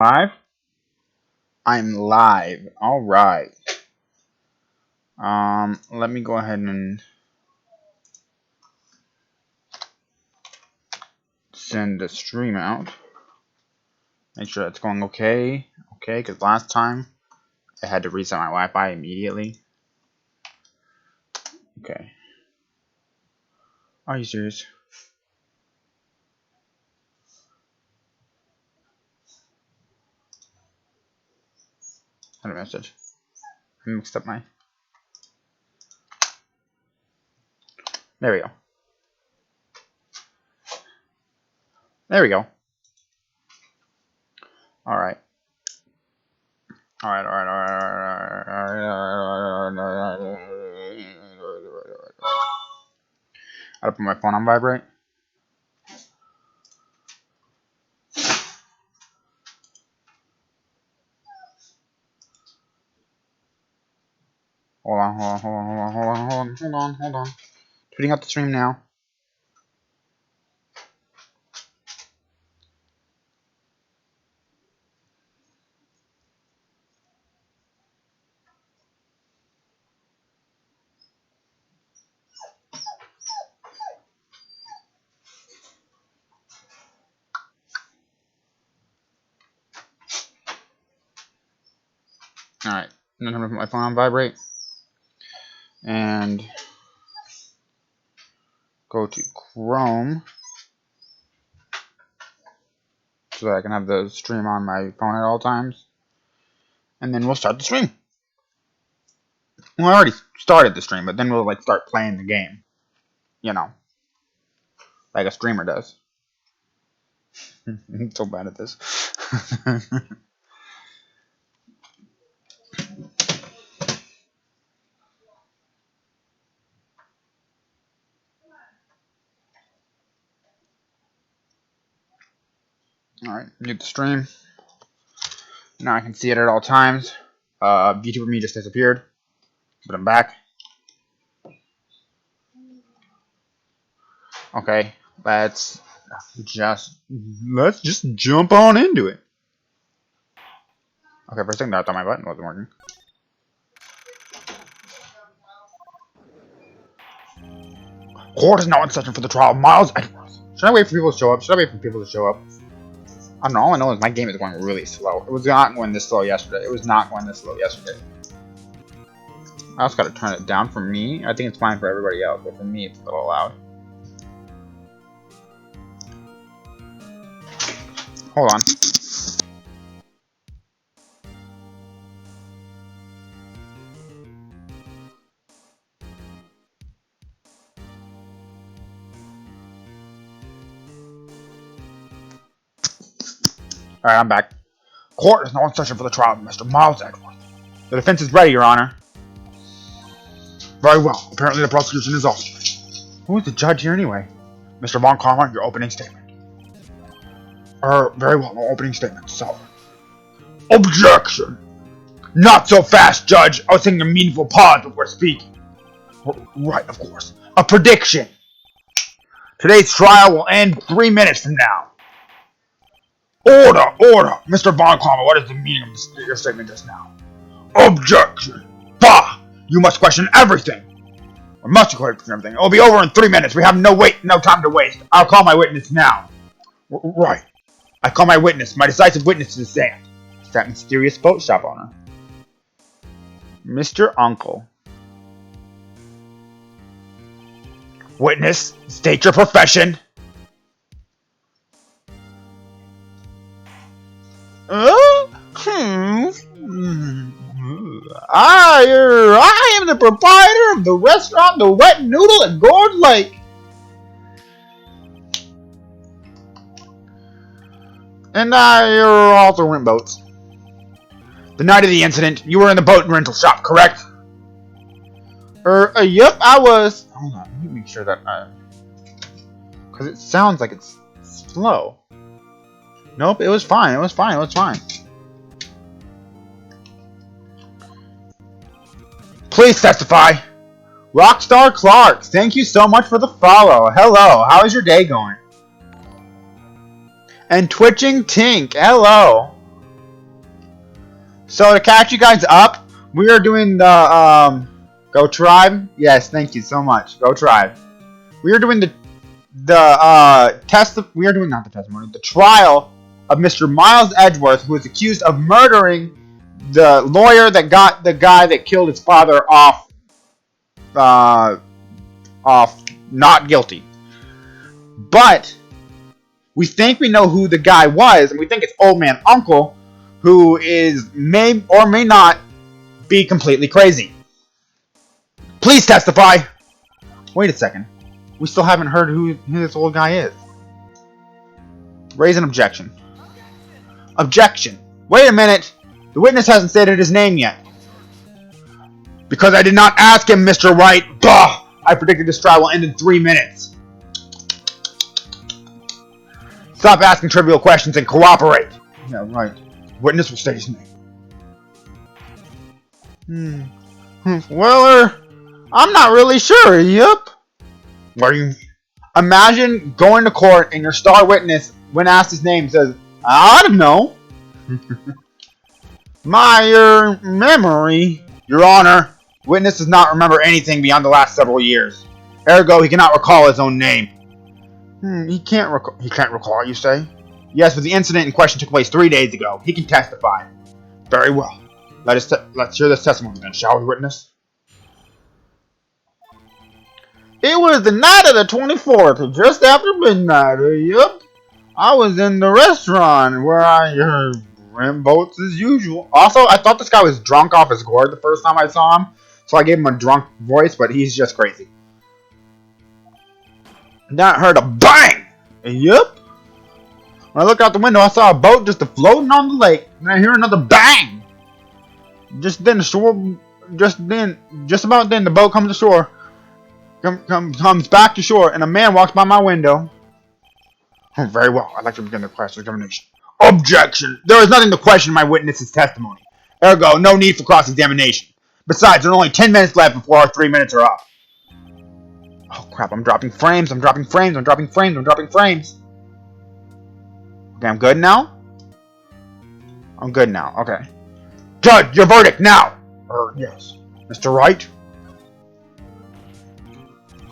Live? I'm live. Alright. Let me go ahead and send the stream out. Make sure that's going okay. Okay, because last time I had to reset my Wi-Fi immediately. Okay. Are you serious? Had a message. I mixed up my... There we go. There we go. Alright. Alright. I gotta put my phone on vibrate. Hold on. Tweeting out the stream now. Alright, I'm gonna put my phone on vibrate and go to Chrome so that I can have the stream on my phone at all times, and then we'll start the stream. Well, I already started the stream, but then we'll like start playing the game, you know, like a streamer does. I'm so bad at this. Alright, mute the stream. Now I can see it at all times. VTuber me just disappeared, but I'm back. Okay, let's just jump on into it. Okay, for a second I thought my button wasn't working. Court is now in session for the trial of Miles Edwards. Should I wait for people to show up? I don't know. All I know is my game is going really slow. It was not going this slow yesterday. I also gotta turn it down for me. I think it's fine for everybody else, but for me it's a little loud. Hold on. Alright, I'm back. Court is now in session for the trial of Mr. Miles Edwards. The defense is ready, Your Honor. Very well. Apparently the prosecution is also ready. Who is the judge here anyway? Mr. Von Karma, your opening statement. Very well, no opening statement, so. Objection! Not so fast, Judge! I was taking a meaningful pause before speaking. Right, of course. A prediction! Today's trial will end 3 minutes from now. Order! Mr. Von Karma, what is the meaning of your statement just now? Objection! Bah! You must question everything! Or must you question everything? It will be over in 3 minutes. We have no time to waste. I'll call my witness now. Right. I call my witness, my decisive witness to the stand. It's that mysterious boat shop owner. Mr. Uncle. Witness, state your profession. I am the proprietor of the restaurant The Wet Noodle at Gourd Lake. And I also rent boats. The night of the incident, you were in the boat rental shop, correct? Yep, I was. Hold on, let me make sure that because it sounds like it's slow. Nope, it was fine. Please testify. Rockstar Clark, thank you so much for the follow. Hello, how is your day going? And Twitching Tink, hello. So to catch you guys up, we are doing the Go Tribe. Yes, thank you so much. Go Tribe. We are doing the we are doing not the testimony, the trial of Mr. Miles Edgeworth, who is accused of murdering the lawyer that got the guy that killed his father off not guilty. But we think we know who the guy was, and we think it's Old Man Uncle, who may or may not be completely crazy. Please testify. Wait a second. We still haven't heard who this old guy is. Raise an objection. Objection. Wait a minute. The witness hasn't stated his name yet. Because I did not ask him, Mr. Wright. Bah! I predicted this trial will end in 3 minutes. Stop asking trivial questions and cooperate. Yeah, right. Witness will state his name. Well, I'm not really sure. Yup. What do you mean? Imagine going to court and your star witness, when asked his name, says, I don't know. My memory. Your Honor, witness does not remember anything beyond the last several years. Ergo, he cannot recall his own name. He can't recall, you say? Yes, but the incident in question took place 3 days ago. He can testify. Very well. Let's hear this testimony then, shall we, witness? It was the night of the 24th, just after midnight. Yup. I was in the restaurant where I heard ramboats as usual. Also, I thought this guy was drunk off his gourd the first time I saw him, so I gave him a drunk voice, but he's just crazy. Then I heard a bang! Yup. When I looked out the window, I saw a boat just floating on the lake. And I hear another bang! Just about then, the boat comes ashore. Comes back to shore, and a man walks by my window. Oh, very well. I'd like to begin the cross-examination. Objection! There is nothing to question my witness's testimony. Ergo, no need for cross-examination. Besides, there are only 10 minutes left before our 3 minutes are up. Oh crap, I'm dropping frames. Okay, I'm good now? I'm good now, okay. Judge, your verdict now! Yes. Mr. Wright?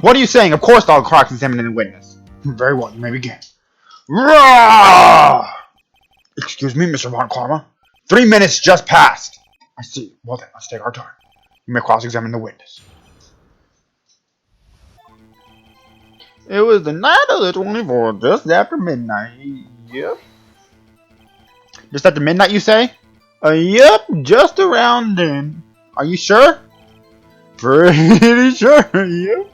What are you saying? Of course I'll cross-examine the witness. Very well, you may begin. Roar! Excuse me, Mr. Von Karma. 3 minutes just passed. I see. Well then, let's take our time. You may cross-examine the witness. It was the night of the 24th, just after midnight. Yep. Just after midnight, you say? Yep, just around then. Are you sure? Pretty sure, yep.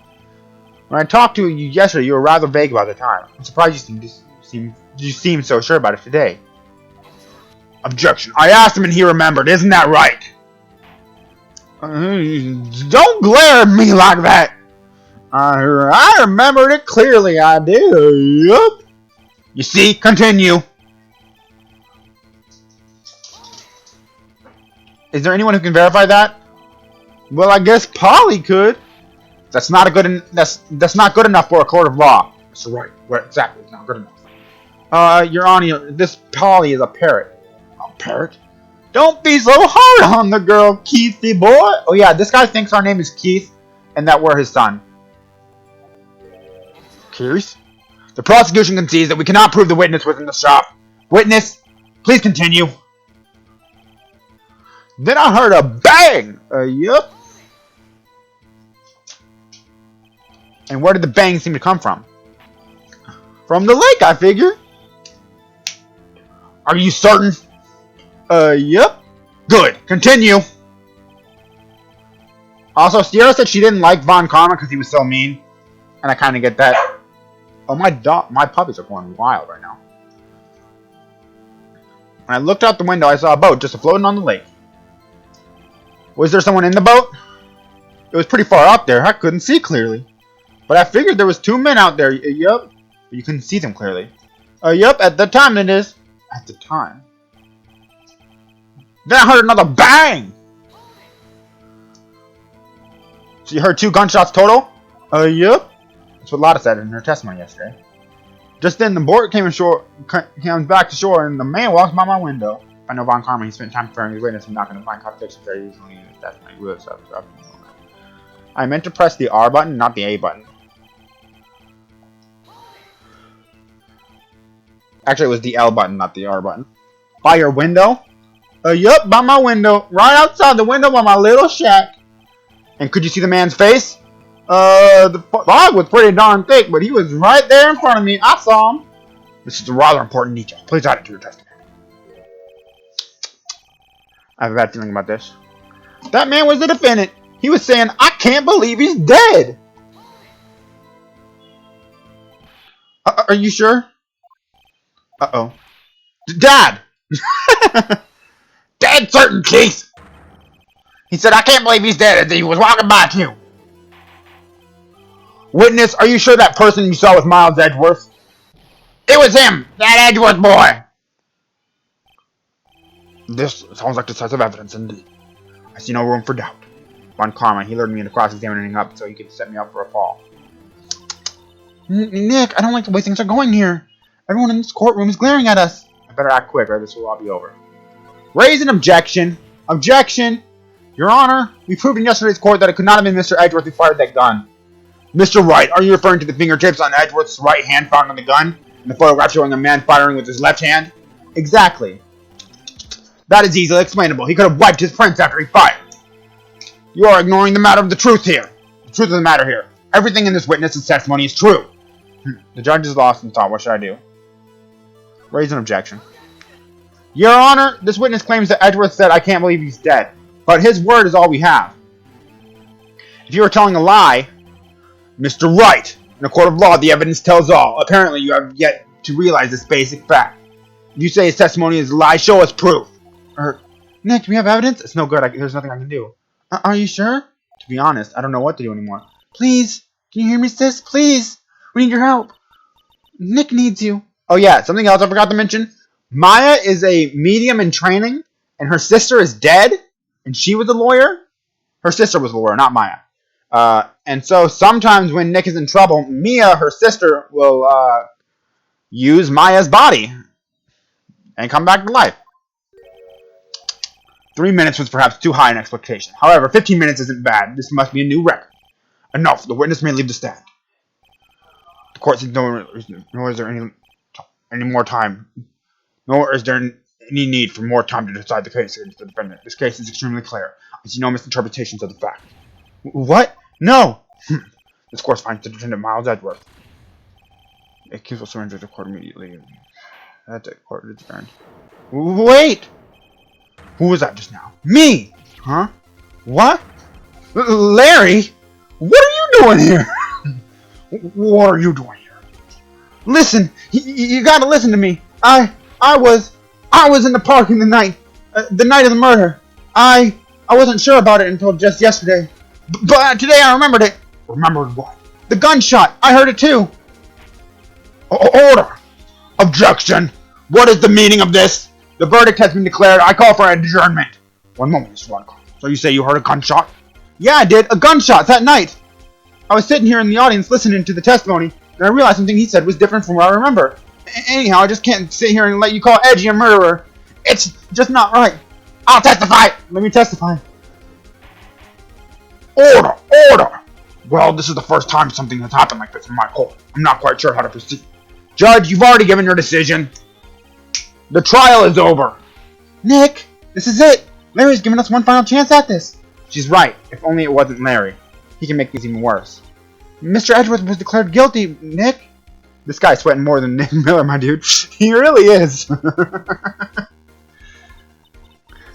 When I talked to you yesterday, you were rather vague about the time. I'm surprised you seem so sure about it today. Objection. I asked him and he remembered. Isn't that right? Don't glare at me like that. I remembered it clearly. I do. Yup. You see? Continue. Is there anyone who can verify that? Well, I guess Polly could. That's not that's not good enough for a court of law. That's right. Exactly. It's not good enough. Your Honor, this Polly is a parrot. A parrot? Don't be so hard on the girl, Keithy boy. Oh yeah, this guy thinks our name is Keith, and that we're his son. Keith? The prosecution concedes that we cannot prove the witness was in the shop. Witness, please continue. Then I heard a bang. Yup. And where did the bang seem to come from? From the lake, I figure. Are you certain? Yep. Good. Continue. Also, Sierra said she didn't like Von Karma because he was so mean. And I kind of get that. Oh, my puppies are going wild right now. When I looked out the window, I saw a boat just floating on the lake. Was there someone in the boat? It was pretty far out there. I couldn't see clearly. But I figured there was 2 men out there. Yup. But you couldn't see them clearly. Yup, at the time it is. At the time. Then I heard another bang! So you heard 2 gunshots total? Yup. That's what Lotta said in her testimony yesterday. Just then the boat came back to shore and the man walks by my window. I know Von Karma, he spent time preparing his witness and not going to find contradictions very easily in his testimony. I meant to press the R button, not the A button. Actually, it was the L button, not the R button. By your window? Yup, by my window. Right outside the window by my little shack. And could you see the man's face? The fog was pretty darn thick, but he was right there in front of me. I saw him. This is a rather important detail. Please add it to your testimony. I have a bad feeling about this. That man was the defendant. He was saying, I can't believe he's dead. Are you sure? Uh-oh. Dad! Dead certain, Keith! He said, I can't believe he's dead, as he was walking by too. Witness, are you sure that person you saw was Miles Edgeworth? It was him! That Edgeworth boy! This sounds like decisive evidence indeed. I see no room for doubt. Von Karma, he lured me into cross-examining up so he could set me up for a fall. Nick, I don't like the way things are going here. Everyone in this courtroom is glaring at us. I better act quick or this will all be over. Raise an objection. Objection. Your Honor, we proved in yesterday's court that it could not have been Mr. Edgeworth who fired that gun. Mr. Wright, are you referring to the fingertips on Edgeworth's right hand found on the gun? And the photograph showing a man firing with his left hand? Exactly. That is easily explainable. He could have wiped his prints after he fired. You are ignoring the matter of the truth here. The truth of the matter here. Everything in this witness's testimony is true. The judge is lost in thought. What should I do? Raise an objection. Your Honor, this witness claims that Edgeworth said, I can't believe he's dead. But his word is all we have. If you are telling a lie, Mr. Wright, in a court of law, the evidence tells all. Apparently, you have yet to realize this basic fact. If you say his testimony is a lie, show us proof. Nick, do we have evidence? It's no good. There's nothing I can do. Are you sure? To be honest, I don't know what to do anymore. Please, can you hear me, sis? Please, we need your help. Nick needs you. Oh yeah, something else I forgot to mention. Maya is a medium in training, and her sister is dead, and she was a lawyer. Her sister was a lawyer, not Maya. And so sometimes when Nick is in trouble, Mia, her sister, will use Maya's body and come back to life. 3 minutes was perhaps too high an expectation. However, 15 minutes isn't bad. This must be a new record. Enough. The witness may leave the stand. The court says nor is there any more time. Nor is there any need for more time to decide the case against the defendant. This case is extremely clear. I see no misinterpretations of the fact. What? No! This court finds the defendant Miles Edgeworth. The accused will surrender to the court immediately. That's it. Court is adjourned. Wait! Who was that just now? Me! Huh? What? Larry? What are you doing here? What are you doing here? Listen! You gotta listen to me. I was in the park in the night of the murder. I wasn't sure about it until just yesterday. But today I remembered it. Remembered what? The gunshot. I heard it too. Order. Objection. What is the meaning of this? The verdict has been declared. I call for adjournment. One moment, Mr. Wonka. So you say you heard a gunshot? Yeah, I did. A gunshot that night. I was sitting here in the audience listening to the testimony, and I realized something he said was different from what I remember. Anyhow, I just can't sit here and let you call Edgy a murderer. It's just not right. I'll testify. Let me testify. Order! Order! Well, this is the first time something has happened like this in my court. I'm not quite sure how to proceed. Judge, you've already given your decision. The trial is over. Nick, this is it. Larry's given us one final chance at this. She's right. If only it wasn't Larry. He can make things even worse. Mr. Edgeworth was declared guilty, Nick. This guy's sweating more than Nick Miller, my dude. He really is. It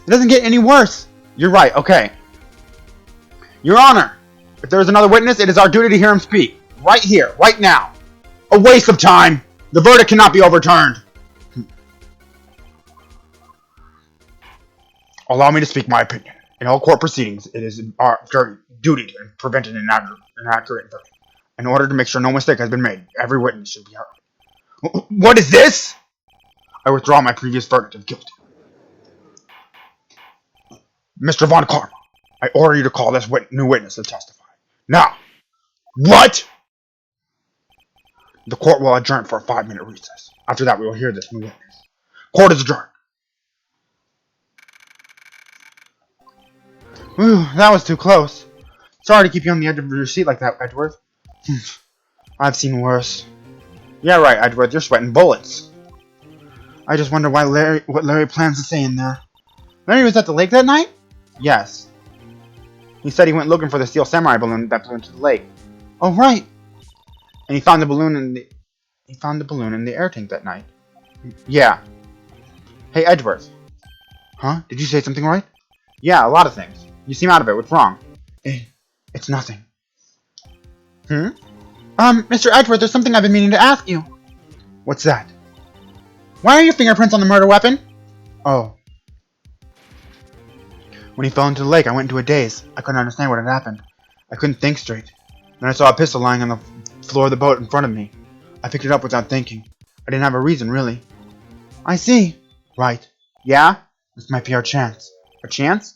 doesn't get any worse. You're right, okay. Your Honor, if there is another witness, it is our duty to hear him speak. Right here, right now. A waste of time. The verdict cannot be overturned. Allow me to speak my opinion. In all court proceedings, it is our duty to prevent an inaccurate verdict. In order to make sure no mistake has been made, every witness should be heard. What is this? I withdraw my previous verdict of guilty. Mr. Von Karma, I order you to call this new witness to testify. Now. What? The court will adjourn for a 5-minute recess. After that, we will hear this new witness. Court is adjourned. Whew, that was too close. Sorry to keep you on the edge of your seat like that, Edgeworth. I've seen worse. Yeah, right, Edgeworth, you're sweating bullets. I just wonder what Larry plans to say in there. Larry was at the lake that night? Yes. He said he went looking for the steel samurai balloon that flew into the lake. Oh, right. And he found the balloon in the air tank that night. Yeah. Hey, Edgeworth. Huh? Did you say something right? Yeah, a lot of things. You seem out of it. What's wrong? It's nothing. Mr. Edgeworth, there's something I've been meaning to ask you. What's that? Why are your fingerprints on the murder weapon? Oh. When he fell into the lake, I went into a daze. I couldn't understand what had happened. I couldn't think straight. Then I saw a pistol lying on the floor of the boat in front of me. I picked it up without thinking. I didn't have a reason, really. I see. Right. Yeah? This might be our chance. A chance?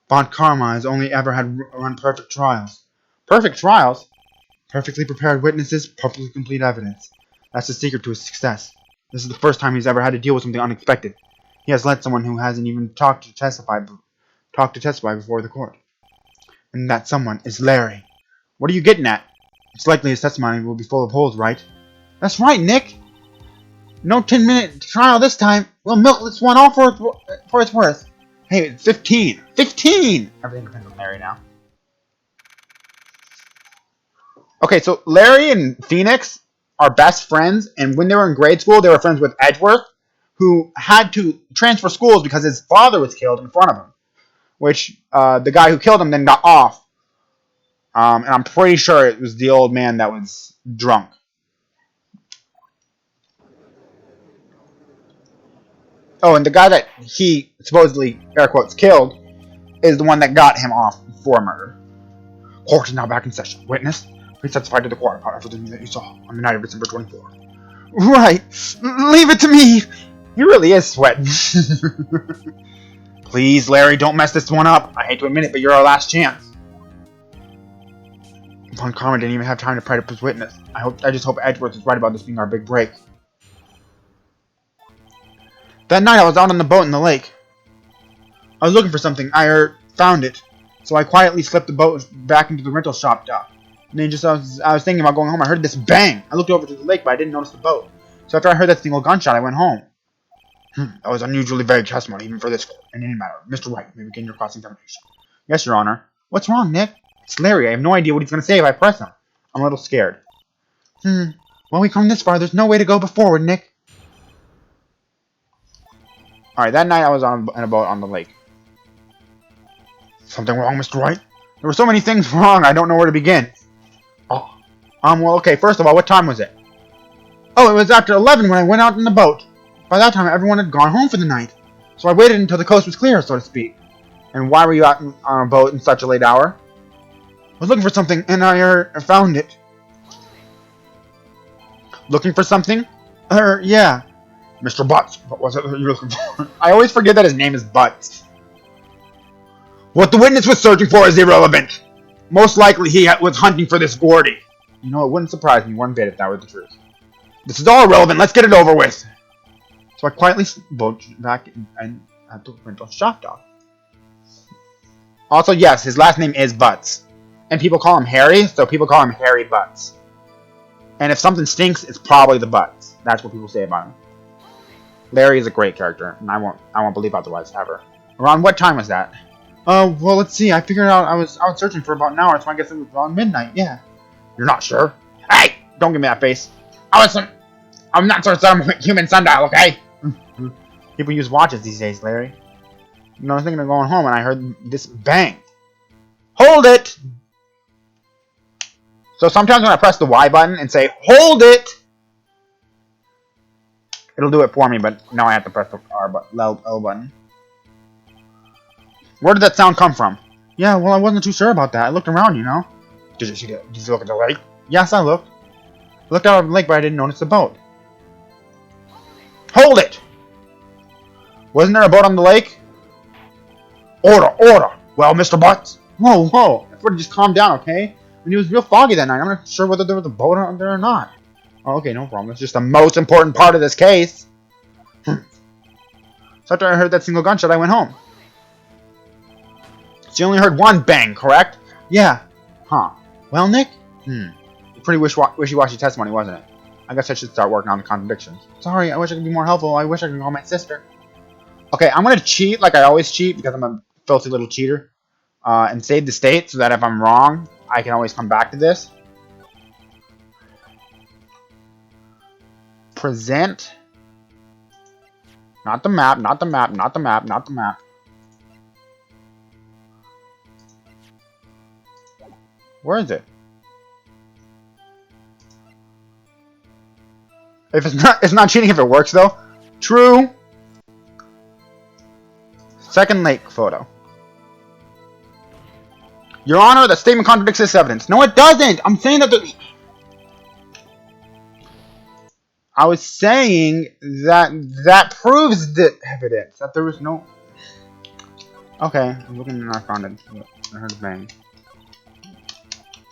Von Karma has only ever had run perfect trials. Perfect trials? Perfectly prepared witnesses, perfectly complete evidence. That's the secret to his success. This is the first time he's ever had to deal with something unexpected. He has let someone who hasn't even talked to testify before the court. And that someone is Larry. What are you getting at? It's likely his testimony will be full of holes, right? That's right, Nick! No 10-minute trial this time. We'll milk this one off for its worth. Hey, it's 15! 15! Everything depends on Larry now. Okay, so Larry and Phoenix are best friends, and when they were in grade school, they were friends with Edgeworth, who had to transfer schools because his father was killed in front of him. Which, the guy who killed him then got off. And I'm pretty sure it was the old man that was drunk. Oh, and the guy that he supposedly, air quotes, killed is the one that got him off for murder. Court is now back in session. Witness, please testify to the court about everything that you saw on the night of December 24th. Right. Leave it to me. He really is sweating. Please, Larry, don't mess this one up. I hate to admit it, but you're our last chance. Von Karma didn't even have time to prep his witness. I just hope Edgeworth is right about this being our big break. That night I was out on the boat in the lake. I was looking for something. I found it. So I quietly slipped the boat back into the rental shop dock. And then I was thinking about going home. I heard this bang. I looked over to the lake, but I didn't notice the boat. So after I heard that single gunshot, I went home. That was unusually vague testimony, even for this court. In any matter, Mr. Wright, may begin your cross-examination. Yes, Your Honor. What's wrong, Nick? It's Larry. I have no idea what he's going to say if I press him. I'm a little scared. Well, we come this far. There's no way to go but forward, Nick. Alright, that night I was in a boat on the lake. Something wrong, Mr. Wright? There were so many things wrong, I don't know where to begin. Oh. Well, okay, first of all, what time was it? Oh, it was after 11 when I went out in the boat. By that time, everyone had gone home for the night. So I waited until the coast was clear, so to speak. And why were you out on a boat in such a late hour? I was looking for something, and I found it. Looking for something? Yeah. Mr. Butts, what was it that you were looking for? I always forget that his name is Butts. What the witness was searching for is irrelevant. Most likely he was hunting for this Gordy. You know, it wouldn't surprise me one bit if that were the truth. This is all irrelevant. Let's get it over with. So I quietly boat back and at the rental shop dock. Also, yes, his last name is Butts. And people call him Harry, so people call him Harry Butts. And if something stinks, it's probably the Butts. That's what people say about him. Larry is a great character, and I won't believe otherwise ever. Around what time was that? Well, let's see. I figured out I was out searching for about an hour, so I guess it was around midnight. Yeah. You're not sure? Hey, don't give me that face. I'm not some human sundial, okay? People use watches these days, Larry. You know, I was thinking of going home, and I heard this bang. Hold it! So sometimes when I press the Y button and say, hold it! It'll do it for me, but now I have to press the L button. Where did that sound come from? Yeah, well, I wasn't too sure about that. I looked around, you know. Did you look at the lake? Yes, I looked. I looked out of the lake, but I didn't notice the boat. Hold it! Wasn't there a boat on the lake? Order! Well, Mr. Butts? Whoa. Everybody just calm down, okay? I mean, it was real foggy that night. I'm not sure whether there was a boat out there or not. Oh, okay, no problem. It's just the most important part of this case. So after I heard that single gunshot, I went home. So you only heard one bang, correct? Yeah. Huh. Well, Nick? Pretty wishy-washy testimony, wasn't it? I guess I should start working on the contradictions. Sorry, I wish I could be more helpful. I wish I could call my sister. Okay, I'm gonna cheat like I always cheat because I'm a filthy little cheater. And save the state so that if I'm wrong, I can always come back to this. Present. Not the map, not the map, not the map, not the map. Where is it? If it's not cheating if it works though. True. Second lake photo. Your Honor, that statement contradicts this evidence. No, it doesn't. I'm saying that I was saying that proves the evidence that there was no. Okay, I'm looking and I found it. I heard a bang.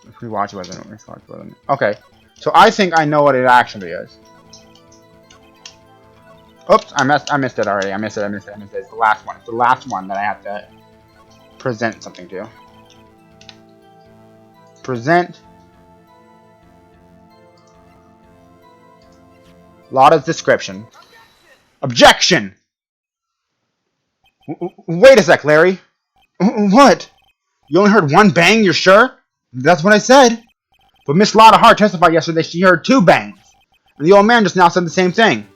Let's rewatch it with it. Okay, so I think I know what it actually is. Oops, I missed it already. I missed it. It's the last one. It's the last one that I have to present something to. Present. Lotta's description. Objection! Wait a sec, Larry. What? You only heard one bang, you're sure? That's what I said. But Miss Lotta Hart testified yesterday she heard 2 bangs. And the old man just now said the same thing.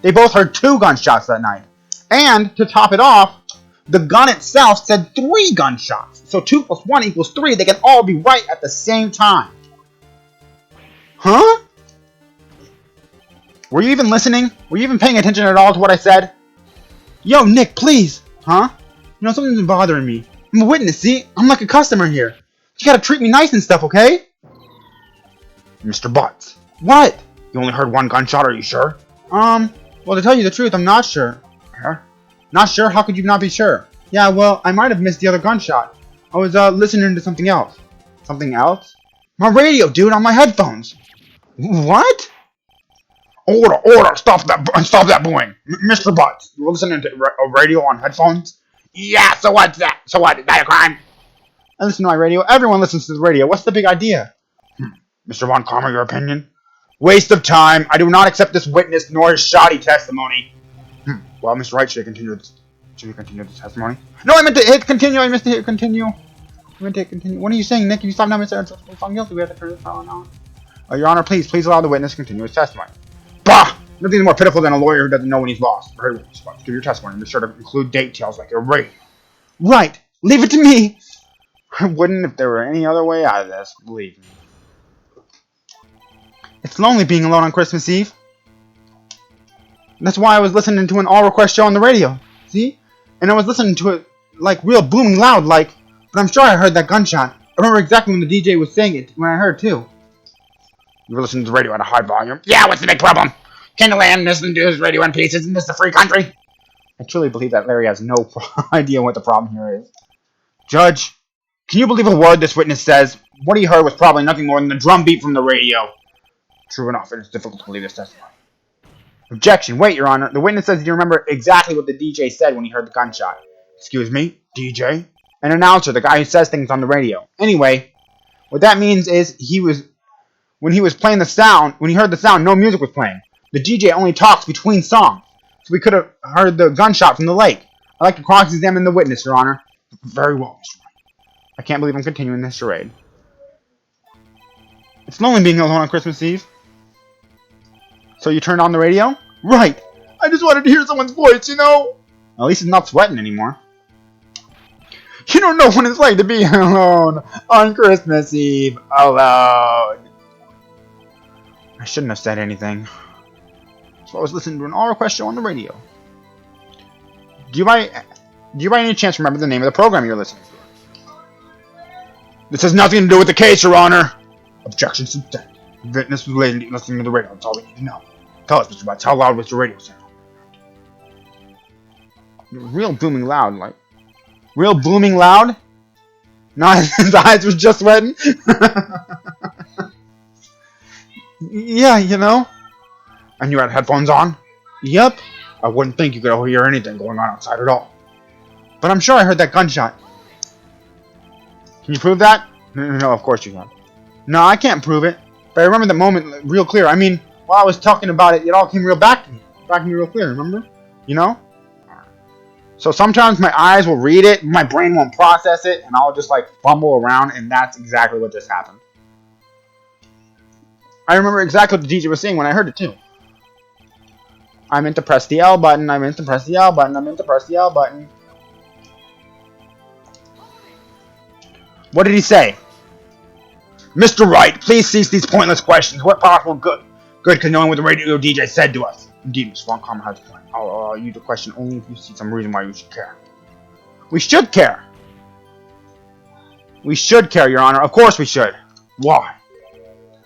They both heard 2 gunshots that night. And, to top it off, the gun itself said 3 gunshots. So 2 plus 1 equals 3. They can all be right at the same time. Huh? Were you even listening? Were you even paying attention at all to what I said? Yo, Nick, please. Huh? You know, something's been bothering me. I'm a witness, see? I'm like a customer here. You gotta treat me nice and stuff, okay? Mr. Butts. What? You only heard 1 gunshot, are you sure? Well, to tell you the truth, I'm not sure. Huh? Not sure? How could you not be sure? Yeah, well, I might have missed the other gunshot. I was, listening to something else. Something else? My radio, dude, on my headphones. What? Order! Stop that booing! Mr. Butts, you were listening to a radio on headphones? Yeah, so what's that? So what, is that a crime? I listen to my radio. Everyone listens to the radio. What's the big idea? Mr. Von Karma, your opinion? Waste of time. I do not accept this witness nor his shoddy testimony. Well, Mr. Wright, should we continue the testimony? No, I meant to hit continue. I missed to hit continue. I meant to hit continue. What are you saying, Nick? If you stop now, Mr. I'm guilty. We have to turn this file on. Your Honor, please allow the witness to continue his testimony. Bah! Nothing more pitiful than a lawyer who doesn't know when he's lost. Give your testimony. Be sure to include details like your rate. Right. Leave it to me. I wouldn't if there were any other way out of this. Believe me. It's lonely being alone on Christmas Eve. That's why I was listening to an all-request show on the radio. See? And I was listening to it, like, real booming loud, like... But I'm sure I heard that gunshot. I remember exactly when the DJ was saying it, when I heard, too. You were listening to the radio at a high volume? Yeah, what's the big problem? Can the land listen to his radio in peace? Isn't this a free country? I truly believe that Larry has no idea what the problem here is. Judge, can you believe a word this witness says? What he heard was probably nothing more than the drum beat from the radio. True enough, it is difficult to believe this testimony. Objection. Wait, Your Honor. The witness says he remembered exactly what the DJ said when he heard the gunshot. Excuse me? DJ? An announcer, the guy who says things on the radio. Anyway, what that means is when he was playing the sound, when he heard the sound, no music was playing. The DJ only talks between songs. So we could have heard the gunshot from the lake. I'd like to cross-examine the witness, Your Honor. Very well, Mr. Wright. I can't believe I'm continuing this charade. It's lonely being alone on Christmas Eve. So you turned on the radio? Right. I just wanted to hear someone's voice, you know? At least it's not sweating anymore. You don't know what it's like to be alone on Christmas Eve. Alone. I shouldn't have said anything. So I was listening to an all-request show on the radio. Do you by any chance remember the name of the program you're listening to? This has nothing to do with the case, Your Honor. Objection sustained. The witness was listening to the radio. That's all we need to know. Tell us, Mr. Butts, how loud was the radio sound? Real booming loud, like... Real booming loud? Not his eyes were just wetting? Yeah, you know. And you had headphones on? Yep. I wouldn't think you could hear anything going on outside at all. But I'm sure I heard that gunshot. Can you prove that? No, of course you can. No, I can't prove it. But I remember the moment real clear. I mean, while I was talking about it, it all came real back to me. Back to me real clear, remember? You know? So sometimes my eyes will read it, my brain won't process it, and I'll just like fumble around, and that's exactly what just happened. I remember exactly what the DJ was saying when I heard it too. I meant to press the L button, I meant to press the L button, I meant to press the L button. What did he say? Mr. Wright, please cease these pointless questions. What possible good can knowing what the radio DJ said to us? Indeed, Miss Von Karma has a point. I'll use the question only if you see some reason why you should care. We should care! We should care, Your Honor. Of course we should. Why?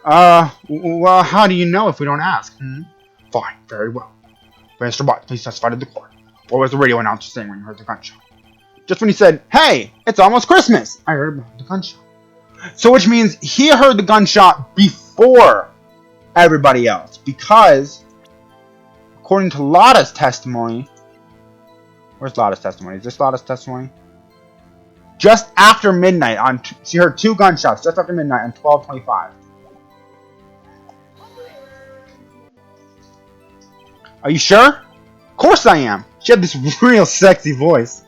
Well, how do you know if we don't ask? Fine, very well. Mr. Wright, please testify to the court. What was the radio announcer saying when you heard the gunshot? Just when he said, "Hey, it's almost Christmas!" I heard about the gunshot. So which means he heard the gunshot before everybody else. Because, according to Lotta's testimony... Where's Lotta's testimony? Is this Lotta's testimony? Just after midnight, she heard 2 gunshots just after midnight on 12:25. Are you sure? Of course I am. She had this real sexy voice.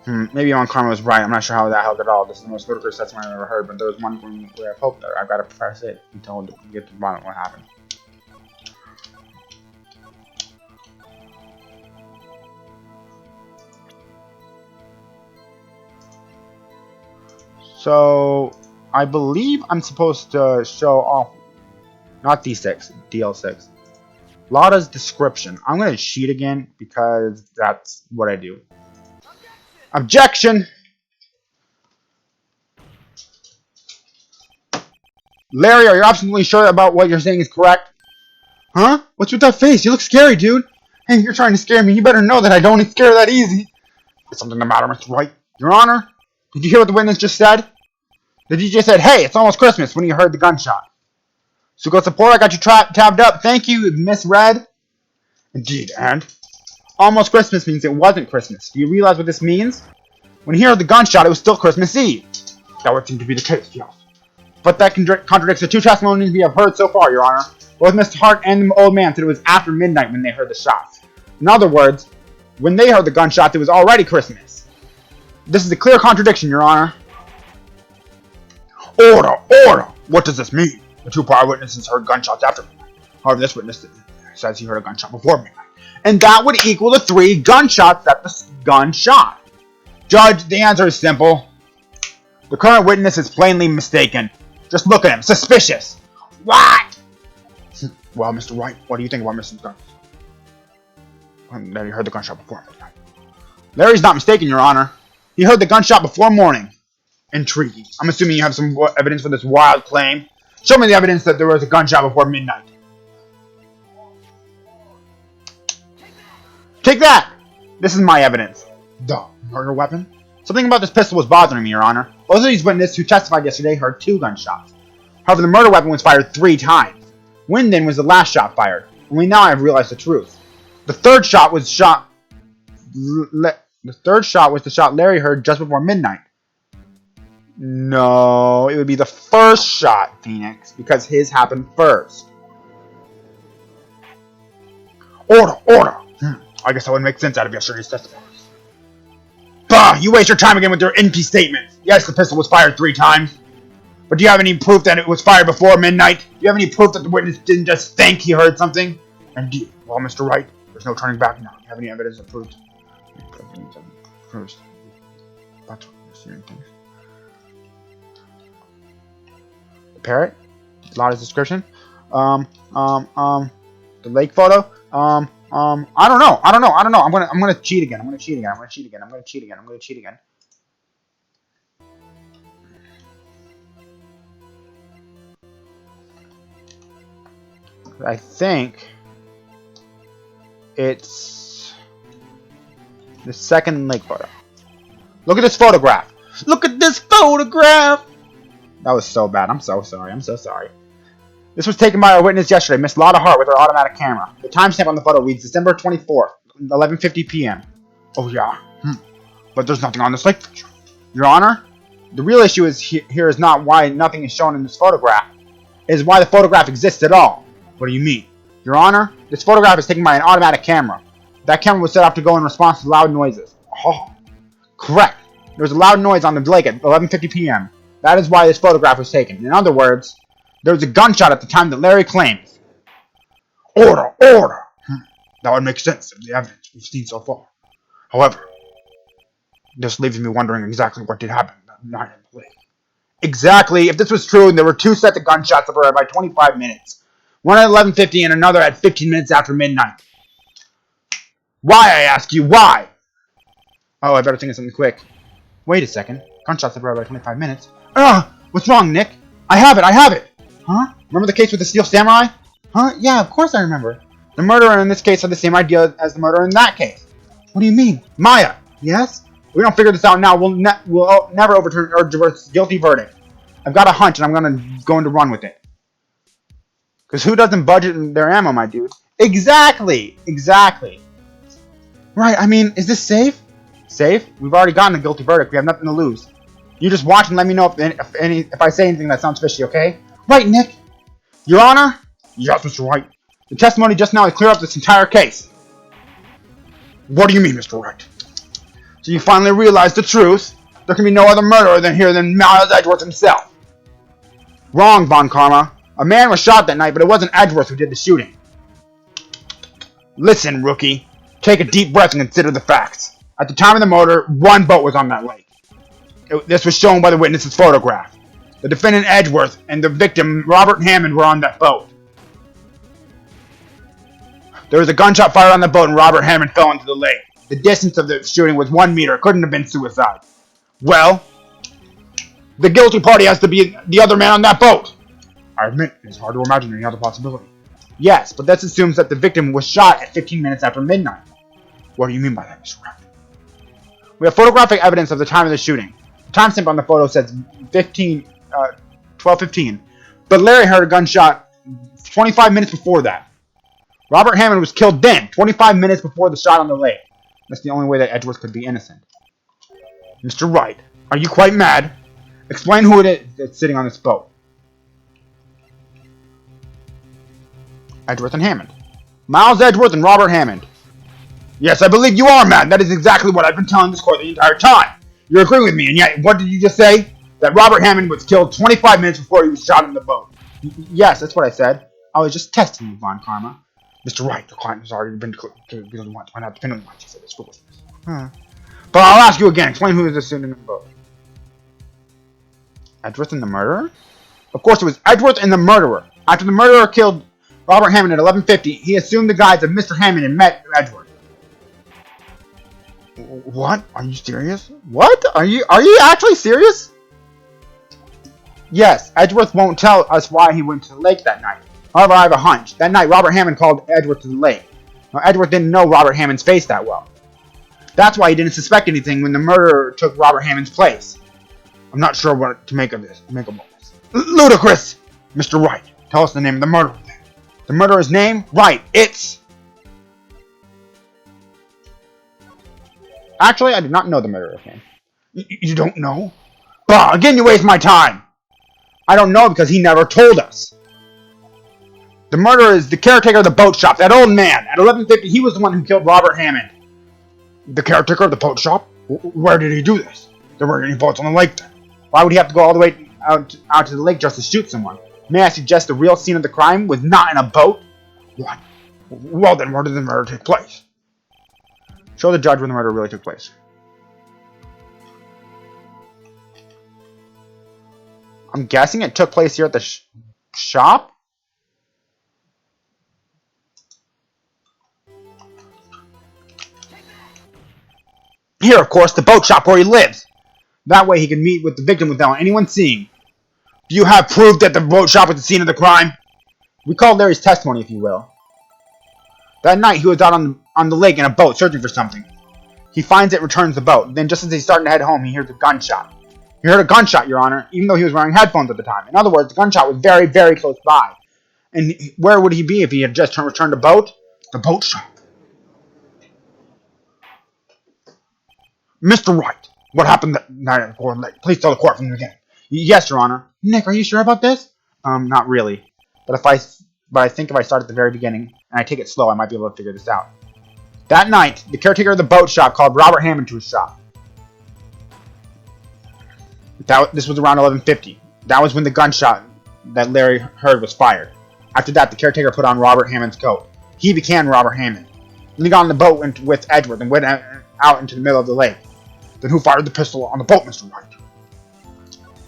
Maybe on Karma was right. I'm not sure how that held at all. This is the most ludicrous testimony I've ever heard, but there was one where I hope that I've got to press it until we get to the bottom of what happened. So, I believe I'm supposed to show off, not D6, DL-6. Lotta's description. I'm going to cheat again because that's what I do. Objection! Larry, are you absolutely sure about what you're saying is correct? Huh? What's with that face? You look scary, dude. Hey, if you're trying to scare me, you better know that I don't scare that easy. Is something the matter, Mr. Wright? Your Honor, did you hear what the witness just said? The DJ said, "Hey, it's almost Christmas," when you heard the gunshot. So go support, I got you tabbed up. Thank you, misread. Indeed, and? Almost Christmas means it wasn't Christmas. Do you realize what this means? When he heard the gunshot, it was still Christmas Eve. That would seem to be the case, yes. But that contradicts the 2 testimonies we have heard so far, Your Honor. Both Mr. Hart and the old man said it was after midnight when they heard the shots. In other words, when they heard the gunshots, it was already Christmas. This is a clear contradiction, Your Honor. Order! Order! What does this mean? The 2 prior witnesses heard gunshots after midnight. However, this witness says he heard a gunshot before midnight. And that would equal the 3 gunshots that the gun shot. Judge, the answer is simple. The current witness is plainly mistaken. Just look at him. Suspicious. What? Well, Mr. Wright, what do you think about Mr. Guns? Larry heard the gunshot before midnight. Larry's not mistaken, Your Honor. He heard the gunshot before morning. Intriguing. I'm assuming you have some evidence for this wild claim. Show me the evidence that there was a gunshot before midnight. Take that! This is my evidence. The murder weapon? Something about this pistol was bothering me, Your Honor. Both of these witnesses who testified yesterday heard 2 gunshots. However, the murder weapon was fired 3 times. When then was the last shot fired? Only now I have realized the truth. The third shot was the shot Larry heard just before midnight. No, it would be the first shot, Phoenix, because his happened first. Order! Order! I guess that would make sense out of yesterday's testimony. Bah! You waste your time again with your empty statements. Yes, the pistol was fired 3 times. But do you have any proof that it was fired before midnight? Do you have any proof that the witness didn't just think he heard something? Indeed. Well, Mr. Wright, there's no turning back now. Do you have any evidence that proves? The parrot? Lotta's description? The lake photo? I don't know. I'm gonna cheat again. I'm gonna cheat again. I think it's the second lake photo. Look at this photograph. Look at this photograph. That was so bad. I'm so sorry. This was taken by our witness yesterday, Miss Lotta Hart, with her automatic camera. The timestamp on the photo reads December 24th, 11:50 p.m. Oh, yeah. But there's nothing on this lake picture. Your Honor, The real issue here is not why nothing is shown in this photograph. It is why the photograph exists at all. What do you mean? Your Honor, this photograph is taken by an automatic camera. That camera was set up to go in response to loud noises. Oh, correct. There was a loud noise on the lake at 11:50 p.m. That is why this photograph was taken. In other words, there was a gunshot at the time that Larry claims. Order! Order! That would make sense of the evidence we've seen so far. However, this leaves me wondering exactly what did happen that night in the lake. Exactly. If this was true, there were two sets of gunshots separated by 25 minutes. One at 11:50 and another at 15 minutes after midnight. Why, I ask you, why? Oh, I better think of something quick. Wait a second. Gunshots separated by 25 minutes. What's wrong, Nick? I have it! Huh? Remember the case with the Steel Samurai? Huh? Yeah, of course I remember. The murderer in this case had the same idea as the murderer in that case. What do you mean? Maya! Yes? If we don't figure this out now, we'll never overturn Edgeworth's guilty verdict. I've got a hunch and I'm going to run with it. Because who doesn't budget their ammo, my dude? Exactly! Right, I mean, is this safe? Safe? We've already gotten a guilty verdict. We have nothing to lose. You just watch and let me know if I say anything that sounds fishy, okay? Right, Nick? Your Honor? Yes, Mr. Wright. The testimony just now has cleared up this entire case. What do you mean, Mr. Wright? So you finally realize the truth? There can be no other murderer than Miles Edgeworth himself. Wrong, Von Karma. A man was shot that night, but it wasn't Edgeworth who did the shooting. Listen, rookie. Take a deep breath and consider the facts. At the time of the murder, one boat was on that lake. This was shown by the witness's photograph. The defendant Edgeworth and the victim Robert Hammond were on that boat. There was a gunshot fired on the boat and Robert Hammond fell into the lake. The distance of the shooting was 1 meter. It couldn't have been suicide. Well, the guilty party has to be the other man on that boat. I admit, it's hard to imagine any other possibility. Yes, but this assumes that the victim was shot at 15 minutes after midnight. What do you mean by that, Mr. Wright? We have photographic evidence of the time of the shooting. The timestamp on the photo says 12:15. But Larry heard a gunshot 25 minutes before that. Robert Hammond was killed then, 25 minutes before the shot on the lake. That's the only way that Edgeworth could be innocent. Mr. Wright, are you quite mad? Explain who it is that's sitting on this boat. Edgeworth and Hammond. Miles Edgeworth and Robert Hammond. Yes, I believe you are mad. That is exactly what I've been telling this court the entire time. You're agreeing with me, and yet, what did you just say? That Robert Hammond was killed 25 minutes before he was shot in the boat. Yes, that's what I said. I was just testing you, Von Karma. Mr. Wright, the client has already been to be the one to find out definitively what she said is foolishness. But I'll ask you again. Explain who is this in the boat. Edgeworth and the murderer? Of course, it was Edgeworth and the murderer. After the murderer killed Robert Hammond at 11:50, he assumed the guise of Mr. Hammond and met Edgeworth. What? Are you serious? What? Are you actually serious? Yes, Edgeworth won't tell us why he went to the lake that night. However, I have a hunch. That night, Robert Hammond called Edgeworth to the lake. Now, Edgeworth didn't know Robert Hammond's face that well. That's why he didn't suspect anything when the murderer took Robert Hammond's place. I'm not sure what to make of this. Ludicrous! Mr. Wright, tell us the name of the murderer then. The murderer's name? Right, it's... Actually, I do not know the murderer's name. You don't know? Bah, again you waste my time! I don't know because he never told us. The murderer is the caretaker of the boat shop, that old man. At 11:50, he was the one who killed Robert Hammond. The caretaker of the boat shop? Where did he do this? There weren't any boats on the lake then. Why would he have to go all the way out to the lake just to shoot someone? May I suggest the real scene of the crime was not in a boat? What? Well then, where did the murder take place? Show the judge where the murder really took place. I'm guessing it took place here at the shop? Here, of course, the boat shop where he lives. That way he can meet with the victim without anyone seeing. Do you have proof that the boat shop was the scene of the crime? Recall Larry's testimony, if you will. That night, he was out on the lake in a boat searching for something. He finds it, returns the boat. Then, just as he's starting to head home, he hears a gunshot. He heard a gunshot, Your Honor, even though he was wearing headphones at the time. In other words, the gunshot was very, very close by. And where would he be if he had just returned the boat? The boat shop. Mr. Wright, What happened that night at Gordon Lake? Please tell the court from the beginning. Yes, Your Honor. Nick, are you sure about this? Not really. But I think if I start at the very beginning and I take it slow, I might be able to figure this out. That night, the caretaker of the boat shop called Robert Hammond to his shop. This was around 11:50. That was when the gunshot that Larry heard was fired. After that, the caretaker put on Robert Hammond's coat. He became Robert Hammond. Then he got on the boat with Edward and went out into the middle of the lake. Then who fired the pistol on the boat, Mr. Wright?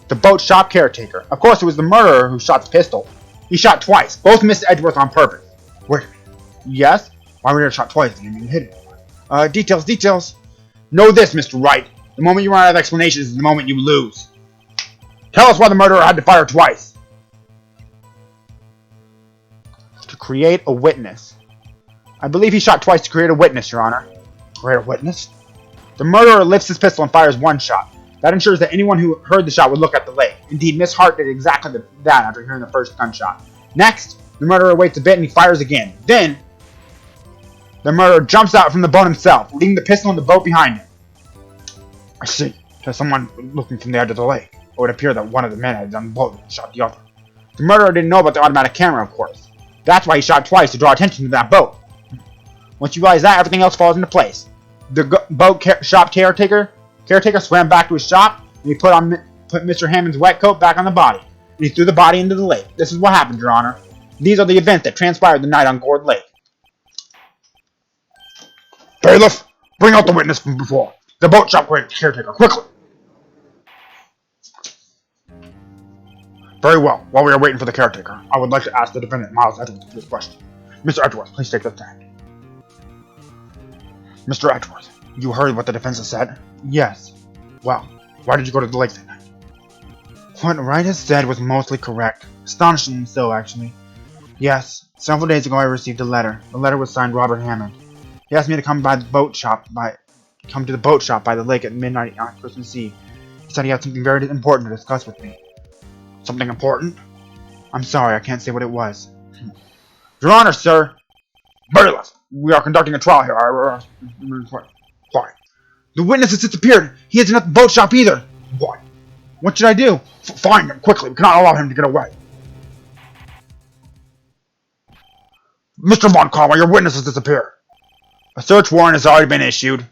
The boat shop caretaker. Of course, it was the murderer who shot the pistol. He shot twice. Both missed Edgeworth on purpose. Wait. Yes? Why were you shot twice and you didn't hit it? Details. Know this, Mr. Wright. The moment you run out of explanations is the moment you lose. Tell us why the murderer had to fire twice. To create a witness. I believe he shot twice to create a witness, Your Honor. Create a witness? The murderer lifts his pistol and fires one shot. That ensures that anyone who heard the shot would look at the lake. Indeed, Miss Hart did exactly that after hearing the first gunshot. Next, the murderer waits a bit and he fires again. Then, the murderer jumps out from the boat himself, leaving the pistol in the boat behind him. I see. There's someone looking from the edge of the lake. It would appear that one of the men had done the boat and shot the other. The murderer didn't know about the automatic camera, of course. That's why he shot twice, to draw attention to that boat. Once you realize that, everything else falls into place. The boat shop caretaker swam back to his shop, and he put Mr. Hammond's wet coat back on the body, and he threw the body into the lake. This is what happened, Your Honor. These are the events that transpired the night on Gord Lake. Bailiff, bring out the witness from before. The boat shop caretaker, quickly. Very well. While we are waiting for the caretaker, I would like to ask the defendant, Miles Edgeworth, this question. Mr. Edgeworth, please take the stand. Mr. Edgeworth, you heard what the defense has said? Yes. Well, why did you go to the lake that night? What Wright has said was mostly correct. Astonishingly so, actually. Yes, several days ago I received a letter. The letter was signed Robert Hammond. He asked me to come to the boat shop by the lake at midnight on Christmas Eve. He said he had something very important to discuss with me. Something important? I'm sorry, I can't say what it was. Your Honor, sir. Bailiff, we are conducting a trial here. Why? The witness has disappeared. He isn't at the boat shop either. Why? What should I do? Find him quickly. We cannot allow him to get away. Mr. Von Conway, your witness has disappeared. A search warrant has already been issued.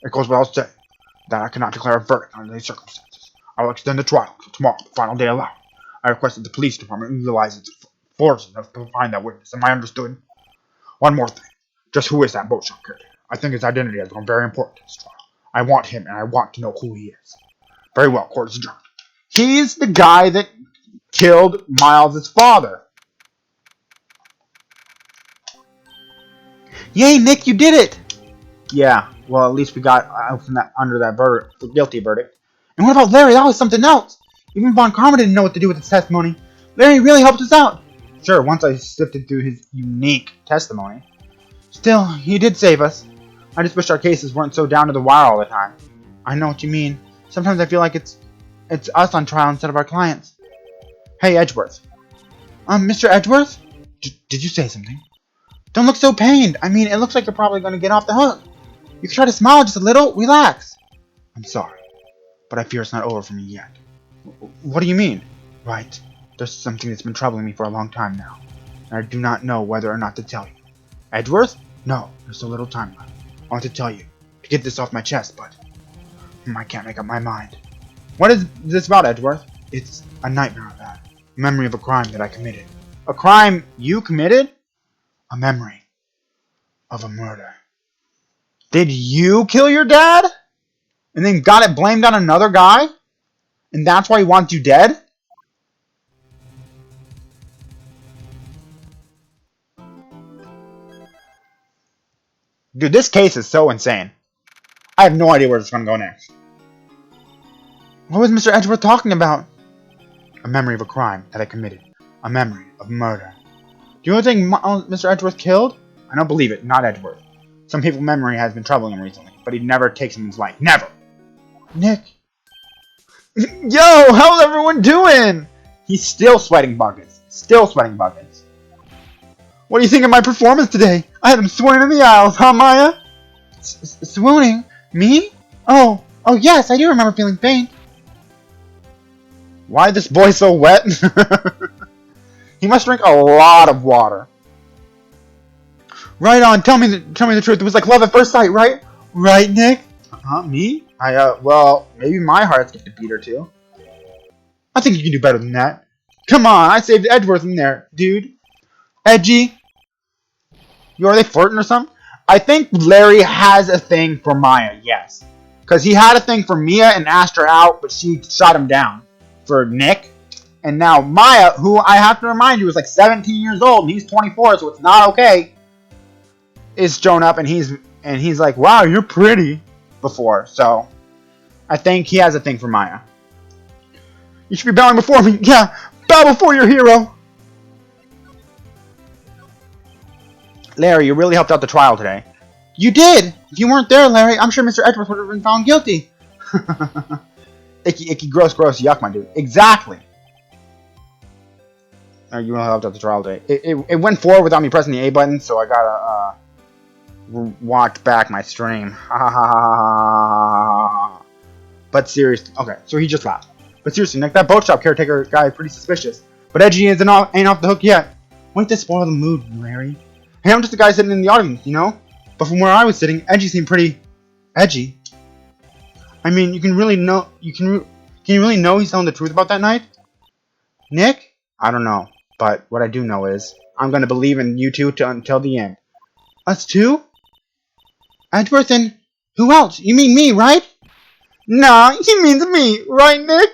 It goes without saying that I cannot declare a verdict under these circumstances. I will extend the trial until tomorrow, the final day allowed. I request that the police department utilize its forces to find that witness. Am I understood? One more thing. Just who is that boat shop caretaker? I think his identity has become very important in this trial. I want him, and I want to know who he is. Very well, court is adjourned. He's the guy that killed Miles' father. Yay, Nick, you did it! Yeah, well, at least we got out from under that guilty verdict. And what about Larry? That was something else. Even Von Karma didn't know what to do with his testimony. Larry really helped us out. Sure, once I sifted through his unique testimony. Still, he did save us. I just wish our cases weren't so down to the wire all the time. I know what you mean. Sometimes I feel like it's us on trial instead of our clients. Hey, Edgeworth. Mr. Edgeworth? Did you say something? Don't look so pained. I mean, it looks like you're probably going to get off the hook. You can try to smile just a little. Relax. I'm sorry, but I fear it's not over for me yet. What do you mean? Right. There's something that's been troubling me for a long time now, and I do not know whether or not to tell you. Edgeworth? No, there's so little time left. I want to tell you, to get this off my chest, but I can't make up my mind. What is this about, Edgeworth? It's a nightmare I've had. A memory of a crime that I committed. A crime you committed? A memory of a murder. Did you kill your dad? And then got it blamed on another guy? And that's why he wants you dead? Dude, this case is so insane. I have no idea where it's going to go next. What was Mr. Edgeworth talking about? A memory of a crime that I committed. A memory of murder. Do you really think Mr. Edgeworth killed? I don't believe it, not Edgeworth. Some people's memory has been troubling him recently, but he'd never take someone's life. Never! Nick? Yo, how's everyone doing? He's still sweating buckets. Still sweating buckets. What do you think of my performance today? I had him swooning in the aisles, huh, Maya? Swooning? Me? Oh, Oh yes, I do remember feeling pain. Why is this boy so wet? He must drink a lot of water. Right on, tell me the truth. It was like love at first sight, right? Right, Nick? Me? Well, maybe my heart skipped a beat or two. I think you can do better than that. Come on, I saved Edgeworth in there, dude. Edgy? Are they flirting or something? I think Larry has a thing for Maya, yes. Because he had a thing for Mia and asked her out, but she shot him down for Nick. And now Maya, who I have to remind you is like 17 years old, and he's 24, so it's not okay, is shown up and he's like, wow, you're pretty before. So I think he has a thing for Maya. You should be bowing before me. Yeah, bow before your hero. Larry, you really helped out the trial today. You did! If you weren't there, Larry, I'm sure Mr. Edgeworth would have been found guilty. Icky, gross, yuck, my dude. Exactly. You really helped out the trial today. It went forward without me pressing the A button, so I gotta, walk back my stream. But seriously, okay, so he just laughed. But seriously, Nick, that boat shop caretaker guy is pretty suspicious. But Edgy ain't off the hook yet. Wait to spoil the mood, Larry. Hey, I'm just a guy sitting in the audience, you know? But from where I was sitting, Edgy seemed pretty edgy. I mean, you can really know he's telling the truth about that night? Nick? I don't know. But what I do know is, I'm gonna believe in you two until the end. Us two? Edgeworth and who else? You mean me, right? Nah, he means me, right, Nick?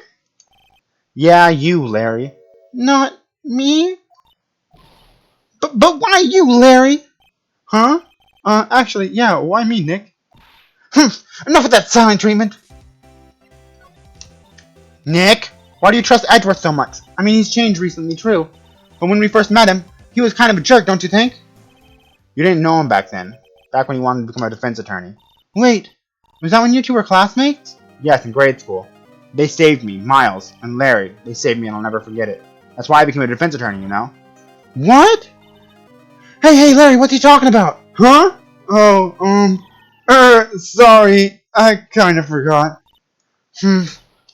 Yeah, you, Larry. Not me? But why you, Larry? Huh? Actually, yeah, why me, Nick? Enough of that silent treatment. Nick, why do you trust Edgeworth so much? I mean, he's changed recently, true. But when we first met him, he was kind of a jerk, don't you think? You didn't know him back then. Back when he wanted to become a defense attorney. Wait, was that when you two were classmates? Yes, in grade school. They saved me, Miles, and Larry. They saved me and I'll never forget it. That's why I became a defense attorney, you know? What? Hey, Larry, what's he talking about? Huh? Oh, sorry. I kind of forgot.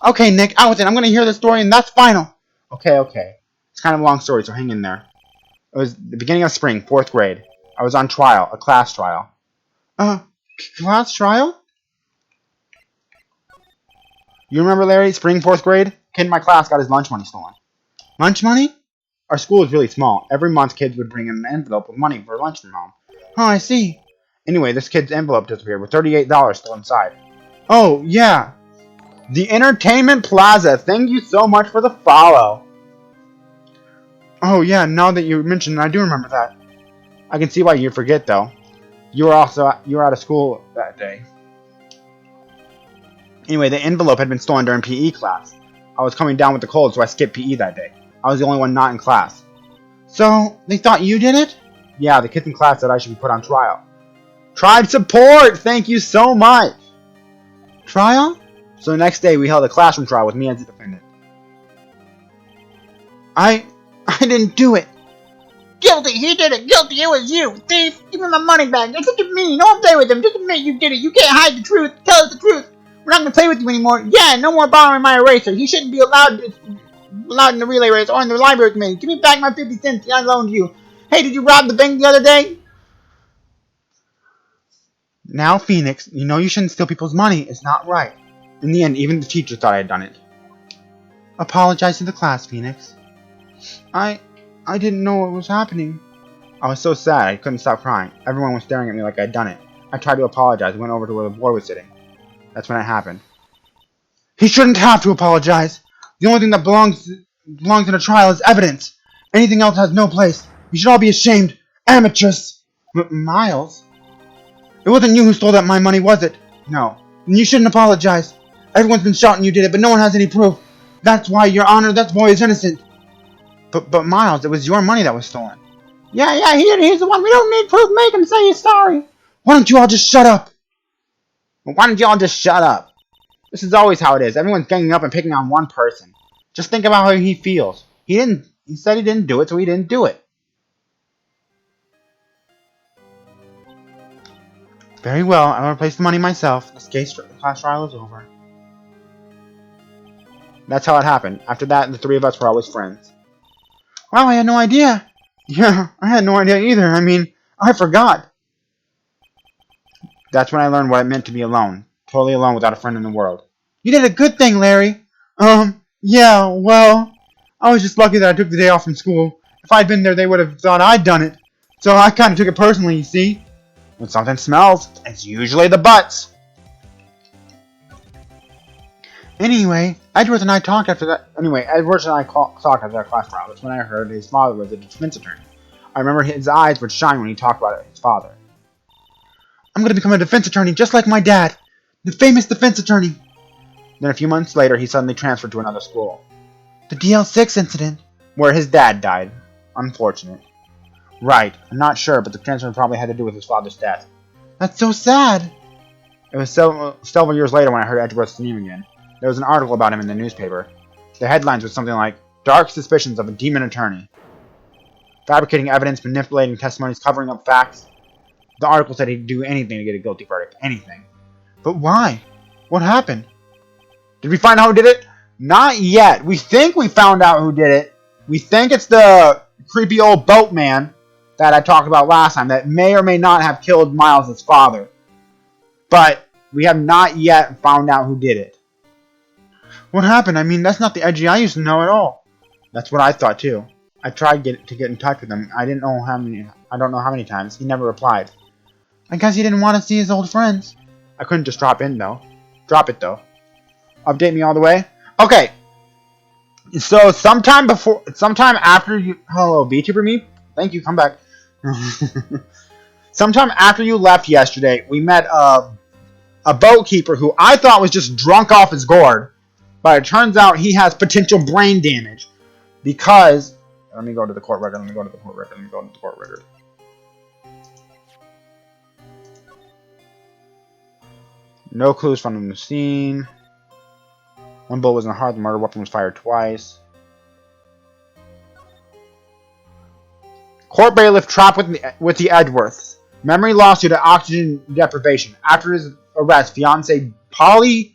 Okay, Nick, out with it. I'm gonna hear the story and that's final. Okay. It's kind of a long story, so hang in there. It was the beginning of spring, 4th grade. I was on trial, a class trial. Class trial? You remember, Larry, spring 4th grade? Kid in my class got his lunch money stolen. Lunch money? Our school is really small. Every month, kids would bring in an envelope with money for lunch from home. Oh, I see. Anyway, this kid's envelope disappeared with $38 still inside. Oh, yeah. The Entertainment Plaza. Thank you so much for the follow. Oh, yeah, now that you mention it, I do remember that. I can see why you forget, though. You were out of school that day. Anyway, the envelope had been stolen during PE class. I was coming down with the cold, so I skipped PE that day. I was the only one not in class. So, they thought you did it? Yeah, the kids in class said I should be put on trial. Tribe support! Thank you so much! Trial? So the next day, we held a classroom trial with me as the defendant. I didn't do it. Guilty! He did it! Guilty! It was you! Thief! Give me my money back! Just admit me! Don't play with him! Just admit you did it! You can't hide the truth! Tell us the truth! We're not gonna play with you anymore! Yeah! No more borrowing my eraser! He shouldn't be allowed in the relay race or in the library committee! Give me back my 50 cents I loaned you! Hey, did you rob the bank the other day? Now, Phoenix, you know you shouldn't steal people's money. It's not right. In the end, even the teacher thought I had done it. Apologize to the class, Phoenix. I didn't know what was happening. I was so sad I couldn't stop crying. Everyone was staring at me like I'd done it. I tried to apologize and went over to where the boy was sitting. That's when it happened. He shouldn't have to apologize. The only thing that belongs in a trial is evidence. Anything else has no place. You should all be ashamed. Amateurs. Miles? It wasn't you who stole my money, was it? No. And you shouldn't apologize. Everyone's been shouting you did it, but no one has any proof. That's why, Your Honor, that boy is innocent. But Miles, it was your money that was stolen. Yeah, he did it. He's the one. We don't need proof. Make him say he's sorry. Why don't you all just shut up? Why don't you all just shut up? This is always how it is. Everyone's ganging up and picking on one person. Just think about how he feels. He said he didn't do it, so he didn't do it. Very well, I will replace the money myself. This class trial is over. That's how it happened. After that, the three of us were always friends. Wow, I had no idea. Yeah, I had no idea either. I mean, I forgot. That's when I learned what it meant to be alone. Totally alone without a friend in the world. You did a good thing, Larry. Yeah, well, I was just lucky that I took the day off from school. If I'd been there, they would have thought I'd done it. So I kind of took it personally, you see. When something smells, it's usually the butts. Anyway, Edward and I talked after that. Talked after that class trial. That's when I heard his father was a defense attorney. I remember his eyes would shine when he talked about his father. I'm going to become a defense attorney just like my dad. The famous defense attorney. Then a few months later, he suddenly transferred to another school. The DL-6 incident, where his dad died. Unfortunate. Right, I'm not sure, but the transfer probably had to do with his father's death. That's so sad. It was several years later when I heard Edgeworth's name again. There was an article about him in the newspaper. The headlines was something like, Dark Suspicions of a Demon Attorney. Fabricating evidence, manipulating testimonies, covering up facts. The article said he'd do anything to get a guilty verdict. Anything. But why? What happened? Did we find out who did it? Not yet. We think we found out who did it. We think it's the creepy old boatman that I talked about last time that may or may not have killed Miles' father. But we have not yet found out who did it. What happened? I mean, that's not the Edgy I used to know at all. That's what I thought too. I tried to get in touch with him. I don't know how many times. He never replied. I guess he didn't want to see his old friends. I couldn't just drop it though. Update me all the way. Okay. So sometime after you, hello VTuber me. Thank you. Come back. Sometime after you left yesterday, we met a boat keeper who I thought was just drunk off his gourd, but it turns out he has potential brain damage because. Let me go to the court record. No clues found in the scene. One bullet was in the heart. The murder weapon was fired twice. Court bailiff trapped with the Edgeworths. Memory loss due to oxygen deprivation. After his arrest, fiancée Polly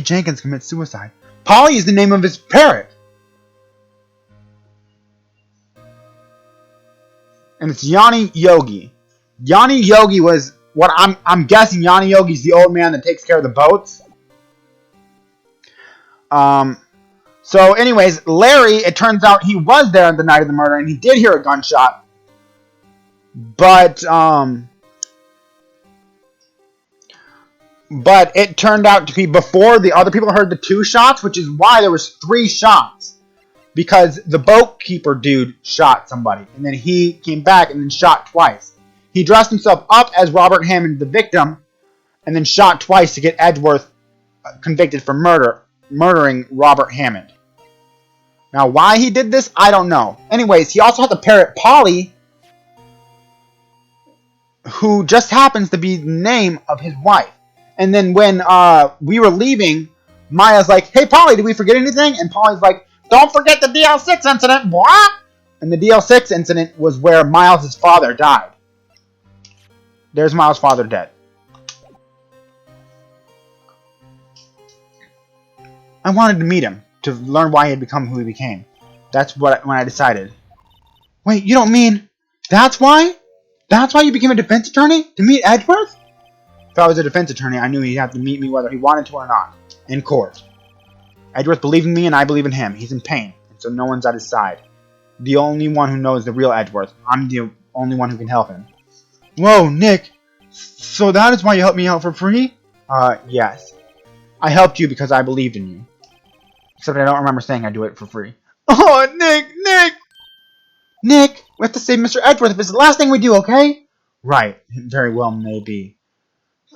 Jenkins commits suicide. Polly is the name of his parrot. And it's Yanni Yogi. Yanni Yogi was what I'm guessing. Yanni Yogi's the old man that takes care of the boats. So anyways, Larry, it turns out he was there on the night of the murder and he did hear a gunshot. But it turned out to be before the other people heard the 2 shots, which is why there was 3 shots. Because the boat keeper dude shot somebody, and then he came back and then shot twice. He dressed himself up as Robert Hammond, the victim, and then shot twice to get Edgeworth convicted for murdering Robert Hammond. Now, why he did this, I don't know. Anyways, he also had the parrot Polly, who just happens to be the name of his wife. And then when we were leaving, Maya's like, "Hey, Polly, did we forget anything?" And Polly's like, "Don't forget the DL-6 incident, what?" And the DL-6 incident was where Miles' father died. There's Miles' father dead. I wanted to meet him, to learn why he had become who he became. That's when I decided. Wait, you don't mean that's why? That's why you became a defense attorney? To meet Edgeworth? If I was a defense attorney, I knew he'd have to meet me whether he wanted to or not. In court. Edgeworth believed in me and I believe in him. He's in pain, and so no one's at his side. The only one who knows the real Edgeworth. I'm the only one who can help him. Whoa, Nick. So that is why you helped me out for free? Yes. I helped you because I believed in you. Except I don't remember saying I'd do it for free. Oh, Nick! Nick, we have to save Mr. Edgeworth if it's the last thing we do, okay? Right. Very well, maybe.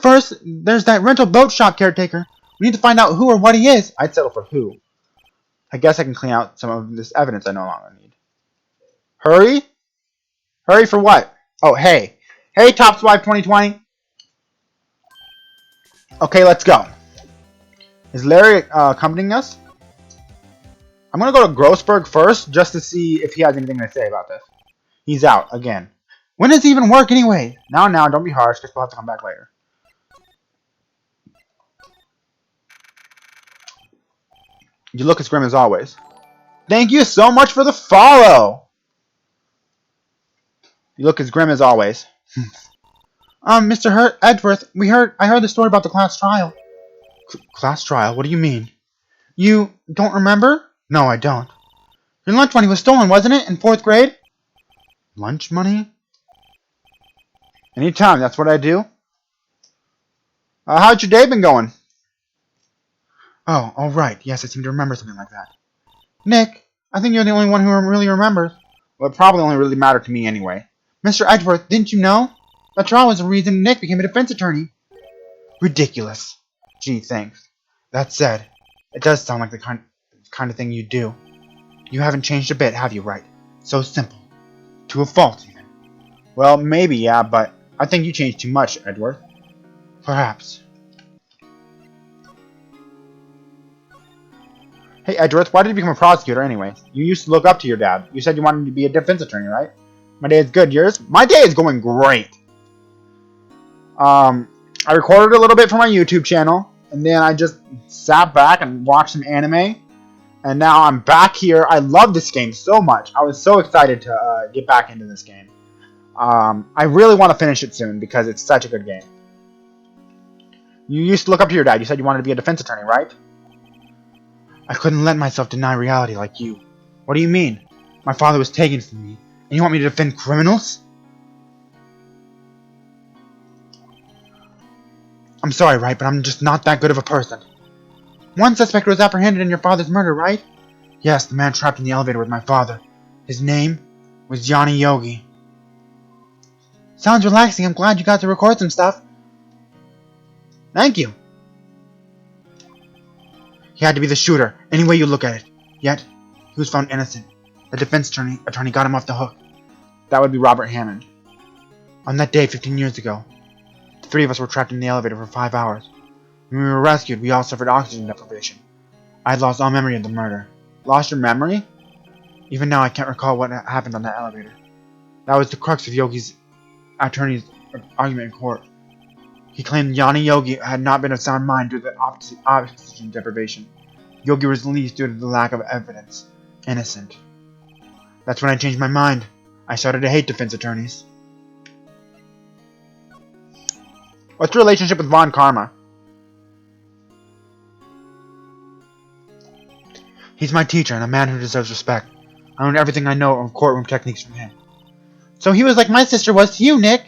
First, there's that rental boat shop caretaker. We need to find out who or what he is. I'd settle for who. I guess I can clean out some of this evidence I no longer need. Hurry? Hurry for what? Oh, hey. Hey, Top Swipe 2020. Okay, let's go. Is Larry accompanying us? I'm going to go to Grossberg first, just to see if he has anything to say about this. He's out, again. When does it even work anyway? Now, don't be harsh, because we'll have to come back later. You look as grim as always. Thank you so much for the follow! You look as grim as always. Mr. Edgeworth, I heard the story about the class trial. Class trial? What do you mean? You don't remember? No, I don't. Your lunch money was stolen, wasn't it, in 4th grade? Lunch money? Anytime, that's what I do. How's your day been going? Oh, all right. Yes, I seem to remember something like that. Nick, I think you're the only one who really remembers. Well, it probably only really mattered to me anyway. Mr. Edgeworth, didn't you know? That trial was the reason Nick became a defense attorney. Ridiculous. Gee, thanks. That said, it does sound like the kind of thing you do. You haven't changed a bit, have you, Wright? So simple. To a fault, even. Well, maybe, yeah, but I think you changed too much, Edgeworth. Perhaps. Hey, Edgeworth, why did you become a prosecutor anyway? You used to look up to your dad. You said you wanted to be a defense attorney, right? My day is good. Yours? My day is going great. I recorded a little bit for my YouTube channel, and then I just sat back and watched some anime, and now I'm back here. I love this game so much. I was so excited to get back into this game. I really want to finish it soon because it's such a good game. You used to look up to your dad. You said you wanted to be a defense attorney, right? I couldn't let myself deny reality like you. What do you mean? My father was taken from me, and you want me to defend criminals? I'm sorry, Wright, but I'm just not that good of a person. One suspect was apprehended in your father's murder, right? Yes, the man trapped in the elevator with my father. His name was Johnny Yogi. Sounds relaxing. I'm glad you got to record some stuff. Thank you. He had to be the shooter, any way you look at it. Yet, he was found innocent. The defense attorney got him off the hook. That would be Robert Hammond. On that day, 15 years ago, the 3 of us were trapped in the elevator for 5 hours. When we were rescued, we all suffered oxygen deprivation. I had lost all memory of the murder. Lost your memory? Even now, I can't recall what happened on that elevator. That was the crux of Yogi's attorney's argument in court. He claimed Johnny Yogi had not been of sound mind due to the oxygen deprivation. Yogi was released due to the lack of evidence. Innocent. That's when I changed my mind. I started to hate defense attorneys. What's your relationship with Von Karma? He's my teacher and a man who deserves respect. I learned everything I know of courtroom techniques from him. So he was like my sister was to you, Nick.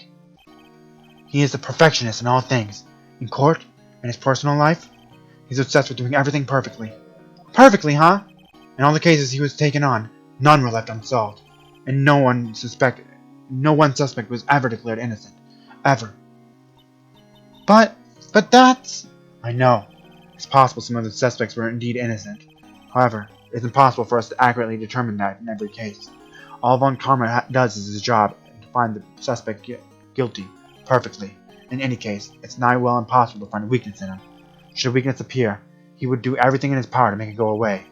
He is a perfectionist in all things. In court, in his personal life, he's obsessed with doing everything perfectly. Perfectly, huh? In all the cases he was taken on, none were left unsolved. And no one suspect was ever declared innocent. Ever. But that's... I know. It's possible some of the suspects were indeed innocent. However, it's impossible for us to accurately determine that in every case. All Von Karma does is his job to find the suspect guilty perfectly. In any case, it's nigh well impossible to find a weakness in him. Should a weakness appear, he would do everything in his power to make it go away.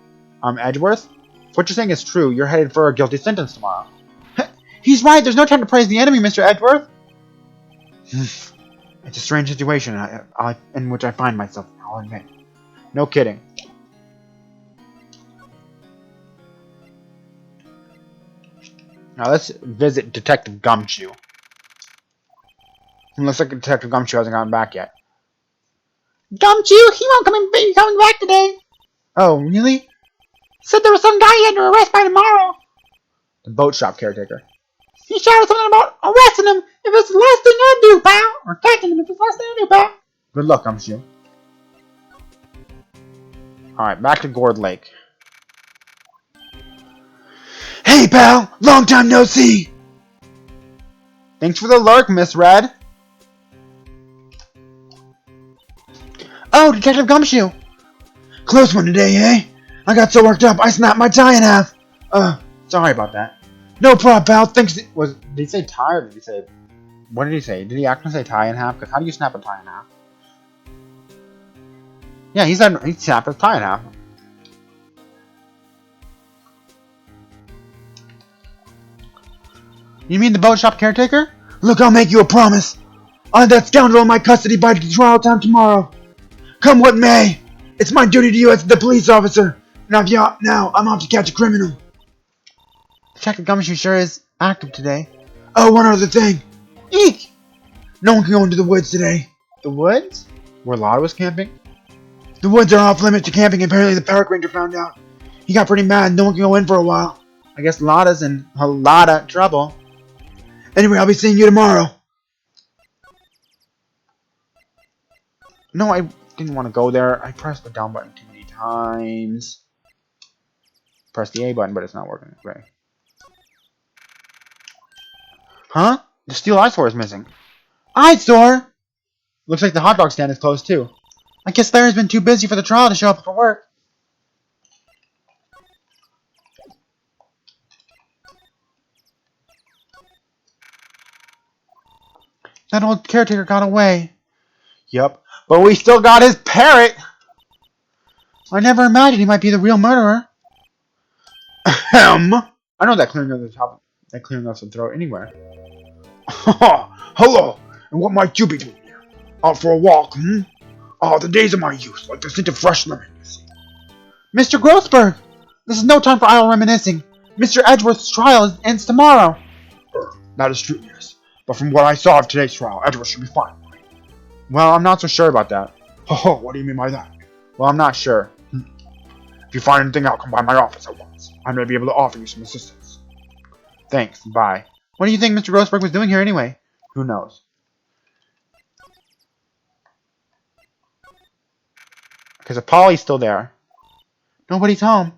Edgeworth? If what you're saying is true, you're headed for a guilty sentence tomorrow. He's right, there's no time to praise the enemy, Mr. Edgeworth. It's a strange situation in which I find myself, I'll admit. No kidding. Now let's visit Detective Gumshoe. Looks like Detective Gumshoe hasn't gotten back yet. Gumshoe, he won't be coming back today. Oh, really? Said there was some guy he had to arrest by tomorrow. The boat shop caretaker. He shouted something about arresting him if it's the last thing I do, pal. Or catching him if it's the last thing I do, pal. Good luck, Gumshoe. Alright, back to Gourd Lake. Hey, pal! Long time no see! Thanks for the lurk, Miss Red. Oh, Detective Gumshoe! Close one today, eh? I got so worked up, I snapped my tie in half. Sorry about that. No problem, pal. Thanks. Did he say tie or did he say... What did he say? Did he actually say tie in half? Because how do you snap a tie in half? Yeah, he said he snapped his tie in half. You mean the boat shop caretaker? Look, I'll make you a promise. I'll have that scoundrel in my custody by trial time tomorrow. Come what may, it's my duty to you as the police officer. Now I'm off to catch a criminal. Detective Gumshoe sure is active today. Oh, one other thing. Eek! No one can go into the woods today. The woods? Where Lotta was camping? The woods are off limits to camping. Apparently the park ranger found out. He got pretty mad. No one can go in for a while. I guess Lotta's in a lot of trouble. Anyway, I'll be seeing you tomorrow. No, I didn't want to go there. I pressed the down button too many times. Press the A button, but it's not working. Great. Huh? The steel eyesore is missing. Eyesore? Looks like the hot dog stand is closed too. I guess Larry's been too busy for the trial to show up for work. That old caretaker got away. Yep. But we still got his parrot! I never imagined he might be the real murderer. Ahem. I know that clearing of some throat anywhere. Hello. And what might you be doing here? Out for a walk, hmm? Oh, the days of my youth, like the scent of fresh lemon. Mr. Grossberg! This is no time for idle reminiscing. Mr. Edgeworth's trial ends tomorrow. That is true, yes. But from what I saw of today's trial, Edgeworth should be fine. Well, I'm not so sure about that. Oh, what do you mean by that? Well, I'm not sure. If you find anything out, come by my office at once. I may be able to offer you some assistance. Thanks, bye. What do you think Mr. Grossberg was doing here anyway? Who knows? Because if Polly's still there. Nobody's home.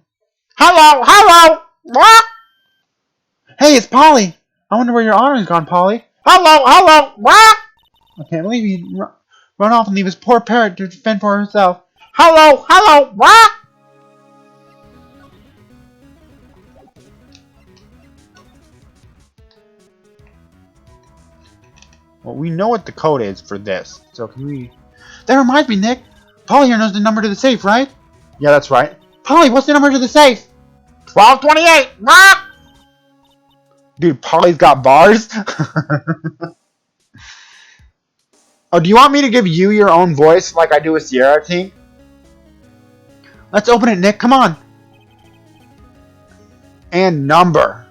Hello! Hello! What? Hey, it's Polly! I wonder where your honor's gone, Polly. Hello! Hello! What? I can't believe he'd run off and leave his poor parrot to fend for herself. Hello! Hello! What? Well, we know what the code is for this, so can we... That reminds me, Nick. Polly here knows the number to the safe, right? Yeah, that's right. Polly, what's the number to the safe? 1228! What? Dude, Polly's got bars? Oh, do you want me to give you your own voice like I do with Sierra Team? Let's open it, Nick. Come on. And number.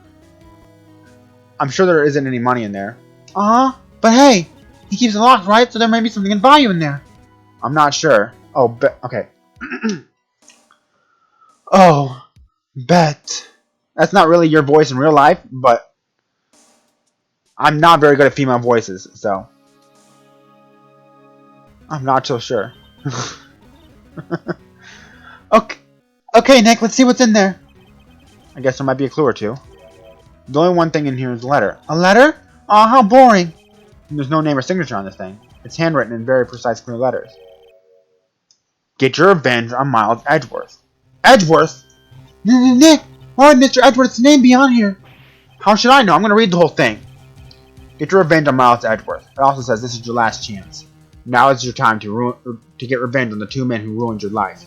I'm sure there isn't any money in there. Uh-huh. But hey, he keeps it locked, right? So there may be something in value in there. I'm not sure. Oh, okay. Oh, bet. That's not really your voice in real life, but I'm not very good at female voices, so I'm not so sure. Okay, Nick, let's see what's in there. I guess there might be a clue or two. The only one thing in here is a letter. A letter? Aw, how boring. There's no name or signature on this thing. It's handwritten in very precise, clear letters. Get your revenge on Miles Edgeworth. Edgeworth? Nick, why would Mr. Edgeworth's name be on here? How should I know? I'm going to read the whole thing. Get your revenge on Miles Edgeworth. It also says this is your last chance. Now is your time to get revenge on the two men who ruined your life.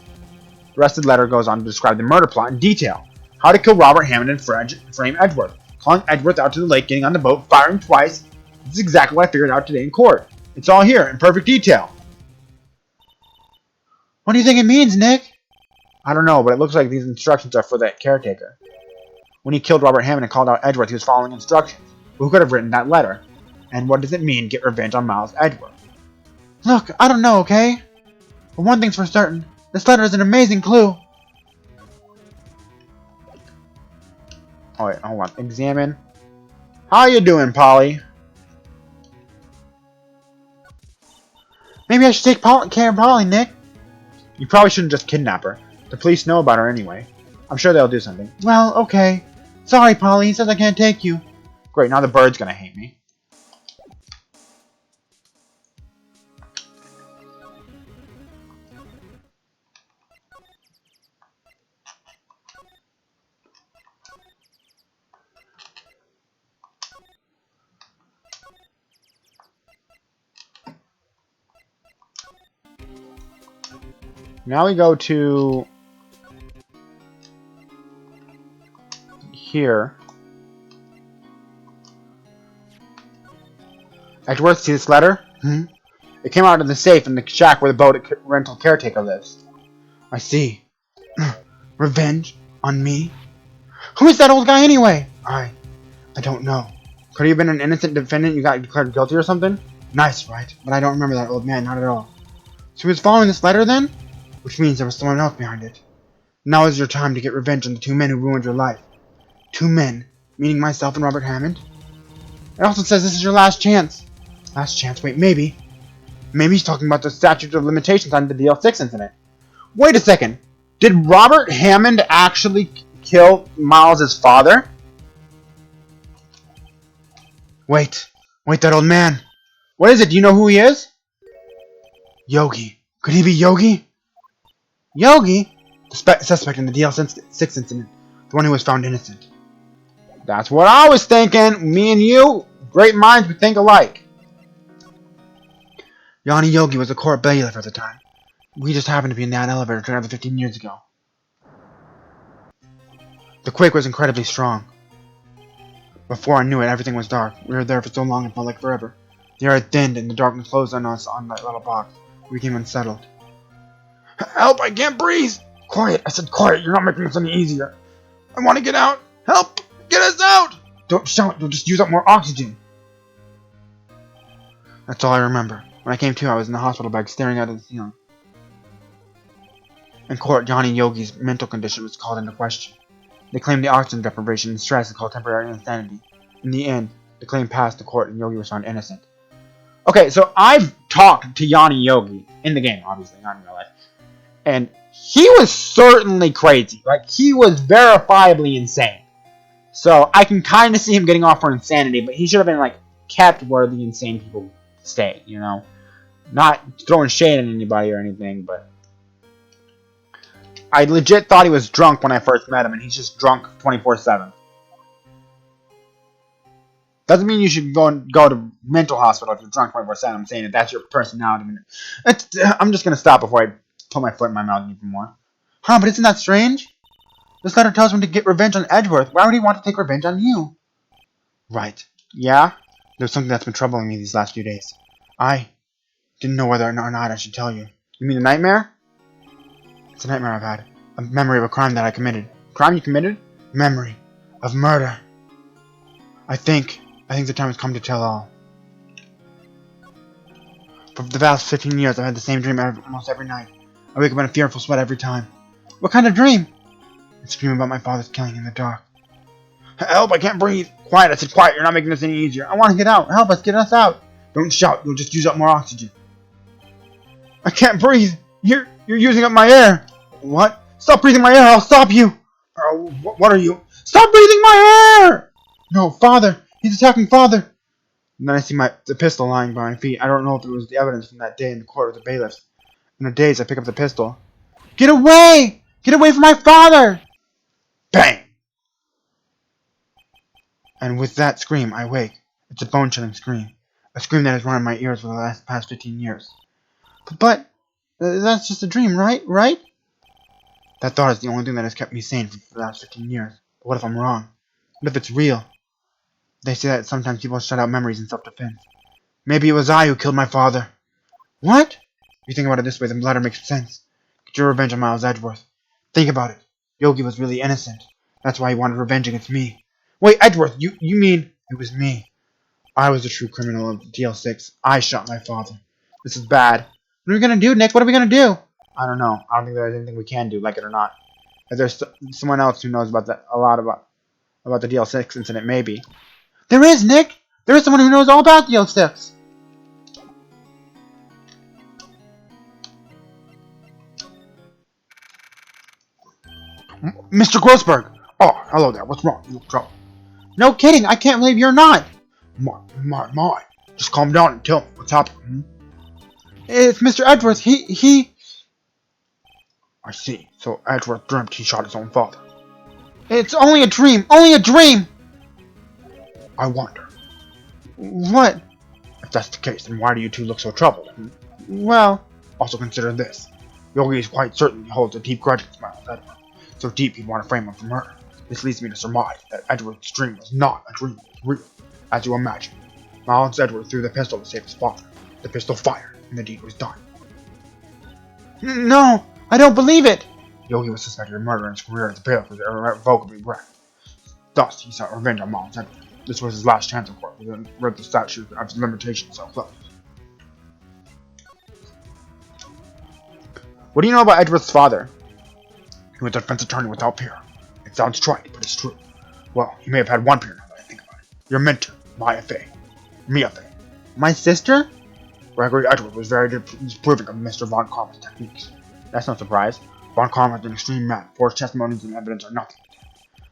The rest of the letter goes on to describe the murder plot in detail. How to kill Robert Hammond and frame Edgeworth. Calling Edgeworth out to the lake, getting on the boat, firing twice. This is exactly what I figured out today in court. It's all here, in perfect detail. What do you think it means, Nick? I don't know, but it looks like these instructions are for that caretaker. When he killed Robert Hammond and called out Edgeworth, he was following instructions. Who could have written that letter? And what does it mean, get revenge on Miles Edgeworth? Look, I don't know, okay? But one thing's for certain. This letter is an amazing clue. Oh, wait, hold on. Examine. How you doing, Polly? Maybe I should take care of Polly, Nick. You probably shouldn't just kidnap her. The police know about her anyway. I'm sure they'll do something. Well, okay. Sorry, Polly. He says I can't take you. Great, now the bird's gonna hate me. Now we go to here. Edgeworth, see this letter? It came out of the safe in the shack where the boat rental caretaker lives. I see. Revenge? On me? Who is that old guy anyway? I don't know. Could he have been an innocent defendant you got declared guilty or something? Nice, right? But I don't remember that old man, not at all. So he was following this letter then? Which means there was someone else behind it. Now is your time to get revenge on the 2 men who ruined your life. 2 men? Meaning myself and Robert Hammond? It also says this is your last chance. Last chance? Wait, maybe. Maybe he's talking about the statute of limitations on the DL-6 incident. Wait a second. Did Robert Hammond actually kill Miles' father? Wait, that old man. What is it? Do you know who he is? Yogi. Could he be Yogi? Yogi? The suspect in the DL-6 incident. The one who was found innocent. That's what I was thinking. Me and you, great minds would think alike. Yanni Yogi was a court bailiff at the time. We just happened to be in that elevator 10 or 15 years ago. The quake was incredibly strong. Before I knew it, everything was dark. We were there for so long it felt like forever. The air had thinned and the darkness closed on us on that little box. We became unsettled. Help! I can't breathe! Quiet! I said quiet! You're not making this any easier. I want to get out! Help! Get us out! Don't shout! You'll just use up more oxygen. That's all I remember. When I came to, I was in the hospital bed staring out at the ceiling. In court, Yanni Yogi's mental condition was called into question. They claimed the oxygen deprivation and stress is called temporary insanity. In the end, the claim passed the court and Yogi was found innocent. Okay, so I've talked to Yanni Yogi in the game, obviously, not in real life. And he was certainly crazy. Like, he was verifiably insane. So I can kind of see him getting off for insanity, but he should have been, like, kept where the insane people stay, you know? Not throwing shade at anybody or anything, but I legit thought he was drunk when I first met him, and he's just drunk 24/7. Doesn't mean you should go to mental hospital if you're drunk 24/7. I'm saying that that's your personality. I'm just going to stop before I put my foot in my mouth even more. Huh, but isn't that strange? This letter tells him to get revenge on Edgeworth. Why would he want to take revenge on you? Right. Yeah? There's something that's been troubling me these last few days. I didn't know whether or not I should tell you. You mean the nightmare? It's a nightmare I've had. A memory of a crime that I committed. Crime you committed? Memory of murder. I think the time has come to tell all. For the past 15 years, I've had the same dream almost every night. I wake up in a fearful sweat every time. What kind of dream? It's a dream about my father's killing in the dark. Help, I can't breathe. Quiet, I said quiet. You're not making this any easier. I want to get out. Help us, get us out. Don't shout. You'll just use up more oxygen. I can't breathe. You're using up my air. What? Stop breathing my air. I'll stop you. What are you? Stop breathing my air! No, Father. He's attacking Father. And then I see the pistol lying by my feet. I don't know if it was the evidence from that day in the court with the bailiffs. In a daze, I pick up the pistol. Get away! Get away from my father! Bang! And with that scream, I wake. It's a bone-chilling scream. A scream that has run in my ears for the past 15 years. But that's just a dream, right? Right? That thought is the only thing that has kept me sane for the last 15 years. But what if I'm wrong? What if it's real? They say that sometimes people shut out memories in self-defense. Maybe it was I who killed my father. What? If you think about it this way, the letter makes sense. Get your revenge on Miles Edgeworth. Think about it. Yogi was really innocent. That's why he wanted revenge against me. Wait, Edgeworth, you mean it was me? I was the true criminal of DL-6. I shot my father. This is bad. What are we gonna do, Nick? What are we gonna do? I don't know. I don't think there's anything we can do, like it or not. If there's someone else who knows about that, a lot about the DL-6 incident, maybe. There is, Nick! There is someone who knows all about DL-6! Mr. Grossberg! Oh, hello there. What's wrong? You look trouble. No kidding! I can't believe you're not! My. Just calm down and tell me what's happening. It's Mr. Edgeworth. He... I see. So Edgeworth dreamt he shot his own father. It's only a dream! Only a dream! I wonder. What? If that's the case, then why do you two look so troubled? Well... Also consider this. Yogi is quite certain he holds a deep grudge against Miles Edgeworth. So deep he'd want to frame him for murder. This leads me to surmise that Edgeworth's dream was not a dream, it was real, as you imagine. Miles Edwards threw the pistol to save his father. The pistol fired, and the deed was done. No, I don't believe it. Yogi was suspected of murder, and his career as a bailiff was irrevocably wrecked. Thus, he sought revenge on Miles Edwards. This was his last chance, of course, with the statute of limitations so close. What do you know about Edwards' father? He was a defense attorney without peer. It sounds trite, but it's true. Well, he may have had one peer now that I think about it. Your mentor, Mia Fey. My sister? Gregory Edwards was very disapproving of Mr. Von Karma's techniques. That's no surprise. Von Karma is an extreme man. Forged testimonies and evidence are nothing.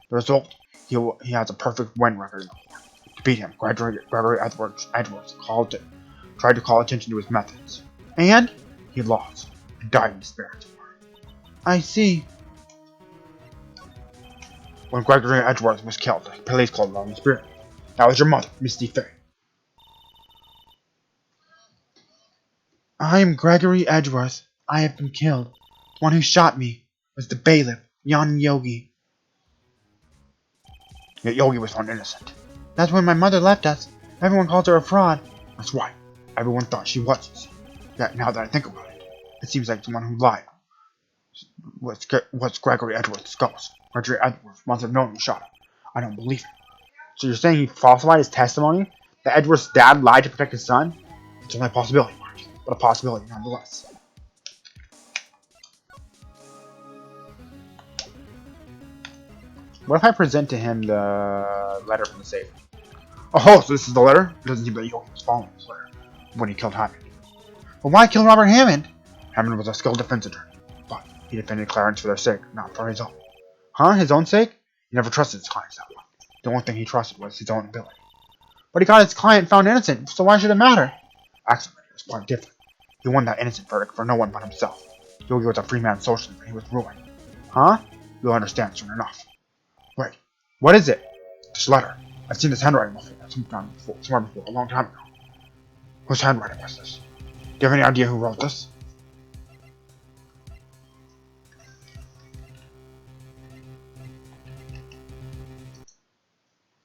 The result, he has a perfect win record in the court. To beat him, Gregory Edwards tried to call attention to his methods. And he lost. And died in despair. I see. When Gregory Edwards was killed, the police called on the spirit. That was your mother, Misty Fey. I am Gregory Edgeworth. I have been killed. The one who shot me was the bailiff, Jan Yogi. Yet Yogi was found innocent. That's when my mother left us. Everyone called her a fraud. That's right. Everyone thought she was innocent. Yet now that I think about it, it seems like the one who lied was Gregory Edwards' ghost. Gregory Edwards must have known who shot him. I don't believe it. So you're saying he falsified his testimony? That Edwards' dad lied to protect his son? It's only a possibility, Mark, but a possibility nonetheless. What if I present to him the letter from the safe? Oh, so this is the letter? It doesn't seem that Yogi was following this letter when he killed Hammond. But why kill Robert Hammond? Hammond was a skilled defense attorney, but he defended Clarence for their sake, not for his own. Huh? His own sake? He never trusted his clients that much. The only thing he trusted was his own ability. But he got his client found innocent, so why should it matter? Actually, it was quite different. He won that innocent verdict for no one but himself. Yogi was a free man socially, but he was ruined. Huh? You'll understand soon enough. Wait, what is it? this letter. I've seen this handwriting before, somewhere before, a long time ago. Whose handwriting was this? Do you have any idea who wrote this?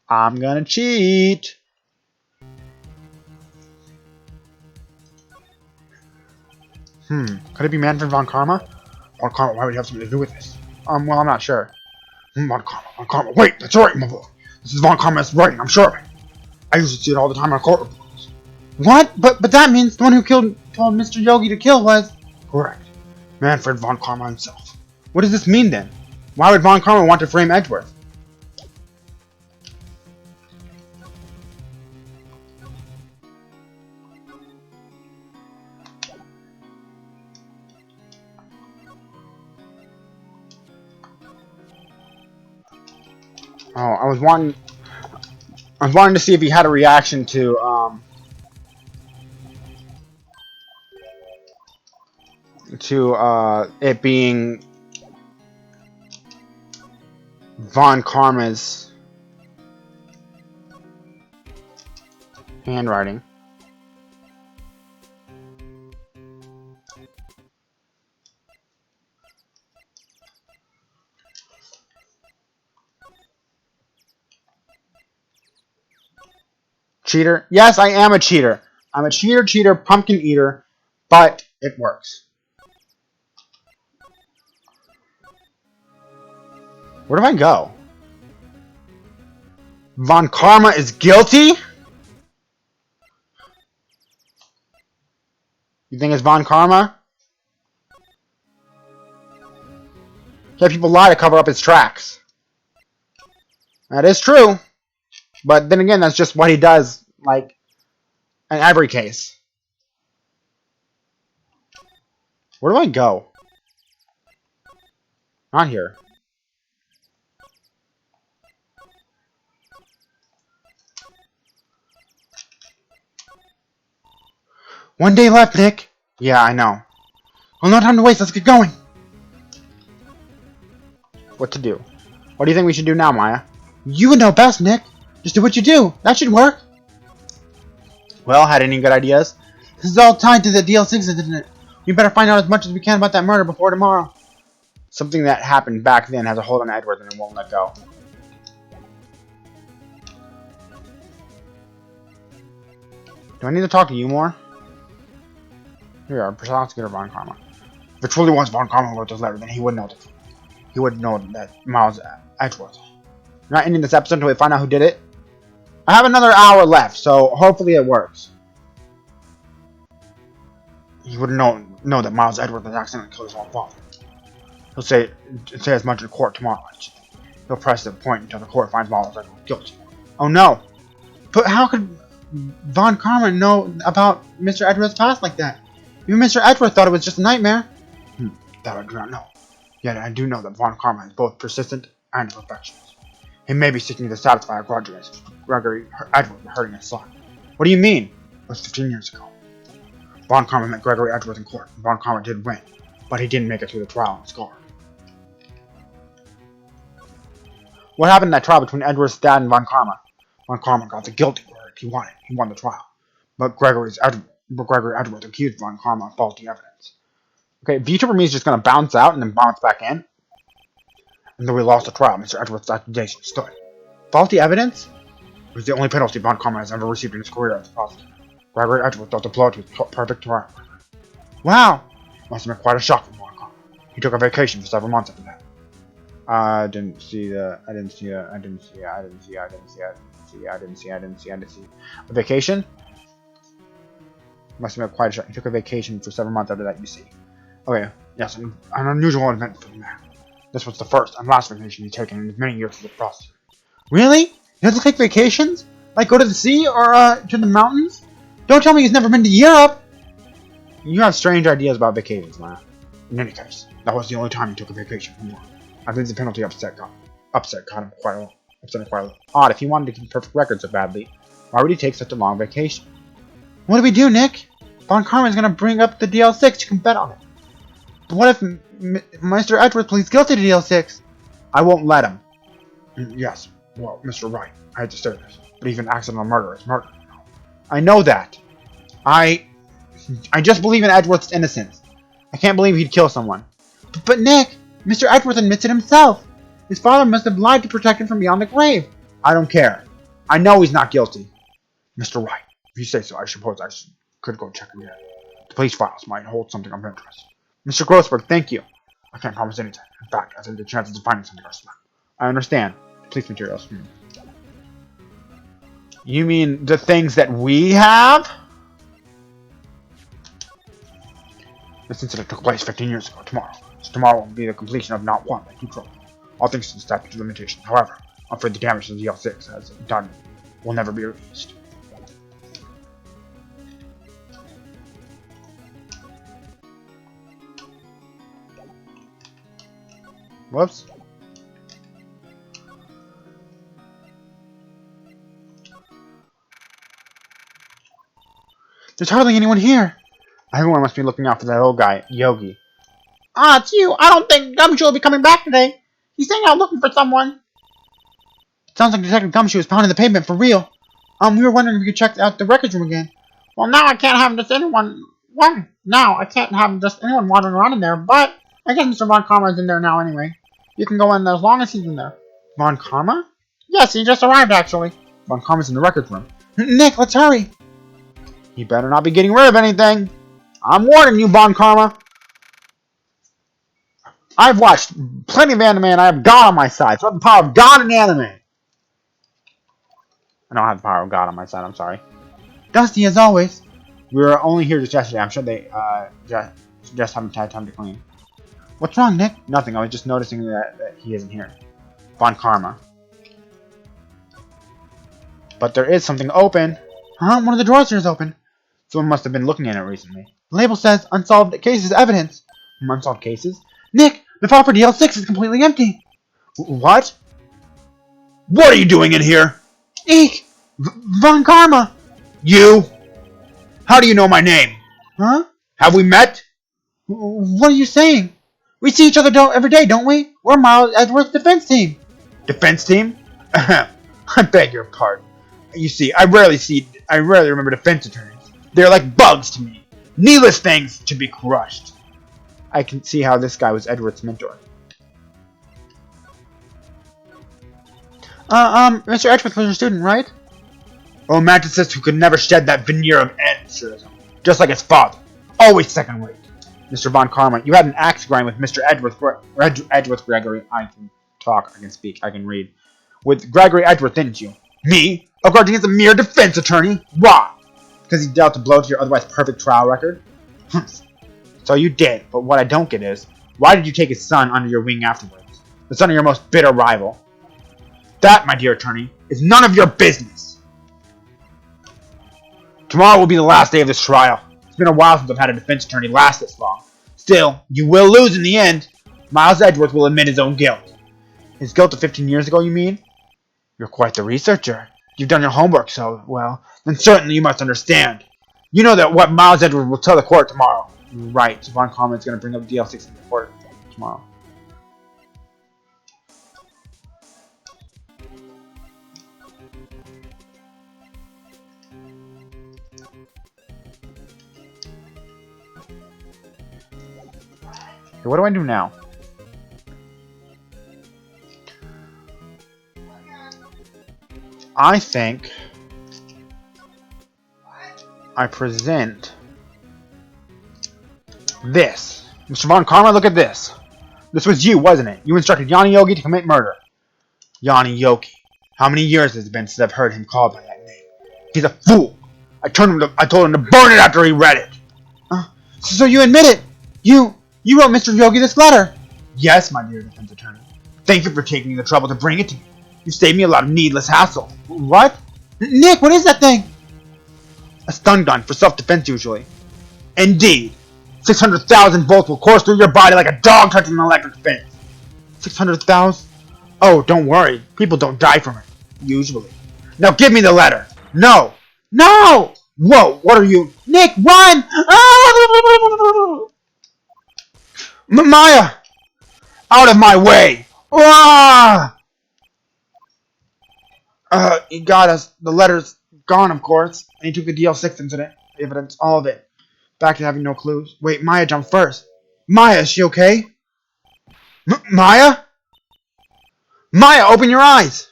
I'm gonna cheat. Could it be Manfred von Karma? Von Karma, why would he have something to do with this? Well, I'm not sure. Von Karma, wait, that's right, my boy. This is Von Karma's writing, I'm sure of it. I used to see it all the time on court reports. What? But that means the one who told Mr. Yogi to kill was... Correct. Manfred von Karma himself. What does this mean then? Why would Von Karma want to frame Edgeworth? Oh, I was wanting to see if he had a reaction to it being Von Karma's handwriting. Cheater? Yes, I am a cheater. I'm a cheater, pumpkin eater, but it works. Where do I go? Von Karma is guilty? You think it's Von Karma? Yeah, people lie to cover up his tracks. That is true. But then again, that's just what he does, like, in every case. Where do I go? Not here. One day left, Nick. Yeah, I know. Well, no time to waste. Let's get going. What to do? What do you think we should do now, Maya? You would know best, Nick. Just do what you do. That should work. Well, had any good ideas? This is all tied to the DL-6 incident. We better find out as much as we can about that murder before tomorrow. Something that happened back then has a hold on Edward and it won't let go. Do I need to talk to you more? Here, Prosecutor Von Karma. If it truly was Von Karma who wrote this letter, then he would know the truth. He would know that Miles Edgeworth. We're not ending this episode until we find out who did it. I have another hour left, so hopefully it works. He would know that Miles Edgeworth has accidentally killed his own father. He'll say as much in court tomorrow. He'll press the point until the court finds Miles Edgeworth guilty. Oh no! But how could Von Karma know about Mr. Edgeworth's past like that? Even Mr. Edgeworth thought it was just a nightmare. That I do not know. Yet I do know that Von Karma is both persistent and a perfectionist. He may be seeking to satisfy a grudge against Gregory Edgeworth for hurting his son. What do you mean? It was 15 years ago. Von Karma met Gregory Edgeworth in court, and Von Karma did win, but he didn't make it through the trial and scarred. What happened in that trial between Edgeworth's dad and Von Karma? Von Karma got the guilty verdict he wanted. He won the trial. But Gregory Edgeworth accused Von Karma of faulty evidence. Okay, VTuber me is just going to bounce out and then bounce back in. And then we lost the trial. Mr. Edgeworth's accusation stood. Faulty evidence? It was the only penalty Von Karma has ever received in his career as a prosecutor. Gregory Edgeworth thought the blow to his perfect trial. Wow! Must have been quite a shock for Von Karma. He took a vacation for several months after that. I didn't see a vacation? Must have been quite a shock. He took a vacation for several months after that, you see. Okay, yes, an unusual event for the man. This was the first and last vacation he'd taken in his many years as a prosecutor. Really? He doesn't take vacations? Like go to the sea or to the mountains? Don't tell me he's never been to Europe! You have strange ideas about vacations, man. In any case, that was the only time he took a vacation from work. I think the penalty upset got him quite a lot. Odd, if he wanted to keep perfect record so badly, why would he take such a long vacation? What do we do, Nick? Von Karma is going to bring up the DL-6. You can bet on it. But what if Mr. Edgeworth pleads guilty to DL-6? I won't let him. Yes, well, Mr. Wright, I hate to say this, but even accidental murder is murder. I know that. I just believe in Edgeworth's innocence. I can't believe he'd kill someone. But Nick, Mr. Edgeworth admits it himself. His father must have lied to protect him from beyond the grave. I don't care. I know he's not guilty. Mr. Wright, if you say so, I suppose could go check again. The police files might hold something of interest. Mr. Grossberg, thank you. I can't promise anything. In fact, I think the chances of finding something are slim. I understand. Police materials. You mean the things that we have? This incident took place 15 years ago, tomorrow. So tomorrow will be the completion of not one, but 2 trophies. All thanks to the statute of limitations. However, I'm afraid the damage to the DL-6 has done will never be released. Whoops. There's hardly anyone here. Everyone must be looking out for that old guy, Yogi. Ah, it's you. I don't think Gumshoe will be coming back today. He's saying out looking for someone. Sounds like Detective Gumshoe is pounding the pavement for real. We were wondering if you could check out the records room again. Well, now I can't have just anyone. What? Now I can't have just anyone wandering around in there. But I guess Mr. Von Karma is in there now anyway. You can go in there as long as he's in there. Von Karma? Yes, he just arrived actually. Von Karma's in the records room. Nick, let's hurry. He better not be getting rid of anything. I'm warning you, Von Karma. I've watched plenty of anime and I have God on my side. So I have the power of God in anime. I don't have the power of God on my side, I'm sorry. Dusty as always. We were only here just yesterday. I'm sure they just haven't had time to clean. What's wrong, Nick? Nothing. I was just noticing that he isn't here. Von Karma. But there is something open. Huh? One of the drawers here is open. Someone must have been looking at it recently. The label says unsolved cases evidence. Unsolved cases? Nick, the file for DL-6 is completely empty. What? What are you doing in here? Eek! Von Karma! You? How do you know my name? Huh? Have we met? What are you saying? We see each other every day, don't we? We're Miles Edgeworth's defense team. Defense team? I beg your pardon. You see, I rarely remember defense attorneys. They're like bugs to me. Needless things to be crushed. I can see how this guy was Edward's mentor. Mr. Edgeworth was your student, right? A romanticist who could never shed that veneer of amateurism, just like his father. Always second rate. Mr. Von Karma, you had an axe grind with Mr. Edgeworth Gregory. I can talk, I can speak, I can read. With Gregory Edgeworth, didn't you? Me? Of course, he's a mere defense attorney. Why? Because he dealt a blow to your otherwise perfect trial record? So you did, but what I don't get is, why did you take his son under your wing afterwards? The son of your most bitter rival. That, my dear attorney, is none of your business. Tomorrow will be the last day of this trial. It's been a while since I've had a defense attorney last this long. Still, you will lose in the end. Miles Edgeworth will admit his own guilt. His guilt of 15 years ago, you mean? You're quite the researcher. You've done your homework so well. Then certainly you must understand. You know that what Miles Edgeworth will tell the court tomorrow. Right, so Von Karma is going to bring up DL-6 in the court tomorrow. Okay, what do I do now? I think I present this. Mr. Von Karma, look at this. This was you, wasn't it? You instructed Yanni Yogi to commit murder. Yanni Yogi. How many years has it been since I've heard him called by that name? He's a fool. I told him to burn it after he read it. So you admit it? You wrote Mr. Yogi this letter? Yes, my dear defense attorney. Thank you for taking the trouble to bring it to me. You saved me a lot of needless hassle. What? Nick, what is that thing? A stun gun for self-defense usually. Indeed. 600,000 volts will course through your body like a dog touching an electric fence. 600,000? Oh, don't worry. People don't die from it. Usually. Now give me the letter. No. No! Whoa, what are you? Nick, run! Maya! Out of my way! Ah! He got us. The letter's gone, of course. And he took the DL-6 incident. The evidence, all of it. Back to having no clues. Wait, Maya jumped first. Maya, is she okay? Maya? Maya, open your eyes!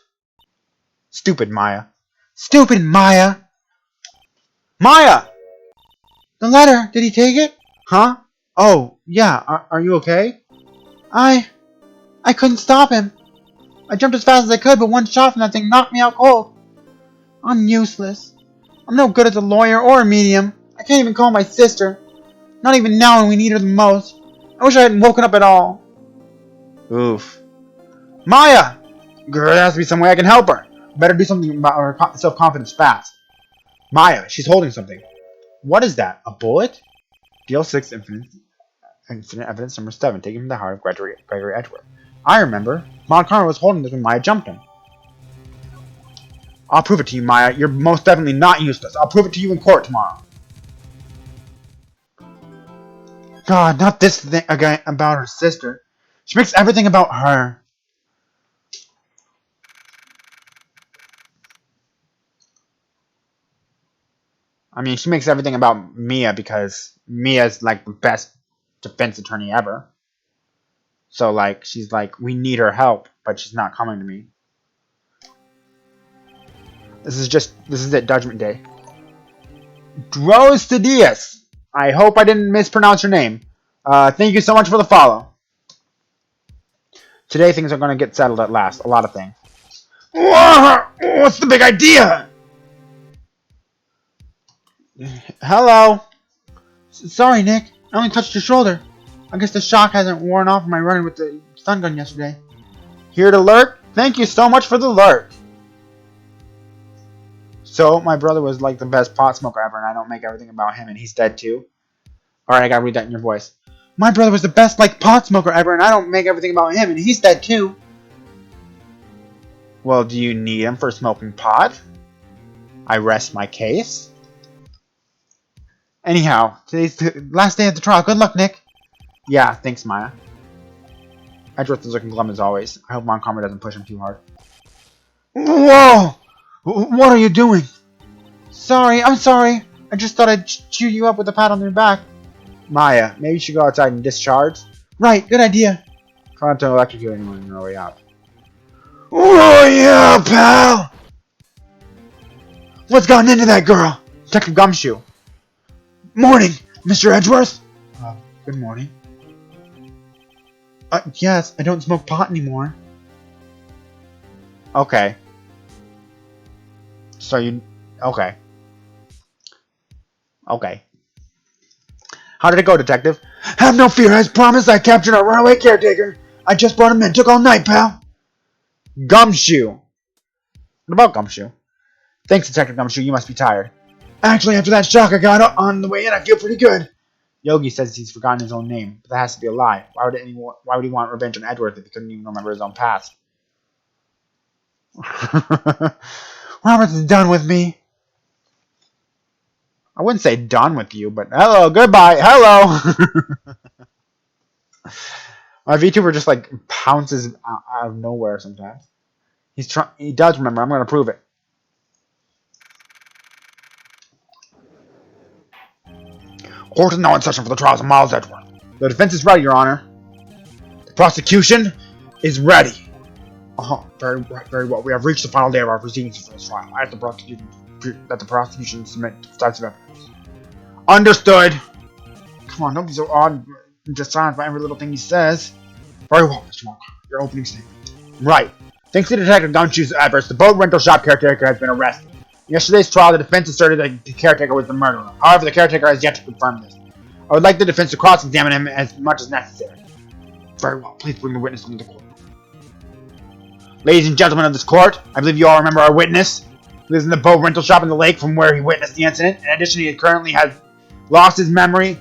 Stupid Maya. Stupid Maya! Maya! The letter, did he take it? Huh? Oh, yeah, are you okay? I couldn't stop him. I jumped as fast as I could, but one shot from that thing knocked me out cold. I'm useless. I'm no good as a lawyer or a medium. I can't even call my sister. Not even now when we need her the most. I wish I hadn't woken up at all. Oof. Maya! There has to be some way I can help her. Better do something about her self-confidence fast. Maya, she's holding something. What is that? A bullet? DL-6 incident evidence number 7, taken from the heart of Gregory Edgeworth. I remember. Von Karma was holding this when Maya jumped him. I'll prove it to you, Maya. You're most definitely not useless. I'll prove it to you in court tomorrow. God, not this thing again about her sister. She makes everything about her. I mean, she makes everything about Mia because Mia's like the best defense attorney ever. So like, she's like, we need her help, but she's not coming to me. This is it, Judgment Day. Drostadius. I hope I didn't mispronounce your name. Thank you so much for the follow. Today things are going to get settled at last. A lot of things. What's the big idea? Hello. Sorry, Nick. I only touched your shoulder. I guess the shock hasn't worn off from my running with the stun gun yesterday. Here to lurk? Thank you so much for the lurk. So, my brother was like the best pot smoker ever, and I don't make everything about him, and he's dead too? Alright, I gotta read that in your voice. My brother was the best like pot smoker ever, and I don't make everything about him, and he's dead too. Well, do you need him for smoking pot? I rest my case. Anyhow, today's the last day of the trial. Good luck, Nick. Yeah, thanks, Maya. Edgeworth is looking glum as always. I hope Von Karma doesn't push him too hard. Whoa! What are you doing? Sorry, I'm sorry. I just thought I'd cheer you up with a pat on your back. Maya, maybe you should go outside and discharge? Right, good idea. Try not to electrocute anyone on your way out. Oh yeah, pal! What's gotten into that girl? Detective Gumshoe. Morning, Mr. Edgeworth. Good morning. Yes, I don't smoke pot anymore. Okay. So you... Okay. Okay. How did it go, Detective? Have no fear, as promised, I captured our runaway caretaker. I just brought him in. Took all night, pal. Gumshoe. What about Gumshoe? Thanks, Detective Gumshoe. You must be tired. Actually, after that shock I got on the way in, I feel pretty good. Yogi says he's forgotten his own name, but that has to be a lie. Why would he want revenge on Edgeworth if he couldn't even remember his own past? Roberts is done with me. I wouldn't say done with you, but hello, goodbye, hello. My VTuber just like pounces out of nowhere sometimes. He does remember. I'm gonna prove it. Court is now in session for the trials of Miles Edgeworth. The defense is ready, Your Honor. The prosecution is ready. Very well. We have reached the final day of our proceedings for this trial. I ask that the prosecution submit decisive evidence. Understood. Come on, don't be so odd and just silent by every little thing he says. Very well, Mr. Walker. Your opening statement. Right. Thanks to Detective Gumshoe's efforts, the boat rental shop caretaker has been arrested. In yesterday's trial, the defense asserted that the caretaker was the murderer. However, the caretaker has yet to confirm this. I would like the defense to cross-examine him as much as necessary. Very well. Please bring the witness into the court. Ladies and gentlemen of this court, I believe you all remember our witness. He lives in the boat rental shop in the lake from where he witnessed the incident. In addition, he currently has lost his memory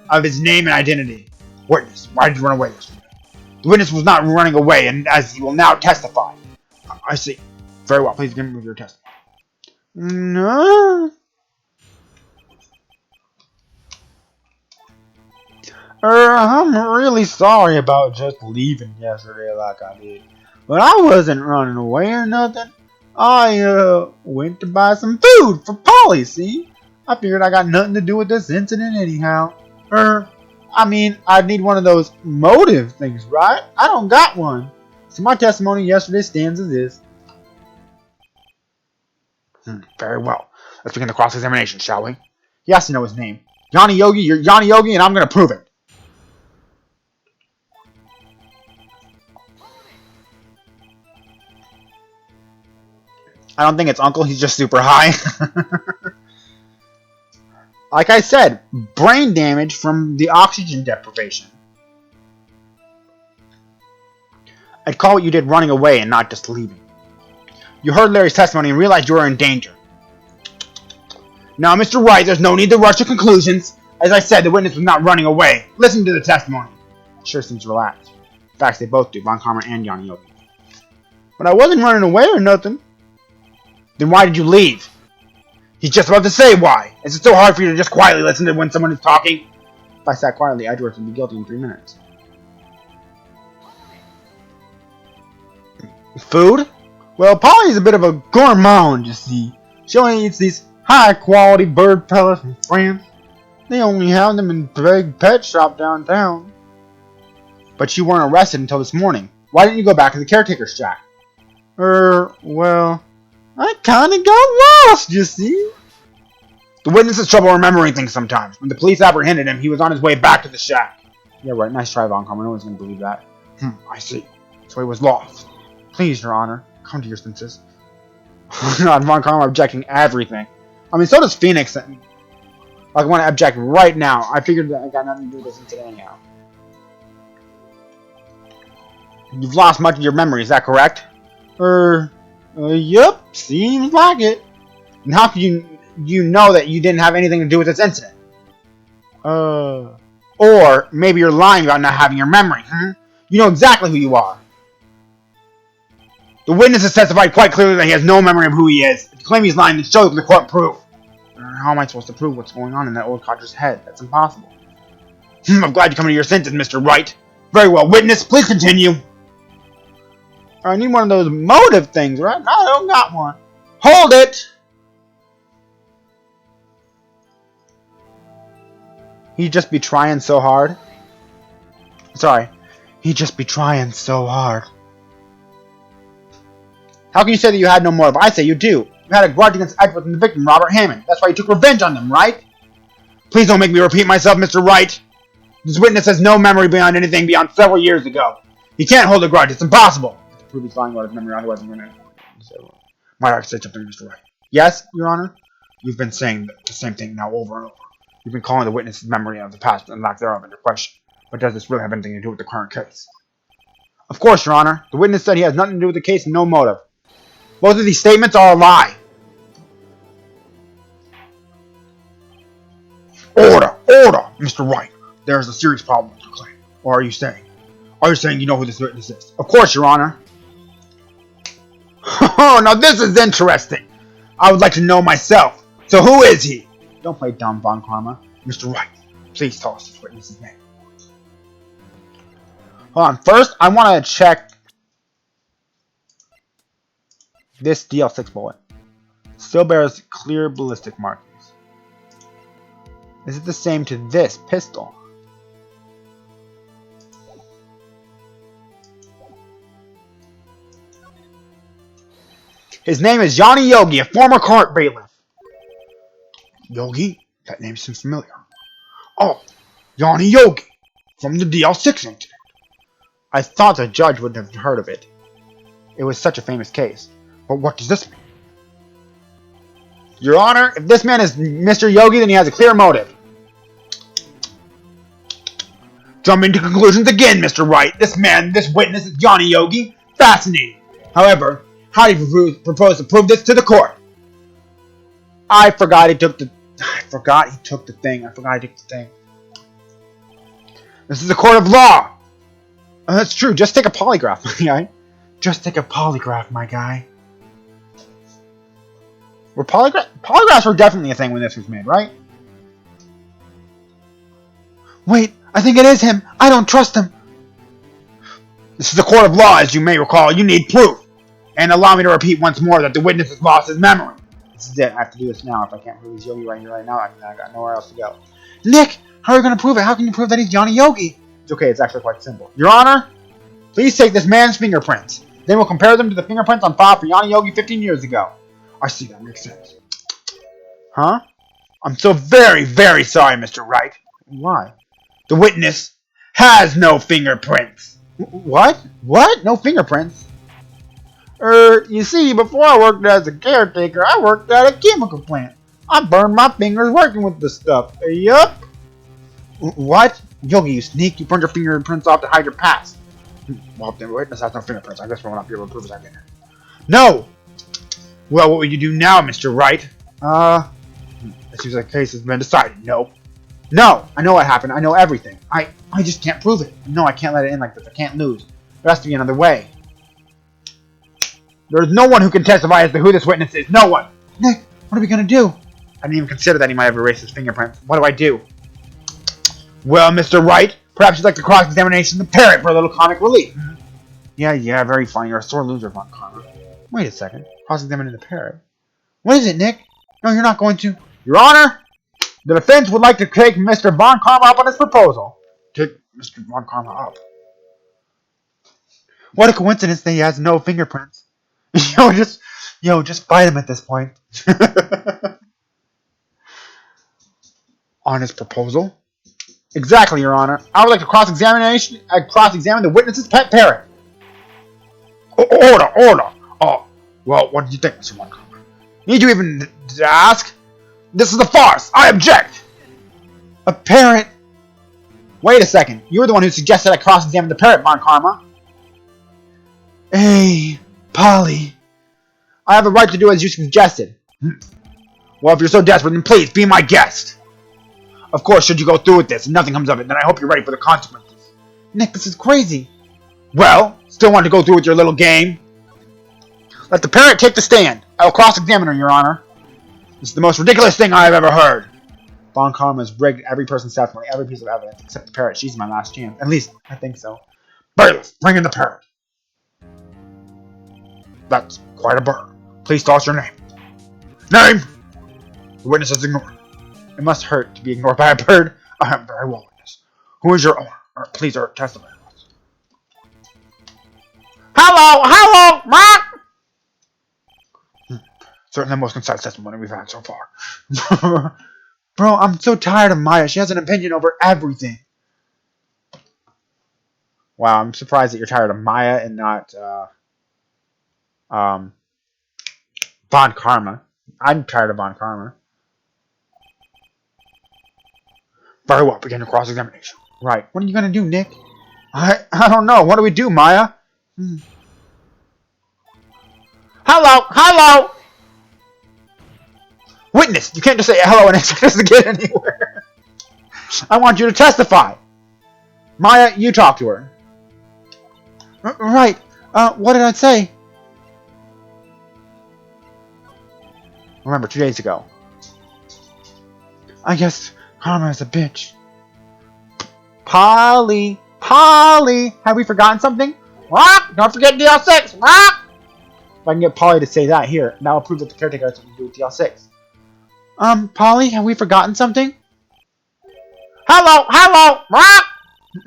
of his name and identity. Witness, why did you run away yesterday? The witness was not running away, and as he will now testify. I see. Very well. Please give me your testimony. No. I'm really sorry about just leaving yesterday like I did. But I wasn't running away or nothing. I went to buy some food for Polly, see? I figured I got nothing to do with this incident anyhow. I mean, I'd need one of those motive things, right? I don't got one. So my testimony yesterday stands as is. Very well. Let's begin the cross-examination, shall we? He has to know his name. Yanni Yogi, you're Yanni Yogi, and I'm going to prove it. I don't think it's Uncle, he's just super high. Like I said, brain damage from the oxygen deprivation. I'd call what you did running away and not just leaving. You heard Larry's testimony and realized you were in danger. Now, Mr. Wright, there's no need to rush to conclusions. As I said, the witness was not running away. Listen to the testimony. Sure seems relaxed. In fact, they both do, Von Karma and Yanni Yogi. But I wasn't running away or nothing. Then why did you leave? He's just about to say why. Is it so hard for you to just quietly listen to when someone is talking? If I sat quietly, Edgeworth would be guilty in 3 minutes. Food? Well, Polly's a bit of a gourmand, you see. She only eats these high-quality bird pellets from France. They only have them in a big pet shop downtown. But you weren't arrested until this morning. Why didn't you go back to the caretaker's shack? Well, I kinda got lost, you see. The witness has trouble remembering things sometimes. When the police apprehended him, he was on his way back to the shack. Yeah, right. Nice try, Von Karma. No one's going to believe that. I see. So he was lost. Please, Your Honor, come to your senses. God, Von Karma objecting everything. I mean, so does Phoenix. Like, I want to object right now. I figured that I got nothing to do with this incident anyhow. You've lost much of your memory, is that correct? Yep, seems like it. And how can you know that you didn't have anything to do with this incident? Or maybe you're lying about not having your memory, You know exactly who you are. The witness has testified quite clearly that he has no memory of who he is. If you claim he's lying, then show the court proof. How am I supposed to prove what's going on in that old codger's head? That's impossible. I'm glad you come to your senses, Mr. Wright. Very well, witness, please continue. I need one of those motive things, right? No, I don't got one. Hold it! He'd just be trying so hard. Sorry. He'd just be trying so hard. How can you say that you had no motive? I say you do. You had a grudge against Edward and the victim, Robert Hammond. That's why you took revenge on them, right? Please don't make me repeat myself, Mr. Wright. This witness has no memory beyond anything beyond several years ago. He can't hold a grudge. It's impossible. To prove he's lying about his memory, otherwise I'm going to... Might I say something, Mr. Wright? Yes, Your Honor? You've been saying the same thing now over and over. You've been calling the witness's memory of the past and lack thereof into question. But does this really have anything to do with the current case? Of course, Your Honor. The witness said he has nothing to do with the case and no motive. Both of these statements are a lie. Order! Order! Mr. Wright, there is a serious problem with your claim. Or are you saying you know who this witness is? Of course, Your Honor. Oh, now this is interesting. I would like to know myself. So who is he? Don't play dumb, Von Karma. Mr. Wright, please tell us this witness's name. Hold on. First, I want to check this DL-6 bullet. Still bears clear ballistic markings. Is it the same to this pistol? His name is Johnny Yogi, a former court bailiff. Yogi? That name seems familiar. Oh, Johnny Yogi, from the DL-6 incident. I thought the judge wouldn't have heard of it. It was such a famous case. But what does this mean? Your Honor, if this man is Mr. Yogi, then he has a clear motive. Jumping to conclusions again, Mr. Wright. This witness is Johnny Yogi. Fascinating. However, how do you propose to prove this to the court? I forgot he took the thing. This is a court of law. Oh, that's true. Just take a polygraph, my guy. Just take a polygraph, my guy. Polygraphs were definitely a thing when this was made, right? Wait, I think it is him. I don't trust him. This is a court of law, as you may recall. You need proof. And allow me to repeat once more that the witness has lost his memory. This is it. I have to do this now. If I can't prove he's Yogi right here, right now, I got nowhere else to go. Nick, how are you going to prove it? How can you prove that he's Johnny Yogi? It's okay. It's actually quite simple. Your Honor, please take this man's fingerprints. Then we'll compare them to the fingerprints on file for Johnny Yogi 15 years ago. I see. That makes sense. Huh? I'm so very, very sorry, Mr. Wright. Why? The witness has no fingerprints. What? What? No fingerprints? You see, before I worked as a caretaker, I worked at a chemical plant. I burned my fingers working with this stuff. Yup. What? Yogi, you sneak. You burned your fingerprints off to hide your past. Well, the witness has no fingerprints. I guess we'll not be able to prove it again. No! Well, what would you do now, Mr. Wright? It seems like the case has been decided. No. No! I know what happened. I know everything. I just can't prove it. No, I can't let it in like this. I can't lose. There has to be another way. There's no one who can testify as to who this witness is. No one! Nick, what are we gonna do? I didn't even consider that he might have erased his fingerprints. What do I do? Well, Mr. Wright, perhaps you'd like to cross-examination the parrot for a little comic relief. Yeah, very funny. You're a sore loser, Von Karma. Wait a second. Cross-examining the parrot? What is it, Nick? No, you're not going to. Your Honor, the defense would like to take Mr. Von Karma up on his proposal. Take Mr. Von Karma up? What a coincidence that he has no fingerprints. Just fight him at this point. On his proposal? Exactly, Your Honor. I would like to cross-examine the witness's pet parrot. Order! Oh, well, what did you think, Mr. Von Karma? Need you even to ask? This is a farce! I object! A parrot? Wait a second. You were the one who suggested I cross-examine the parrot, Von Karma. Hey, Polly. I have the right to do as you suggested. Well, if you're so desperate, then please, be my guest. Of course, should you go through with this and nothing comes of it, then I hope you're ready for the consequences. Nick, this is crazy. Well, still want to go through with your little game? Let the parrot take the stand. I will cross-examine her, Your Honor. This is the most ridiculous thing I have ever heard. Von Karma has rigged every person's testimony, every piece of evidence, except the parrot. She's my last chance. At least, I think so. Bailiff, bring in the parrot. That's quite a bird. Please tell us your name. Name! The witness is ignored. It must hurt to be ignored by a bird. I am very well with this. Who is your owner? Please testify. Hello, Mark! Certainly the most concise testimony we've had so far. Bro, I'm so tired of Maya. She has an opinion over everything. Wow, I'm surprised that you're tired of Maya and not Von Karma. I'm tired of Von Karma. Very well, begin your cross-examination. Right. What are you gonna do, Nick? I don't know. What do we do, Maya? Hello! Witness! You can't just say hello and expect us to get anywhere. I want you to testify. Maya, you talk to her. Right. What did I say? Remember, 2 days ago. I guess Karma is a bitch. Polly! Have we forgotten something? Rock! Don't forget DL-6! Rock! If I can get Polly to say that here, that will prove that the caretaker has something to do with DL-6. Polly, have we forgotten something? Hello! Rock!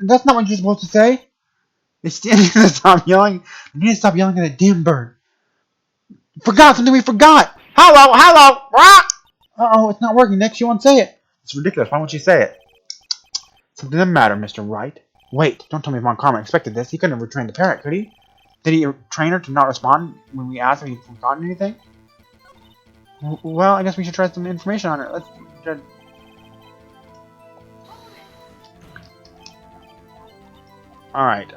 That's not what you're supposed to say. You need to stop yelling. You need to stop yelling at a damn bird. Forgot something we forgot! Hello! Rock! Uh-oh, it's not working, Nick. She won't say it. It's ridiculous. Why won't she say it? Something the matter, Mr. Wright. Wait, don't tell me Von Karma expected this. He couldn't have retrained the parrot, could he? Did he train her to not respond when we asked if he'd forgotten anything? Well, I guess we should try some information on her. Let's... Alright,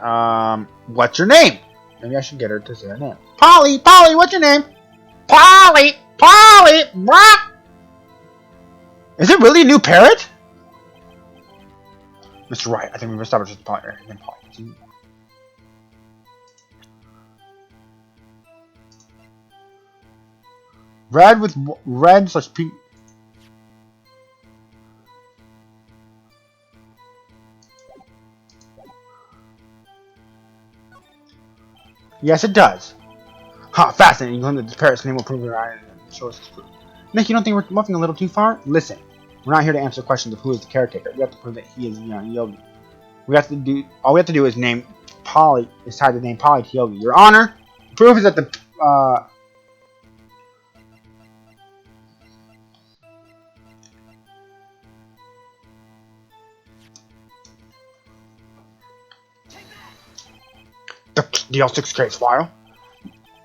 what's your name? Maybe I should get her to say her name. Polly, what's your name? Polly, what? Is it really a new parrot? Mr. Wright, I think we've established the Polly. Red/pink. Yes, it does. Ha, fascinating. You learn that this parrot's name will prove your eye and show us its proof. Nick, you don't think we're muffing a little too far? Listen, we're not here to answer questions of who is the caretaker. We have to prove that he is Yogi. All we have to do is name Polly. Is tied the name Polly to Yogi. Your Honor, the proof is that the DL-6 case file.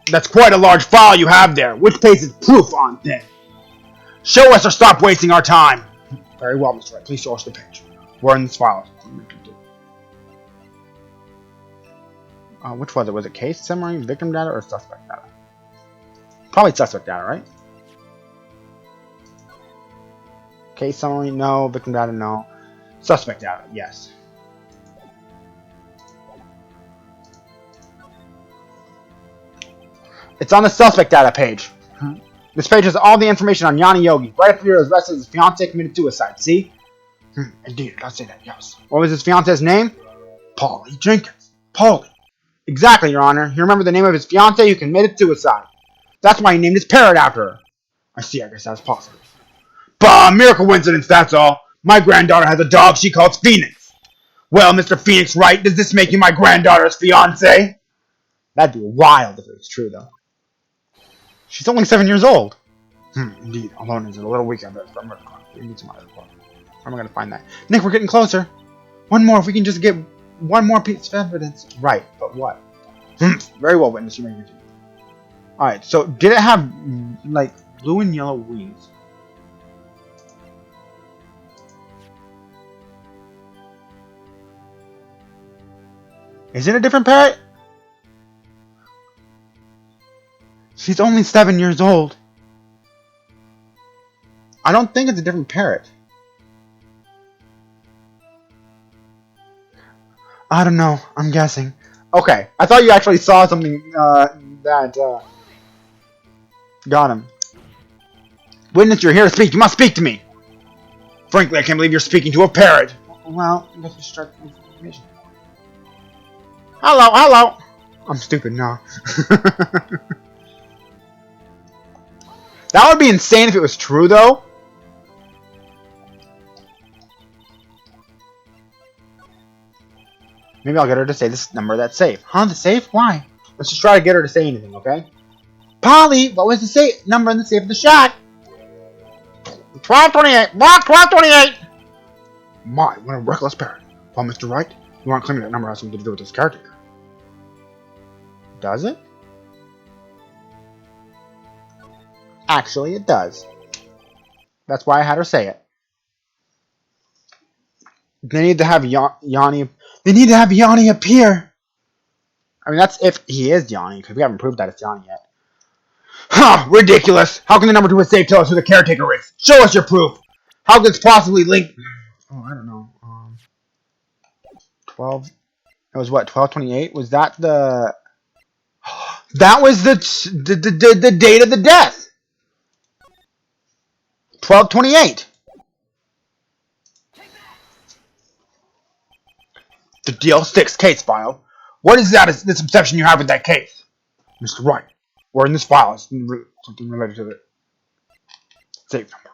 That's quite a large file you have there. Which page is proof on then? Show us or stop wasting our time. Very well, Mr. Wright. Please show us the page. Where in this file? Which was it? Was it case summary, victim data, or suspect data? Probably suspect data, right? Case summary, no. Victim data, no. Suspect data, yes. It's on the suspect data page. This page has all the information on Yanni Yogi. Right after he was arrested, his fiance committed suicide. See? Indeed, I'll say that, yes. What was his fiance's name? Polly Jenkins. Polly. Exactly, Your Honor. You remember the name of his fiance who committed suicide. That's why he named his parrot after her. I see, I guess that's possible. Bah, miracle coincidence, that's all. My granddaughter has a dog she calls Phoenix. Well, Mr. Phoenix Wright, does this make you my granddaughter's fiance? That'd be wild if it was true, though. She's only 7 years old. Indeed, alone is a little weak, I bet. We need some other report. Where am I going to find that? Nick, we're getting closer. One more, if we can just get one more piece of evidence. Right, but what? Very well, witness, you may continue. Alright, so did it have, like, blue and yellow wings? Is it a different parrot? She's only 7 years old. I don't think it's a different parrot. I don't know. I'm guessing. Okay. I thought you actually saw something that got him. Witness, you're here to speak. You must speak to me. Frankly, I can't believe you're speaking to a parrot. Well, I guess we should start with information. Hello. I'm stupid, no. That would be insane if it was true, though. Maybe I'll get her to say this number that's safe. Huh? The safe? Why? Let's just try to get her to say anything, okay? Polly, what was the number in the safe of the shack? 1228. Block 1228. My, what a reckless parent. Well, Mr. Wright, you aren't claiming that number has something to do with this caretaker. Does it? Actually, it does. That's why I had her say it. They need to have Yanni. They need to have Yanni appear. I mean, that's if he is Yanni, because we haven't proved that it's Yanni yet. Huh, ridiculous. How can the number 2 safe tell us who the caretaker is? Show us your proof. How could this possibly link? Oh, I don't know. 12. It was what? 1228. Was that the? That was the date of the death. 1228. The DL-6 case file. What is that? This obsession you have with that case? Mr. Wright, where in this file is something related to the safe number.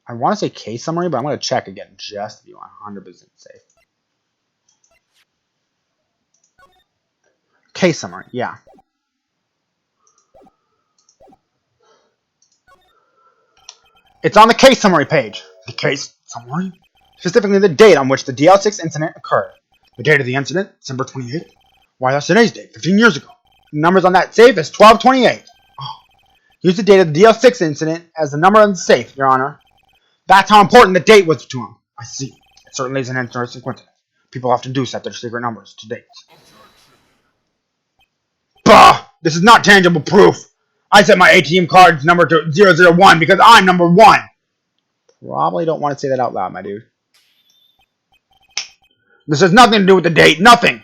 I want to say case summary, but I'm going to check again just to be 100% safe. Case summary, yeah. It's on the case summary page. The case summary? Specifically the date on which the DL-6 incident occurred. The date of the incident, December 28th. Why, that's today's date, 15 years ago. The numbers on that safe is 1228. Oh. Use the date of the DL-6 incident as the number on the safe, Your Honor. That's how important the date was to him. I see. It certainly is an interesting coincidence. People often do set their secret numbers to dates. Bah! This is not tangible proof. I set my ATM card's number to 001 because I'm number 1. Probably don't want to say that out loud, my dude. This has nothing to do with the date. Nothing.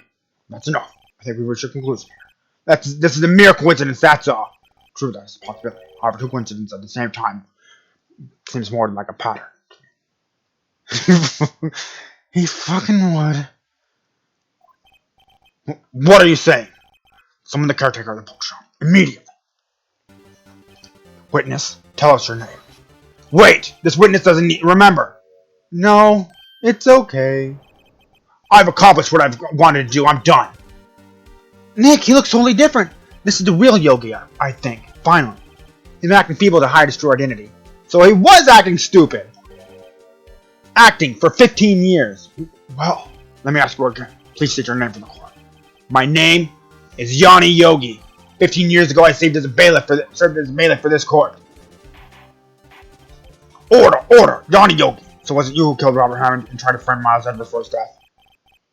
That's enough. I think we've reached a conclusion here. This is a mere coincidence, that's all. True, that is a possibility. However, two coincidences at the same time seems more like a pattern. He fucking would. What are you saying? Summon the caretaker of the bookshop. Immediately. Witness, tell us your name. Wait! This witness doesn't need... Remember. No, it's okay. I've accomplished what I've wanted to do. I'm done. Nick, he looks totally different. This is the real Yogi, I think. Finally. He's been acting feeble to hide his true identity. So he was acting stupid. Acting for 15 years. Well, let me ask you again. Please state your name for the court. My name is Yanni Yogi. 15 years ago, I served as a bailiff for this court. Order! Yanni Yogi! So was it you who killed Robert Hammond and tried to frame Miles Edwards for his death?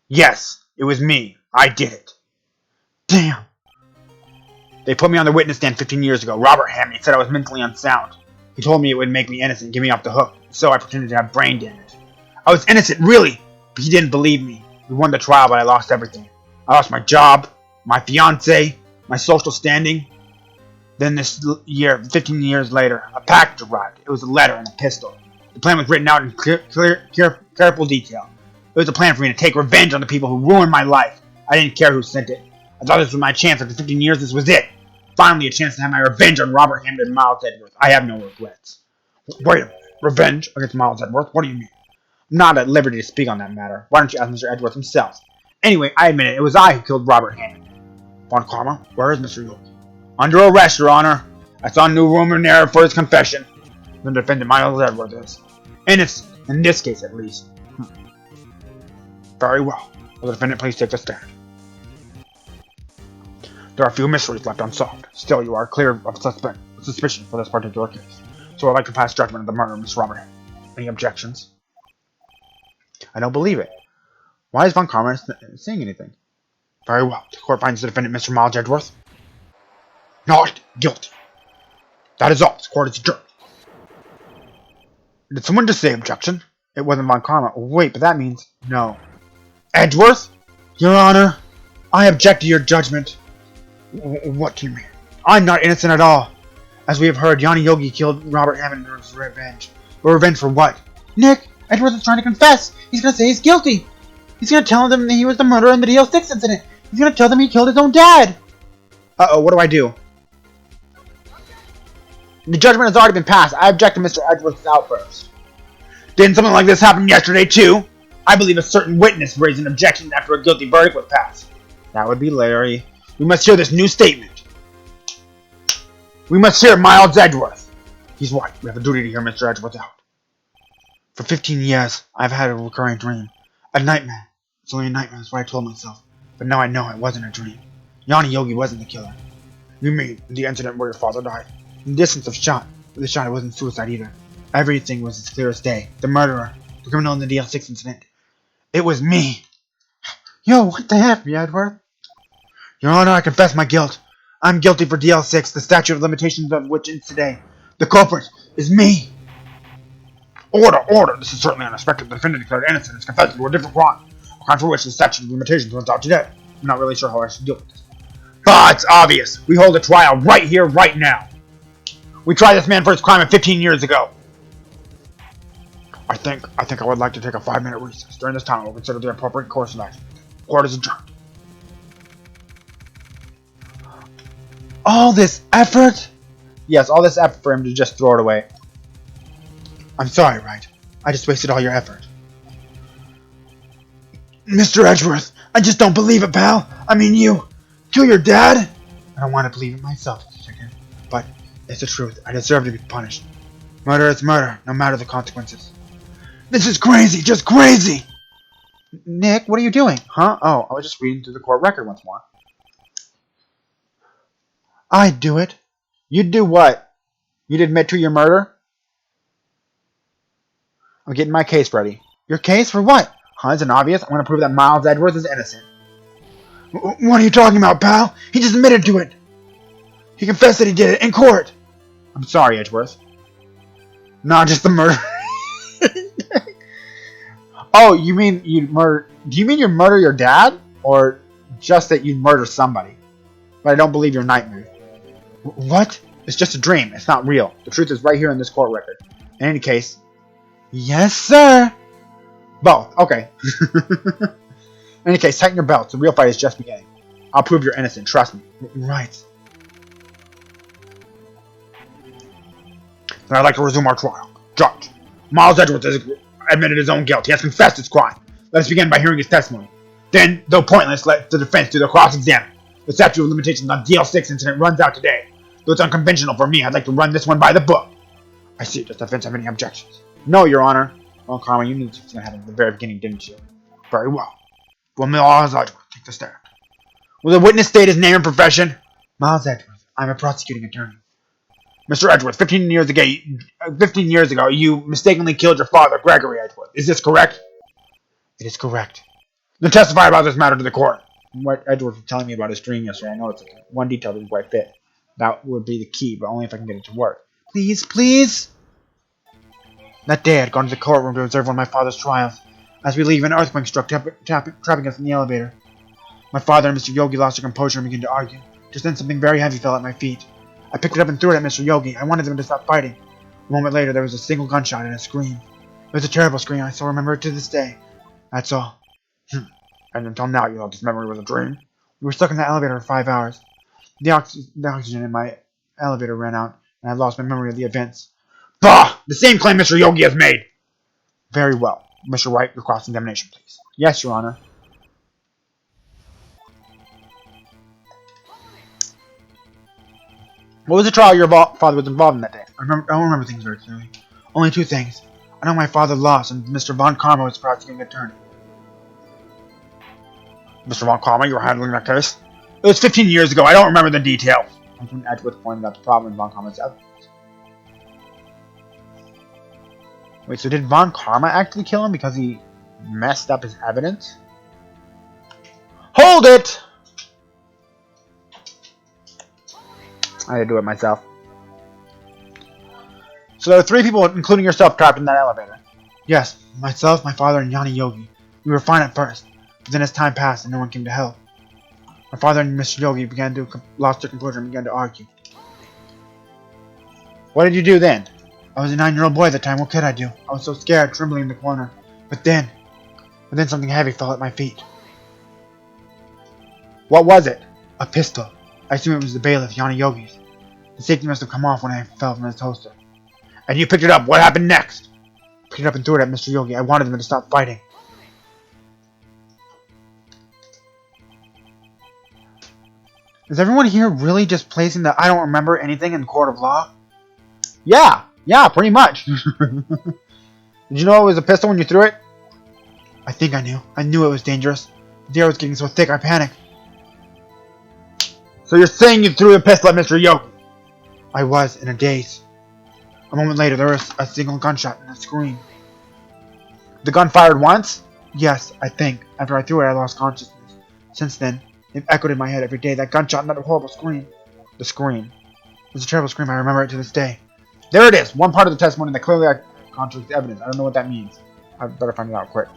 Yes, it was me. I did it. Damn. They put me on the witness stand 15 years ago. Robert Hammond said I was mentally unsound. He told me it would make me innocent and get me off the hook, so I pretended to have brain damage. I was innocent, really, but he didn't believe me. We won the trial, but I lost everything. I lost my job, my fiancé, my social standing. Then this year, 15 years later, a package arrived. It was a letter and a pistol. The plan was written out in careful detail. It was a plan for me to take revenge on the people who ruined my life. I didn't care who sent it. I thought this was my chance. After 15 years, this was it. Finally, a chance to have my revenge on Robert Hammond and Miles Edwards. I have no regrets. Wait a minute. Revenge against Miles Edwards? What do you mean? I'm not at liberty to speak on that matter. Why don't you ask Mr. Edwards himself? Anyway, I admit it. It was I who killed Robert Hammond. Von Karma, where is Mr. Yogi? Under arrest, Your Honor. I saw new rumor narrative for his confession. The defendant Miles Edwards is innocent, in this case at least. Very well. Will the defendant please take the stand? There are a few mysteries left unsolved. Still, you are clear of suspicion for this particular case. So I'd like to pass judgment of the murder of Miss Robert Hammond. Any objections? I don't believe it. Why is Von Karma saying anything? Very well. The court finds the defendant, Mr. Miles Edwards, not guilty. That is all. This court is adjourned. Did someone just say objection? It wasn't Von Karma. Wait, but that means no. Edwards? Your Honor, I object to your judgment. What do you mean? I'm not innocent at all. As we have heard, Yanni Yogi killed Robert Hammond for revenge. But revenge for what? Nick, Edwards is trying to confess. He's going to say he's guilty. He's going to tell them that he was the murderer in the DL-6 incident. He's going to tell them he killed his own dad. Uh-oh, what do I do? The judgment has already been passed. I object to Mr. Edwards' outburst. Didn't something like this happen yesterday, too? I believe a certain witness raised an objection after a guilty verdict was passed. That would be Larry. We must hear this new statement. We must hear Miles Edgeworth. He's right. We have a duty to hear Mr. Edgeworth out. For 15 years, I've had a recurring dream. A nightmare. It's only a nightmare, that's what I told myself. But now I know it wasn't a dream. Yanni Yogi wasn't the killer. You mean the incident where your father died? The distance of shot. With the shot, it wasn't suicide either. Everything was as clear as day. The murderer. The criminal in the DL-6 incident. It was me. Yo, what the heck, Edgeworth? Your Honor, I confess my guilt. I'm guilty for DL-6, the statute of limitations of which ends today. The culprit is me. Order! This is certainly unexpected. The defendant declared innocent is confessing to a different crime. A crime for which the statute of limitations runs out today. I'm not really sure how I should deal with this. But it's obvious. We hold a trial right here, right now. We tried this man for his crime of 15 years ago. I think I would like to take a 5-minute recess. During this time, we'll consider the appropriate course of action. Court is adjourned. All this effort? Yes, all this effort for him to just throw it away. I'm sorry, Wright. I just wasted all your effort. Mr. Edgeworth, I just don't believe it, pal. I mean, you kill your dad? I don't want to believe it myself, Chicken. But it's the truth. I deserve to be punished. Murder is murder, no matter the consequences. This is crazy, just crazy! Nick, what are you doing? Huh? Oh, I was just reading through the court record once more. I'd do it. You'd do what? You'd admit to your murder? I'm getting my case ready. Your case for what? Huh, isn't it obvious? I want to prove that Miles Edgeworth is innocent. What are you talking about, pal? He just admitted to it. He confessed that he did it in court. I'm sorry, Edgeworth. Not just the murder. Oh, you mean you'd murder... Do you mean you murder your dad? Or just that you'd murder somebody? But I don't believe your nightmare. What? It's just a dream. It's not real. The truth is right here in this court record. In any case... Yes, sir. Both. Okay. In any case, tighten your belts. The real fight is just beginning. I'll prove you're innocent. Trust me. Right. Then I'd like to resume our trial. Judge, Miles Edgeworth has admitted his own guilt. He has confessed his crime. Let us begin by hearing his testimony. Then, though pointless, let the defense do the cross-examine. The statute of limitations on DL-6 incident runs out today. Though it's unconventional for me, I'd like to run this one by the book. I see. Does the defense have any objections? No, Your Honor. Well, Carmen, you knew this was going to happen at the very beginning, didn't you? Very well. Will Miles Edgeworth take the stand? Will the witness state his name and profession? Miles Edgeworth. I'm a prosecuting attorney. Mr. Edgeworth, 15 years ago, you mistakenly killed your father, Gregory Edgeworth. Is this correct? It is correct. Then testify about this matter to the court. What Edgeworth was telling me about his dream yesterday, I know it's one detail didn't quite fit. That would be the key, but only if I can get it to work. Please, please. That day, I'd gone to the courtroom to observe one of my father's trials. As we leave, an earthquake struck, trapping us in the elevator. My father and Mr. Yogi lost their composure and began to argue. Just then, something very heavy fell at my feet. I picked it up and threw it at Mr. Yogi. I wanted them to stop fighting. A moment later, there was a single gunshot and a scream. It was a terrible scream. I still remember it to this day. That's all. And until now, you thought this memory was a dream? We were stuck in the elevator for 5 hours. The oxygen in my elevator ran out, and I lost my memory of the events. Bah! The same claim Mr. Yogi has made! Very well. Mr. Wright, your cross-examination, please. Yes, Your Honor. What was the trial your father was involved in that day? I don't remember things very clearly. Only 2 things. I know my father lost, and Mr. Von Karma was the prosecuting attorney. Mr. Von Karma, you were handling that case? It was 15 years ago. I don't remember the details. That's when Edgeworth pointed out the problem in Von Karma's evidence. Wait, so did Von Karma actually kill him because he messed up his evidence? Hold it! I had to do it myself. So there were 3 people, including yourself, trapped in that elevator. Yes, myself, my father, and Yanni Yogi. We were fine at first, but then as time passed and no one came to help, my father and Mr. Yogi lost their composure and began to argue. What did you do then? I was a 9-year-old boy at the time. What could I do? I was so scared, trembling in the corner. But then something heavy fell at my feet. What was it? A pistol. I assume it was the bailiff, Yanni Yogi's. The safety must have come off when I fell from his holster. And you picked it up. What happened next? Picked it up and threw it at Mr. Yogi. I wanted them to stop fighting. Is everyone here really just placing the I don't remember anything in the court of law? Yeah, pretty much. Did you know it was a pistol when you threw it? I think I knew. I knew it was dangerous. The air was getting so thick I panicked. So you're saying you threw the pistol at Mr. Yogi? I was in a daze. A moment later, there was a single gunshot and a scream. The gun fired once? Yes, I think. After I threw it, I lost consciousness. Since then, it echoed in my head every day, that gunshot and that horrible scream. The scream. It was a terrible scream. I remember it to this day. There it is. One part of the testimony that clearly contradicts the evidence. I don't know what that means. I better find it out quick.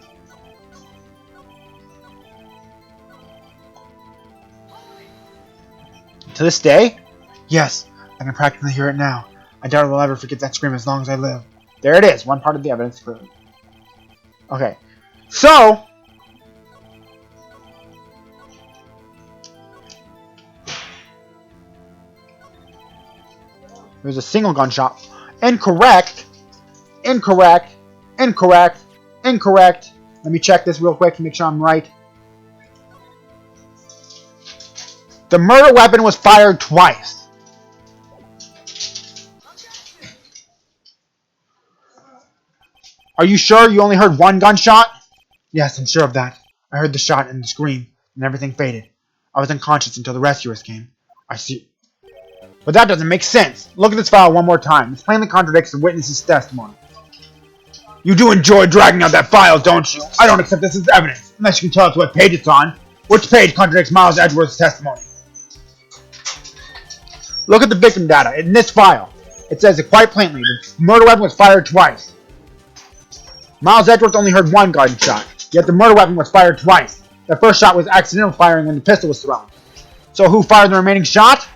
To this day? Yes, I can practically hear it now. I doubt I will ever forget that scream as long as I live. There it is. One part of the evidence clearly. Okay. So, there's a single gunshot. Incorrect. Incorrect. Incorrect. Incorrect. Let me check this real quick to make sure I'm right. The murder weapon was fired twice. Are you sure you only heard one gunshot? Yes, I'm sure of that. I heard the shot and the scream, and everything faded. I was unconscious until the rescuers came. I see. But that doesn't make sense. Look at this file one more time. This plainly contradicts the witness's testimony. You do enjoy dragging out that file, don't you? I don't accept this as evidence, unless you can tell us what page it's on. Which page contradicts Miles Edgeworth's testimony? Look at the victim data in this file. It says it quite plainly. The murder weapon was fired twice. Miles Edgeworth only heard one gunshot, yet the murder weapon was fired twice. The first shot was accidental firing when the pistol was thrown. So who fired the remaining shot?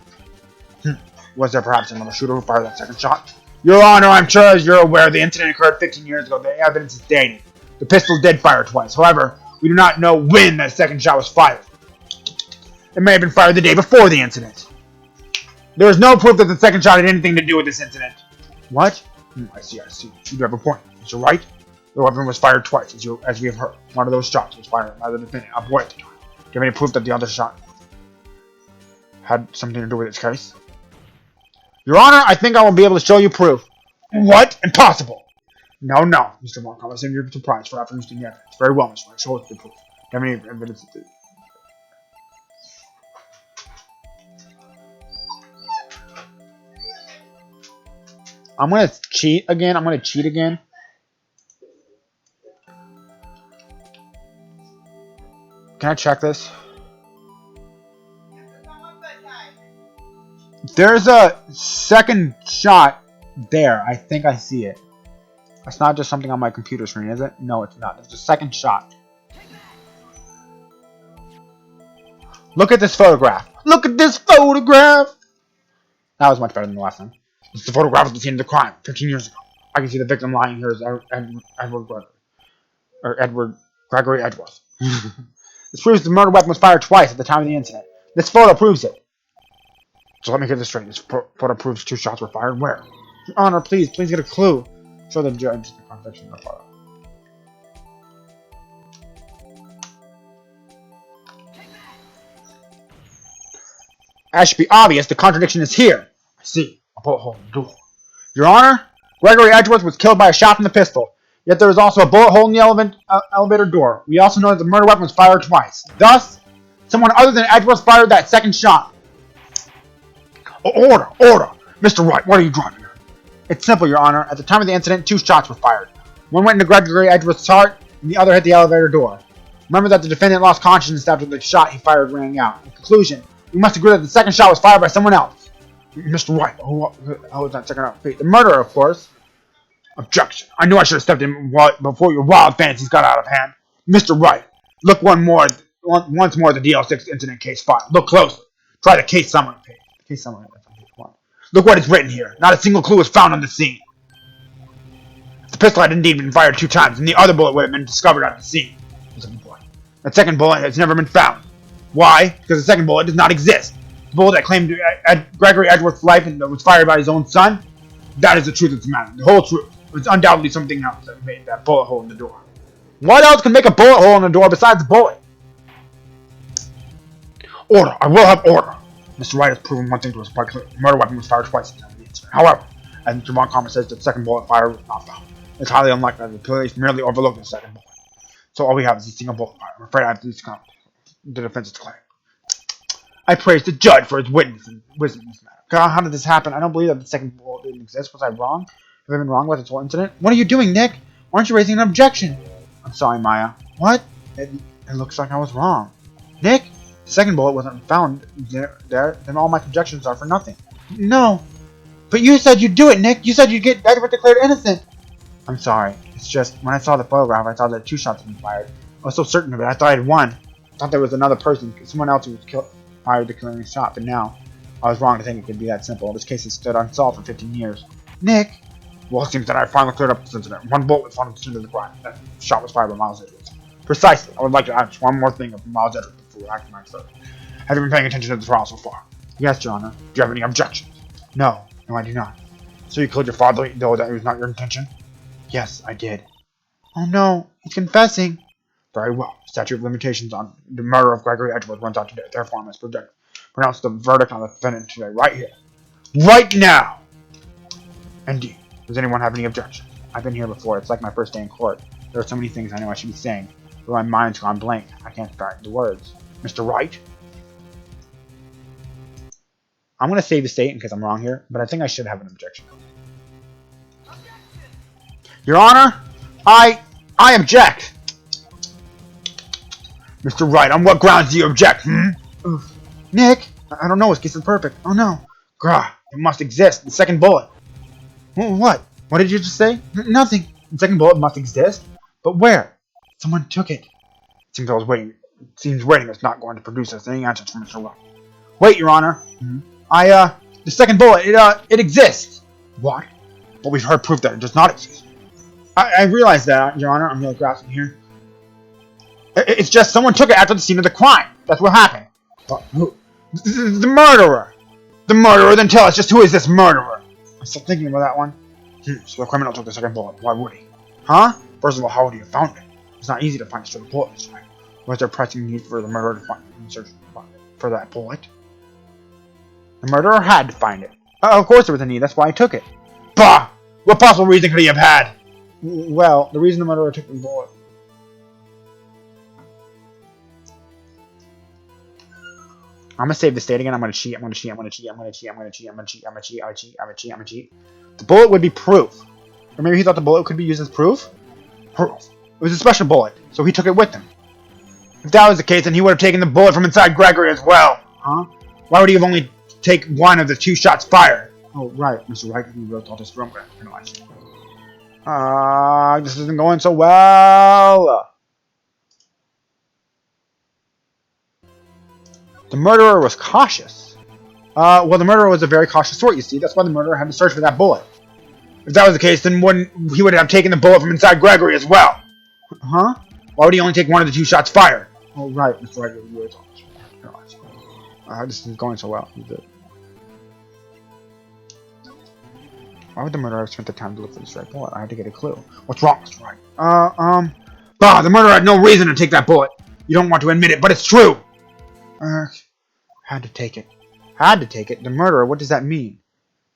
Was there perhaps another shooter who fired that second shot? Your Honor, I'm sure as you're aware, the incident occurred 15 years ago. The evidence is dated. The pistol did fire twice. However, we do not know when that second shot was fired. It may have been fired the day before the incident. There is no proof that the second shot had anything to do with this incident. What? I see. You do have a point. Is Wright? The weapon was fired twice, as we have heard. One of those shots was fired by the defendant, a boy at the time. Do you have any proof that the other shot had something to do with its case? Your Honor, I think I will be able to show you proof. What? Impossible! No, Mr. Markov. I assume you're surprised for after understanding the evidence. Very well, Mr. Wright. Show us the proof. Do you have any evidence? I'm going to cheat again. Can I check this? There's a second shot there. I think I see it. That's not just something on my computer screen, is it? No, it's not. There's a second shot. Look at this photograph. Look at this photograph! That was much better than the last one. It's the photograph of the scene of the crime, 15 years ago. I can see the victim lying here as Edward Gregory Edgeworth. This proves the murder weapon was fired twice at the time of the incident. This photo proves it. So let me get this straight. This photo proves 2 shots were fired. Where? Your Honor, please get a clue. Show the judge the contradiction in the photo. As should be obvious, the contradiction is here. I see. A bullet hole in the door. Your Honor, Gregory Edgeworth was killed by a shot from the pistol. Yet there is also a bullet hole in the elevator door. We also know that the murder weapon was fired twice. Thus, someone other than Edgeworth fired that second shot. Order! Mr. Wright, what are you driving at? It's simple, Your Honor. At the time of the incident, 2 shots were fired. One went into Gregory Edgeworth's heart, and the other hit the elevator door. Remember that the defendant lost consciousness after the shot he fired rang out. In conclusion, we must agree that the second shot was fired by someone else. Mr. Wright, who was that second out? The murderer, of course. Objection. I knew I should have stepped in before your wild fancies got out of hand. Mr. Wright, look once more at the DL-6 incident case file. Look closely. Try the case summary page. Look what is written here. Not a single clue was found on the scene. The pistol had indeed been fired 2 times, and the other bullet would have been discovered at the scene. That second bullet has never been found. Why? Because the second bullet does not exist. The bullet that claimed Gregory Edgeworth's life and that was fired by his own son, that is the truth of the matter. The whole truth. It's undoubtedly something else that made that bullet hole in the door. What else can make a bullet hole in the door besides the bullet? Order. I will have order. Mr. Wright has proven one thing to us. The murder weapon was fired twice at the time of the incident. However, as Mr. Montgomery says, the second bullet fired was not found. It's highly unlikely that the police merely overlooked the second bullet. So all we have is a single bullet fire. I'm afraid I have to discount the defense's claim. I praise the judge for his wisdom in this matter. God, how did this happen? I don't believe that the second bullet didn't exist. Was I wrong? Have I been wrong about this whole incident? What are you doing, Nick? Why aren't you raising an objection? I'm sorry, Maya. What? It looks like I was wrong. Nick? The second bullet wasn't found there, then all my objections are for nothing. No. But you said you'd do it, Nick. You said you'd get Edward declared innocent. I'm sorry. It's just, when I saw the photograph, I saw that 2 shots had been fired. I was so certain of it. I thought I had won. I thought there was another person, someone else who was fired the killing shot, but now I was wrong to think it could be that simple. This case has stood unsolved for 15 years. Nick? Well, it seems that I finally cleared up this incident. One bullet was found at the scene of the crime. That shot was fired by Miles Edwards. Precisely. I would like to ask one more thing of Miles Edwards before acting my third. Have you been paying attention to the trial so far? Yes, Your Honor. Do you have any objections? No. No, I do not. So you killed your father, though that was not your intention? Yes, I did. Oh no, he's confessing. Very well. Statute of limitations on the murder of Gregory Edgeworth runs out today. Therefore, I must pronounce the verdict on the defendant today, right here. Right now! Indeed. Does anyone have any objections? I've been here before. It's like my first day in court. There are so many things I know I should be saying, but my mind's gone blank. I can't start the words. Mr. Wright? I'm going to save the state in case I'm wrong here, but I think I should have an objection. Your Honor, I object. Mr. Wright, on what grounds do you object, Oof. Nick, I don't know, his case is perfect. Oh no. Grah, it must exist. The second bullet. What? What did you just say? Nothing. The second bullet must exist? But where? Someone took it. It seems waiting is not going to produce us any answers from Mr. Wright. Wait, Your Honor. The second bullet, it exists. What? But we've heard proof that it does not exist. I realize that, Your Honor. I'm really grasping here. It's just someone took it after the scene of the crime. That's what happened. But who? The murderer. The murderer? Then tell us, just who is this murderer? I'm still thinking about that one. So the criminal took the second bullet. Why would he? Huh? First of all, how would he have found it? It's not easy to find straight bullets, right? Was there pressing need for the murderer to find and search for that bullet? The murderer had to find it. Of course there was a need. That's why he took it. Bah! What possible reason could he have had? Well, the reason the murderer took the bullet. I'm gonna save the state again. I'm gonna cheat. The bullet would be proof. Or maybe he thought the bullet could be used as proof? Proof. It was a special bullet, so he took it with him. If that was the case, then he would have taken the bullet from inside Gregory as well. Huh? Why would he have only take one of the 2 shots fired? Oh, right. Mr. Wright, you wrote all this wrong. This isn't going so well. The murderer was cautious. Well, the murderer was a very cautious sort, you see. That's why the murderer had to search for that bullet. If that was the case, then he would have taken the bullet from inside Gregory as well. Huh? Why would he only take one of the 2 shots fired? Oh, right. Mr. Wright, you wrote all this. This isn't going so well. Why would the murderer have spent the time to look for this right bullet? I had to get a clue. What's wrong, Mr. Wright? Bah, the murderer had no reason to take that bullet. You don't want to admit it, but it's true. Had to take it. Had to take it? The murderer, what does that mean?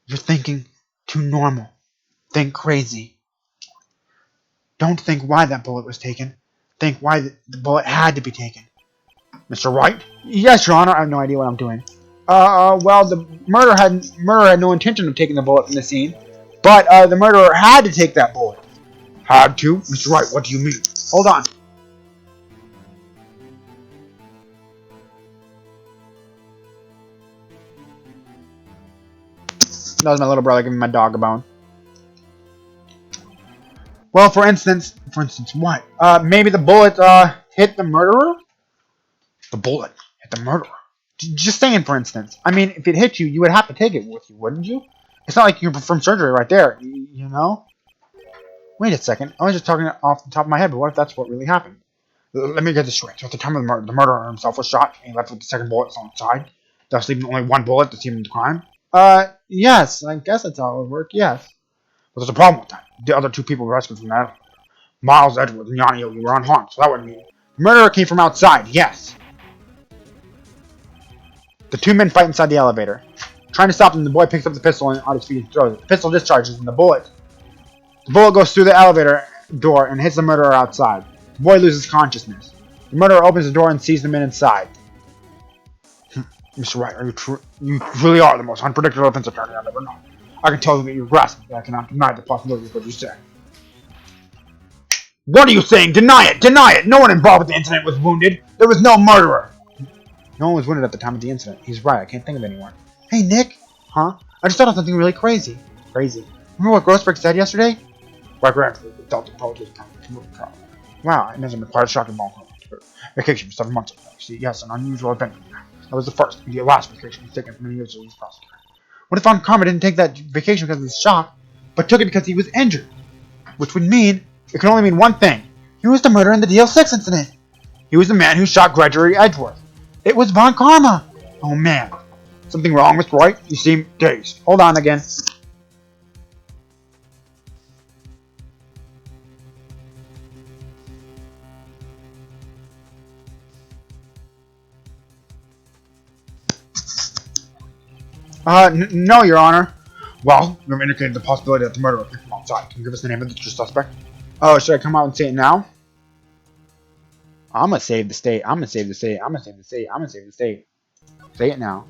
You're thinking too normal. Think crazy. Don't think why that bullet was taken. Think why the bullet had to be taken. Mr. Wright? Yes, Your Honor. I have no idea what I'm doing. Well, the murderer had no intention of taking the bullet from the scene, but the murderer had to take that bullet. Had to? Mr. Wright, what do you mean? Hold on. That was my little brother giving my dog a bone. Well, for instance, what? Maybe the bullet hit the murderer? The bullet hit the murderer. Just saying, for instance. I mean, if it hit you, you would have to take it with you, wouldn't you? It's not like you perform surgery right there, you know? Wait a second. I was just talking off the top of my head, but what if that's what really happened? Let me get this straight. So at the time of the murderer himself was shot, and he left with the second bullet on the side, thus leaving only one bullet to see him in the crime? Yes. I guess that's how it would work, yes. But there's a problem with that. The other 2 people rescued from that, Miles Edwards and Yanni Yogi, were unharmed, so that would mean the murderer came from outside, yes. The two men fight inside the elevator. Trying to stop them, the boy picks up the pistol and on his feet and throws it. The pistol discharges and the bullet goes through the elevator door and hits the murderer outside. The boy loses consciousness. The murderer opens the door and sees the men inside. Mr. Wright, you really are the most unpredictable defense attorney I've ever known. I can tell you that you're grasping, but I cannot deny the possibility of what you say. What are you saying? Deny it! Deny it! No one involved with the incident was wounded. There was no murderer. No one was wounded at the time of the incident. He's right. I can't think of anyone. Hey, Nick. Huh? I just thought of something really crazy. Crazy. Remember what Grossberg said yesterday? My grandfather felt the apology to move the car. Wow, it hasn't been quite a shocking long vacation for 7 months ago. See, yes, an unusual event. That was the first and the last vacation he's taken for many years as a prosecutor. What if Von Karma didn't take that vacation because of the shock, but took it because he was injured? Which would mean, it can only mean one thing. He was the murderer in the DL-6 incident. He was the man who shot Gregory Edgeworth. It was Von Karma. Oh man. Something wrong, Mr. Wright? You seem dazed. Hold on again. No, Your Honor. Well, you've indicated the possibility that the murderer came from outside. Can you give us the name of the suspect? Oh, should I come out and say it now? I'm gonna save the state. I'm gonna save the state. I'm gonna save the state. I'm gonna save the state. Say it now.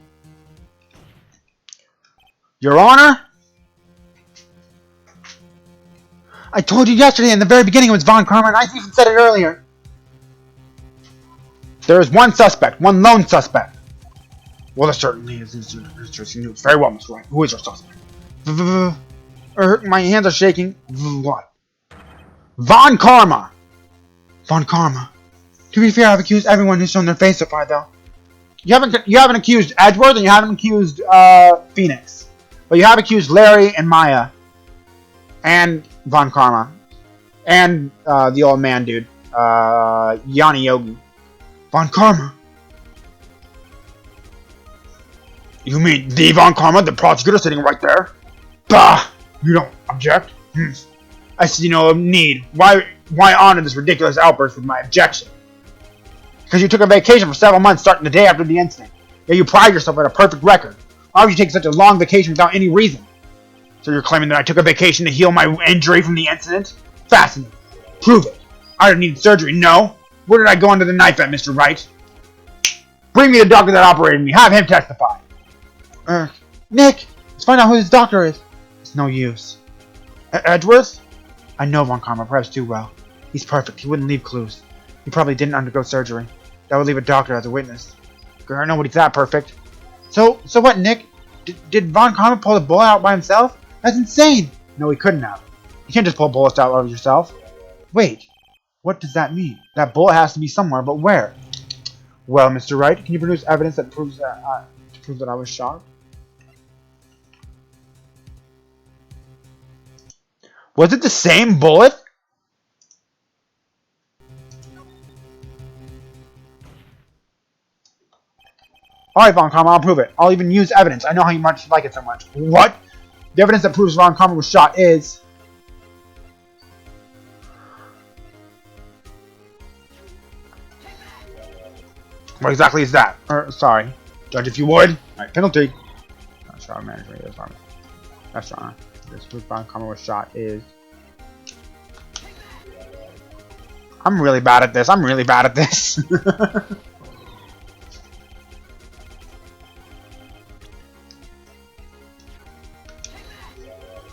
Your Honor? I told you yesterday in the very beginning it was Von Karma, and I even said it earlier. There is one suspect. One lone suspect. Well, that certainly is interesting news. Very well, Mr. Wright. Who is your suspect? My hands are shaking. What? Von Karma! Von Karma. To be fair, I've accused everyone who's shown their face so far, though. You haven't accused Edgeworth, and you haven't accused Phoenix. But you have accused Larry and Maya. And Von Karma. And the old man dude. Yanni Yogi. Von Karma? You mean the Von Karma, the prosecutor sitting right there? Bah! You don't object? I see no need. Why honor this ridiculous outburst with my objection? Because you took a vacation for several months starting the day after the incident. Yet you pride yourself on a perfect record. Why would you take such a long vacation without any reason? So you're claiming that I took a vacation to heal my injury from the incident? Fascinating. Prove it. I didn't need surgery, no. Where did I go under the knife at, Mr. Wright? Bring me the doctor that operated me. Have him testify. Nick, let's find out who this doctor is. It's no use. Edgeworth? I know Von Karma perhaps too well. He's perfect. He wouldn't leave clues. He probably didn't undergo surgery. That would leave a doctor as a witness. Girl, nobody's that perfect. So what, Nick? Did Von Karma pull the bullet out by himself? That's insane. No, he couldn't have. You can't just pull bullets out of yourself. Wait, what does that mean? That bullet has to be somewhere, but where? Well, Mr. Wright, can you produce evidence that proves that I was shot? Was it the same bullet? Alright, Von Karma, I'll prove it. I'll even use evidence. I know how much you like it so much. What? The evidence that proves Von Karma was shot is... What exactly is that? Sorry. Judge, if you would. Alright, penalty. That's right, management. That's right. This proof Von Karma was shot is... I'm really bad at this. I'm really bad at this.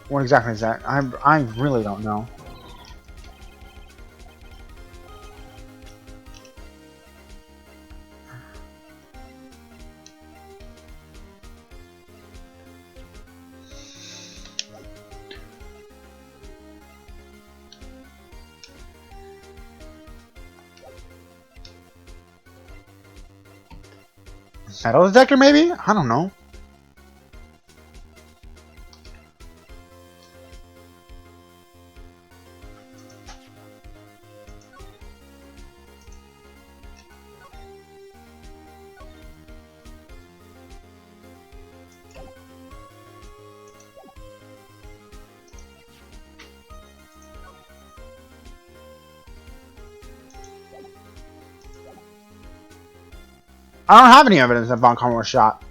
What exactly is that? I really don't know. Metal detector, maybe? I don't know. I don't have any evidence that Von Karma was shot.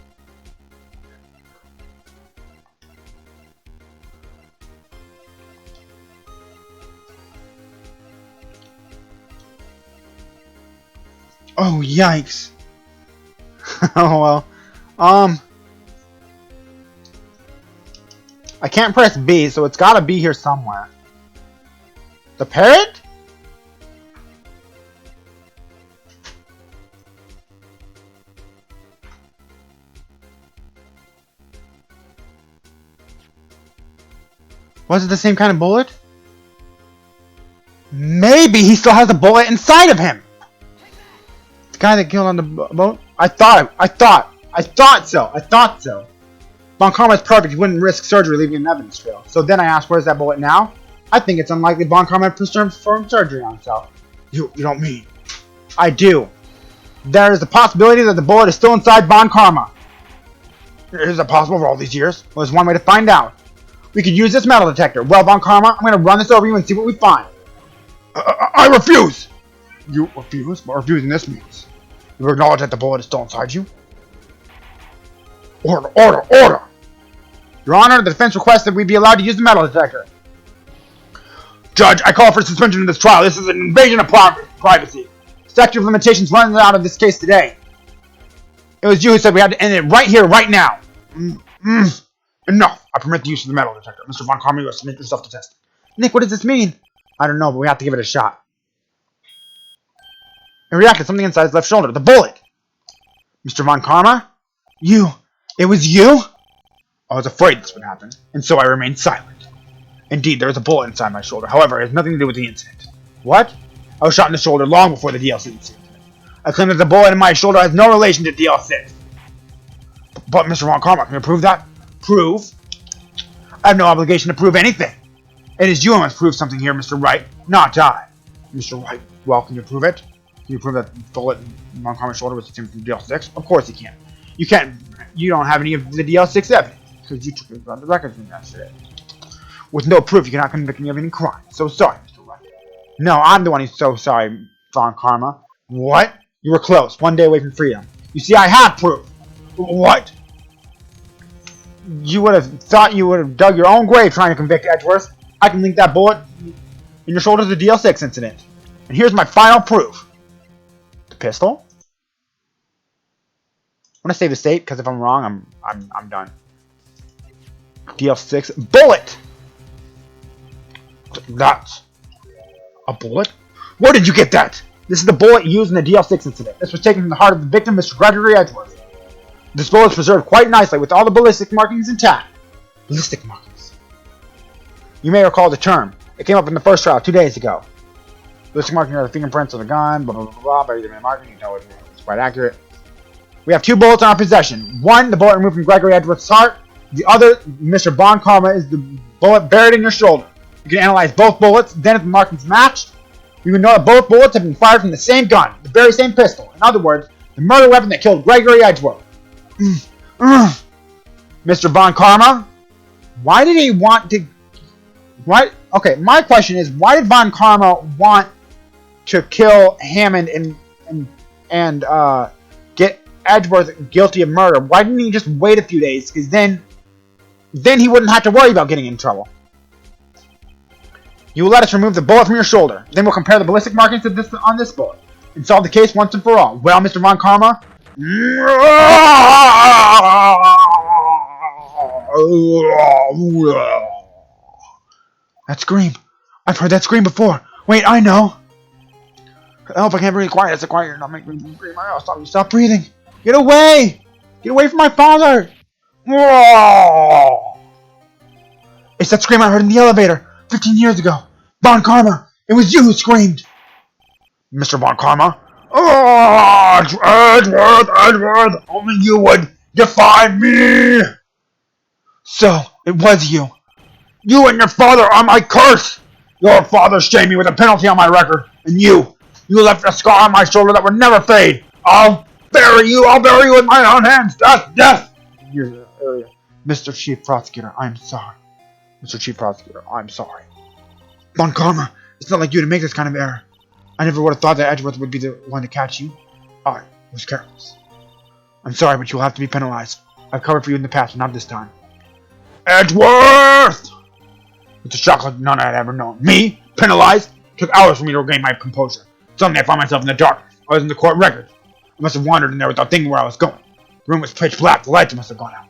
Oh, yikes. Oh, well. I can't press B, so it's gotta be here somewhere. The parrot? Was it the same kind of bullet? Maybe he still has a bullet inside of him! The guy that killed on the boat? I thought so. Von Karma's perfect. He wouldn't risk surgery leaving an evidence trail. So then I asked, where's that bullet now? I think it's unlikely Von Karma performed surgery on himself. You don't mean? I do. There is the possibility that the bullet is still inside Von Karma. Is it possible for all these years? Well, there's one way to find out. We could use this metal detector. Well, Von Karma, I'm going to run this over you and see what we find. I refuse! You refuse? What refusing this means? You acknowledge that the bullet is still inside you? Order! Your Honor, the defense requests that we be allowed to use the metal detector. Judge, I call for suspension of this trial. This is an invasion of privacy. Statute of limitations runs out of this case today. It was you who said we had to end it right here, right now. Enough. I permit the use of the metal detector. Mr. Von Karma, you have submitted yourself to testing. Nick, what does this mean? I don't know, but we have to give it a shot. It reacted something inside his left shoulder. The bullet. Mr. Von Karma? It was you? I was afraid this would happen, and so I remained silent. Indeed, there is a bullet inside my shoulder. However, it has nothing to do with the incident. What? I was shot in the shoulder long before the DL-6 incident. I claim that the bullet in my shoulder has no relation to DL-6. But Mr. Von Karma, can you prove that? Prove? I have no obligation to prove anything. It is you who must prove something here, Mr. Wright, not I. Mr. Wright, well, can you prove it? Can you prove that the bullet in Von Karma's shoulder was taken from DL-6? Of course you can. You can't. You don't have any of the DL-6 evidence, because you took it on the record from yesterday. With no proof, you cannot convict me of any crime. So sorry, Mr. Wright. No, I'm the one who's so sorry, Von Karma. What? You were close, one day away from freedom. You see, I have proof. What? You would have thought you would have dug your own grave trying to convict Edgeworth. I can link that bullet in your shoulder to the DL-6 incident. And here's my final proof. The pistol? I want to save the state, because if I'm wrong, I'm done. DL-6 bullet! That's a bullet? Where did you get that? This is the bullet used in the DL-6 incident. This was taken from the heart of the victim, Mr. Gregory Edgeworth. This bullet is preserved quite nicely with all the ballistic markings intact. Ballistic markings. You may recall the term. It came up in the first trial 2 days ago. Ballistic markings are the fingerprints of the gun, blah, blah, blah, blah, by the marking, you know it's quite accurate. We have 2 bullets in our possession. One, the bullet removed from Gregory Edgeworth's heart. The other, Mr. Von Karma, is the bullet buried in your shoulder. You can analyze both bullets, then if the markings match, we would know that both bullets have been fired from the same gun, the very same pistol. In other words, the murder weapon that killed Gregory Edgeworth. Mr. Von Karma, why did he want to... Why? Okay, my question is, why did Von Karma want to kill Hammond and get Edgeworth guilty of murder? Why didn't he just wait a few days? Because then he wouldn't have to worry about getting in trouble. You will let us remove the bullet from your shoulder. Then we'll compare the ballistic markings on this bullet and solve the case once and for all. Well, Mr. Von Karma? That scream. I've heard that scream before. Wait, I know. Help, I can't breathe. Quiet, it's a quiet. You're not making me breathe. Stop breathing. Get away. Get away from my father. It's that scream I heard in the elevator 15 years ago. Von Karma, it was you who screamed. Mr. Von Karma? Edgeworth, only you would defy me. So, it was you. You and your father are my curse. Your father shamed me with a penalty on my record. And you left a scar on my shoulder that would never fade. I'll bury you with my own hands. Death. Mr. Chief Prosecutor, I'm sorry. Mr. Chief Prosecutor, I'm sorry. Von Karma, it's not like you to make this kind of error. I never would have thought that Edgeworth would be the one to catch you. I was careless. I'm sorry, but you'll have to be penalized. I've covered for you in the past, but not this time. Edgeworth! It's a shock like none I'd ever known. Me? Penalized? It took hours for me to regain my composure. Suddenly I found myself in the darkness. I was in the court record. I must have wandered in there without thinking where I was going. The room was pitch black. The lights must have gone out.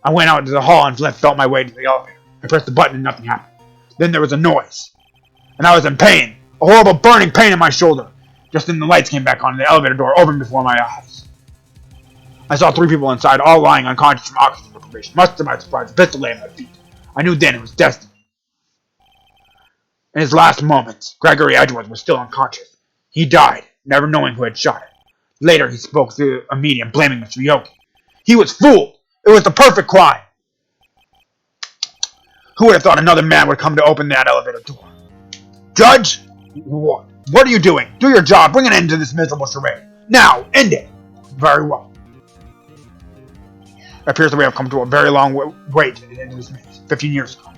I went out into the hall and felt my way to the elevator. I pressed the button and nothing happened. Then there was a noise. And I was in pain. A horrible burning pain in my shoulder. Just then the lights came back on and the elevator door opened before my eyes. I saw 3 people inside, all lying unconscious from oxygen deprivation. Much to my surprise, a pistol lay at my feet. I knew then it was destiny. In his last moments, Gregory Edgeworth was still unconscious. He died, never knowing who had shot him. Later, he spoke through a medium, blaming Mr. Yogi. He was fooled. It was the perfect crime. Who would have thought another man would come to open that elevator door? Judge? What? What are you doing? Do your job. Bring an end to this miserable charade. Now, end it. Very well. It appears that we have come to a very long wait in this maze. 15 years ago.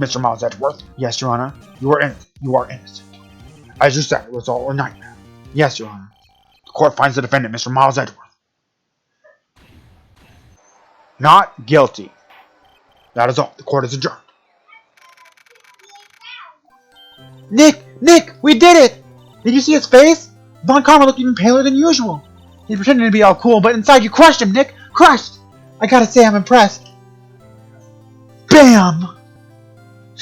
Mr. Miles Edgeworth? Yes, Your Honor. You are innocent. You are innocent. As you said, it was all a nightmare. Yes, Your Honor. The court finds the defendant, Mr. Miles Edgeworth, not guilty. That is all. The court is adjourned. Nick! We did it! Did you see his face? Von Karma looked even paler than usual. He pretended to be all cool, but inside you crushed him, Nick! Crushed! I gotta say, I'm impressed. BAM!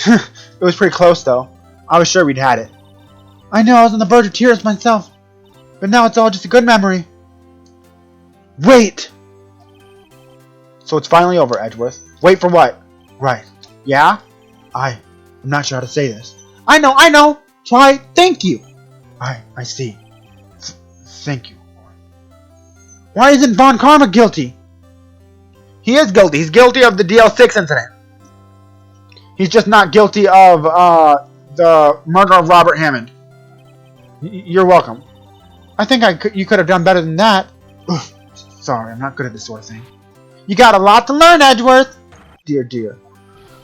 It was pretty close, though. I was sure we'd had it. I know, I was on the verge of tears myself. But now it's all just a good memory. Wait! So it's finally over, Edgeworth. Wait for what? Right. Yeah? I'm not sure how to say this. I know! Try, thank you. I see. Thank you. Why isn't Von Karma guilty? He is guilty. He's guilty of the DL-6 incident. He's just not guilty of the murder of Robert Hammond. You're welcome. I think you could have done better than that. Oof, sorry, I'm not good at this sort of thing. You got a lot to learn, Edgeworth. Dear.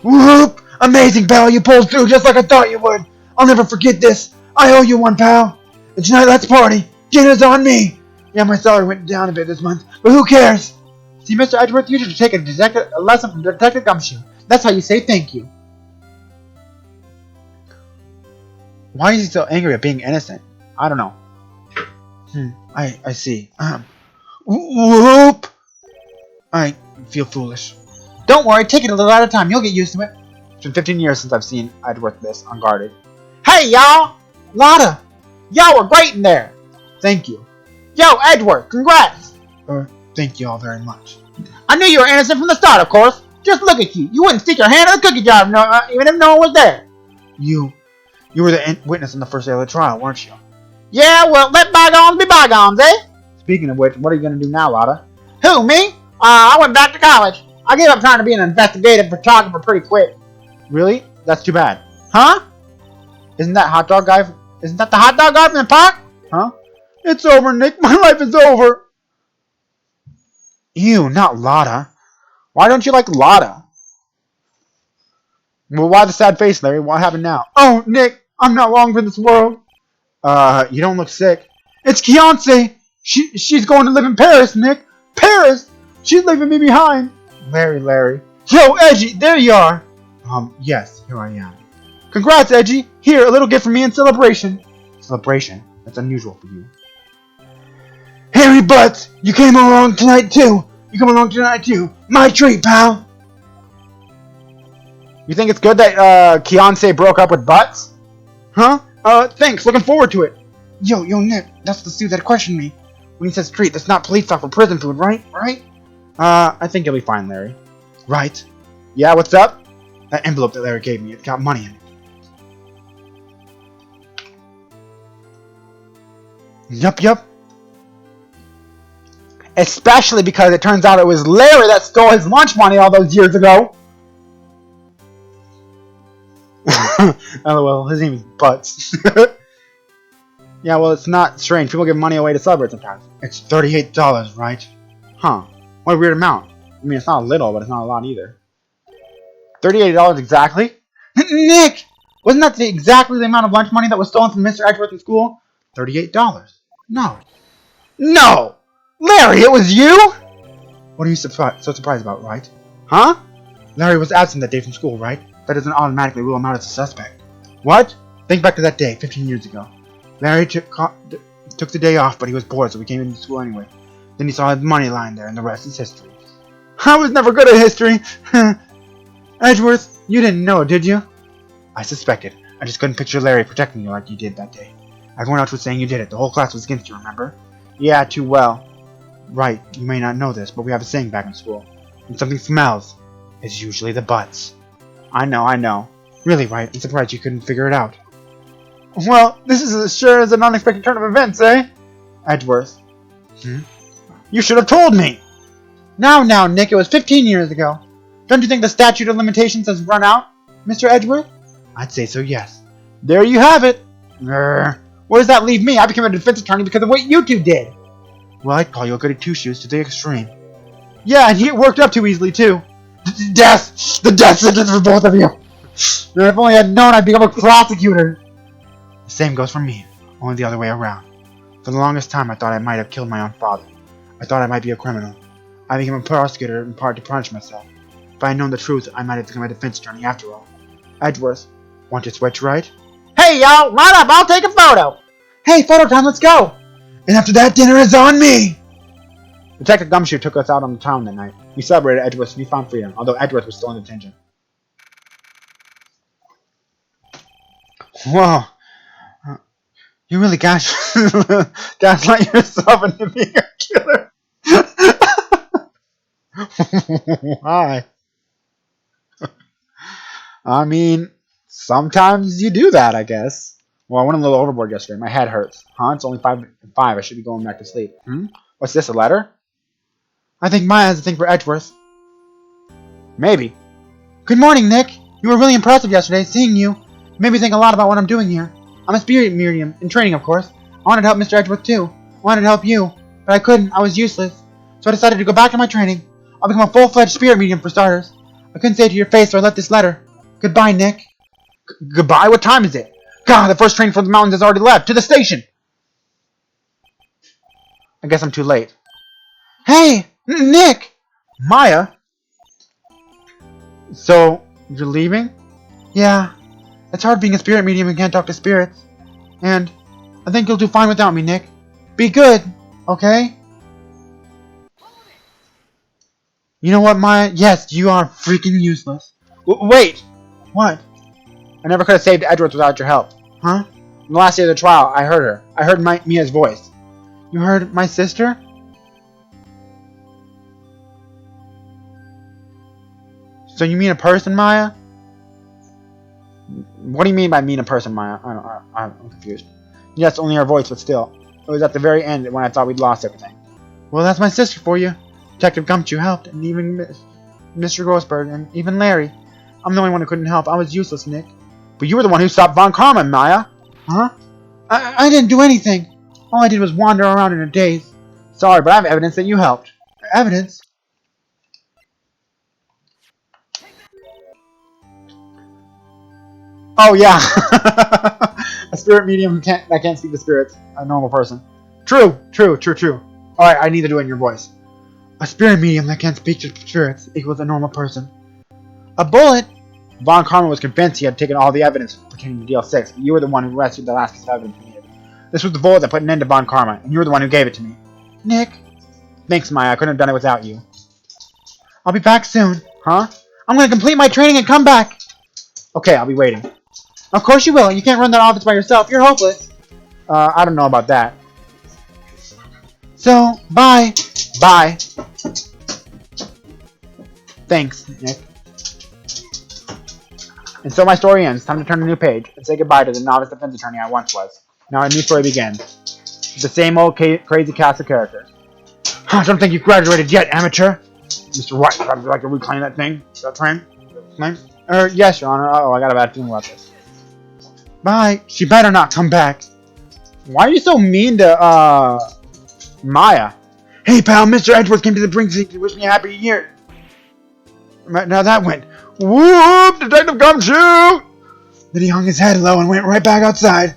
Whoop! Amazing, pal. You pulled through just like I thought you would. I'll never forget this. I owe you one, pal. And tonight, let's party. Dinner's on me. Yeah, my salary went down a bit this month, but who cares? See, Mr. Edgeworth, you should take a lesson from Detective Gumshoe. That's how you say thank you. Why is he so angry at being innocent? I don't know. I see. Whoop! I feel foolish. Don't worry, take it a little at a time. You'll get used to it. It's been 15 years since I've seen Edgeworth this unguarded. Hey, y'all! Lotta! Y'all were great in there! Thank you. Yo, Edgeworth, congrats! Thank you all very much. I knew you were innocent from the start, of course. Just look at you. You wouldn't stick your hand in the cookie jar even if no one was there. You were the witness on the first day of the trial, weren't you? Yeah, well, let bygones be bygones, eh? Speaking of which, what are you going to do now, Lotta? Who, me? I went back to college. I gave up trying to be an investigative photographer pretty quick. Really? That's too bad. Huh? Isn't that the hot dog guy from the park? Huh? It's over, Nick. My life is over. Ew, not Lotta. Why don't you like Lotta? Well, why the sad face, Larry? What happened now? Oh, Nick, I'm not long for this world. You don't look sick. It's Kiance. She's going to live in Paris, Nick. Paris! She's leaving me behind. Larry. Yo, Edgy, there you are. Yes, here I am. Congrats, Edgy. Here, a little gift from me in celebration. Celebration? That's unusual for you. Harry Butts, you came along tonight too. My treat, pal. You think it's good that Kiance broke up with Butts? Huh? Thanks. Looking forward to it. Yo, Nick, that's the suit that questioned me. When he says treat, that's not police talk for prison food, right? I think you'll be fine, Larry. Right. Yeah, what's up? That envelope that Larry gave me, it's got money in it. Yup. Especially because it turns out it was Larry that stole his lunch money all those years ago. LOL, his name is Butts. Yeah, well, it's not strange. People give money away to celebrate sometimes. It's $38, right? Huh. What a weird amount. I mean, it's not a little, but it's not a lot either. $38 exactly? Nick! Wasn't that exactly the amount of lunch money that was stolen from Mr. Edgeworth in school? $38. No. Larry, it was you? What are you so surprised about, Wright? Huh? Larry was absent that day from school, right? That doesn't automatically rule him out as a suspect. What? Think back to that day, 15 years ago. Larry took the day off, but he was bored, so we came into school anyway. Then he saw his money lying there, and the rest is history. I was never good at history! Edgeworth, you didn't know, did you? I suspected. I just couldn't picture Larry protecting you like you did that day. Everyone else was saying you did it. The whole class was against you, remember? Yeah, too well. Right, you may not know this, but we have a saying back in school. When something smells, it's usually the butts. I know. Really, Wright, I'm surprised you couldn't figure it out. Well, this is as sure as an unexpected turn of events, eh? Edgeworth. You should have told me! Now, Nick, it was 15 years ago. Don't you think the statute of limitations has run out, Mr. Edgeworth? I'd say so, yes. There you have it! Where does that leave me? I became a defense attorney because of what you two did! Well, I'd call you a goody two-shoes to the extreme. Yeah, and you worked up too easily, too. Death! The death sentence for both of you! If only I'd known I'd become a prosecutor! The same goes for me, only the other way around. For the longest time, I thought I might have killed my own father. I thought I might be a criminal. I became a prosecutor in part to punish myself. If I had known the truth, I might have become a defense attorney after all. Edgeworth, want to switch, right? Hey, y'all! Line up! I'll take a photo! Hey, photo time, let's go! And after that, dinner is on me! Detective Gumshoe took us out on the town that night. We celebrated Edgeworth's newfound freedom, although Edgeworth was still in detention. Whoa. You really gaslight yourself into being a killer. Why? I mean, sometimes you do that, I guess. Well, I went a little overboard yesterday. My head hurts. Huh? It's only 5. I should be going back to sleep. What's this, a letter? I think Maya has a thing for Edgeworth. Maybe. Good morning, Nick. You were really impressive yesterday. Seeing you made me think a lot about what I'm doing here. I'm a spirit medium, in training, of course. I wanted to help Mr. Edgeworth, too. I wanted to help you, but I couldn't. I was useless. So I decided to go back to my training. I'll become a full-fledged spirit medium, for starters. I couldn't say it to your face, so I left this letter. Goodbye, Nick. Goodbye? What time is it? God, the first train from the mountains has already left. To the station! I guess I'm too late. Hey! Nick! Maya? So, you're leaving? Yeah. It's hard being a spirit medium and can't talk to spirits. And I think you'll do fine without me, Nick. Be good, okay? You know what, Maya? Yes, you are freaking useless. Wait! What? I never could have saved Edgeworth without your help. Huh? On the last day of the trial, I heard her. I heard Mia's voice. You heard my sister? So you mean a person, Maya? What do you mean by mean a person, Maya? I'm confused. Yes, only her voice, but still. It was at the very end when I thought we'd lost everything. Well, that's my sister for you. Detective Gumshoe helped, and even Mr. Grossberg, and even Larry. I'm the only one who couldn't help. I was useless, Nick. But you were the one who stopped Von Karman, Maya. Huh? I didn't do anything. All I did was wander around in a daze. Sorry, but I have evidence that you helped. Evidence? Oh, yeah. A spirit medium that can't speak to spirits. A normal person. True. Alright, I need to do it in your voice. A spirit medium that can't speak to spirits equals a normal person. A bullet? Von Karman was convinced he had taken all the evidence pertaining to DL-6, but you were the one who rescued the last piece of evidence we needed. This was the bullet that put an end to Von Karman, and you were the one who gave it to me. Nick? Thanks, Maya. I couldn't have done it without you. I'll be back soon. Huh? I'm going to complete my training and come back. Okay, I'll be waiting. Of course you will. You can't run that office by yourself. You're hopeless. I don't know about that. So, bye. Bye. Thanks, Nick. And so my story ends. Time to turn a new page and say goodbye to the novice defense attorney I once was. Now a new story begins. With the same old crazy cast of characters. I don't think you've graduated yet, amateur. Mr. Wright, would you like to reclaim that thing? That train? Yes, Your Honor. Uh-oh, I got a bad feeling about this. Bye. She better not come back. Why are you so mean to, Maya? Hey, pal, Mr. Edgeworth came to the brink to wish me a happy year. Now that went. Whoop! Detective Gumshoe! Then he hung his head low and went right back outside.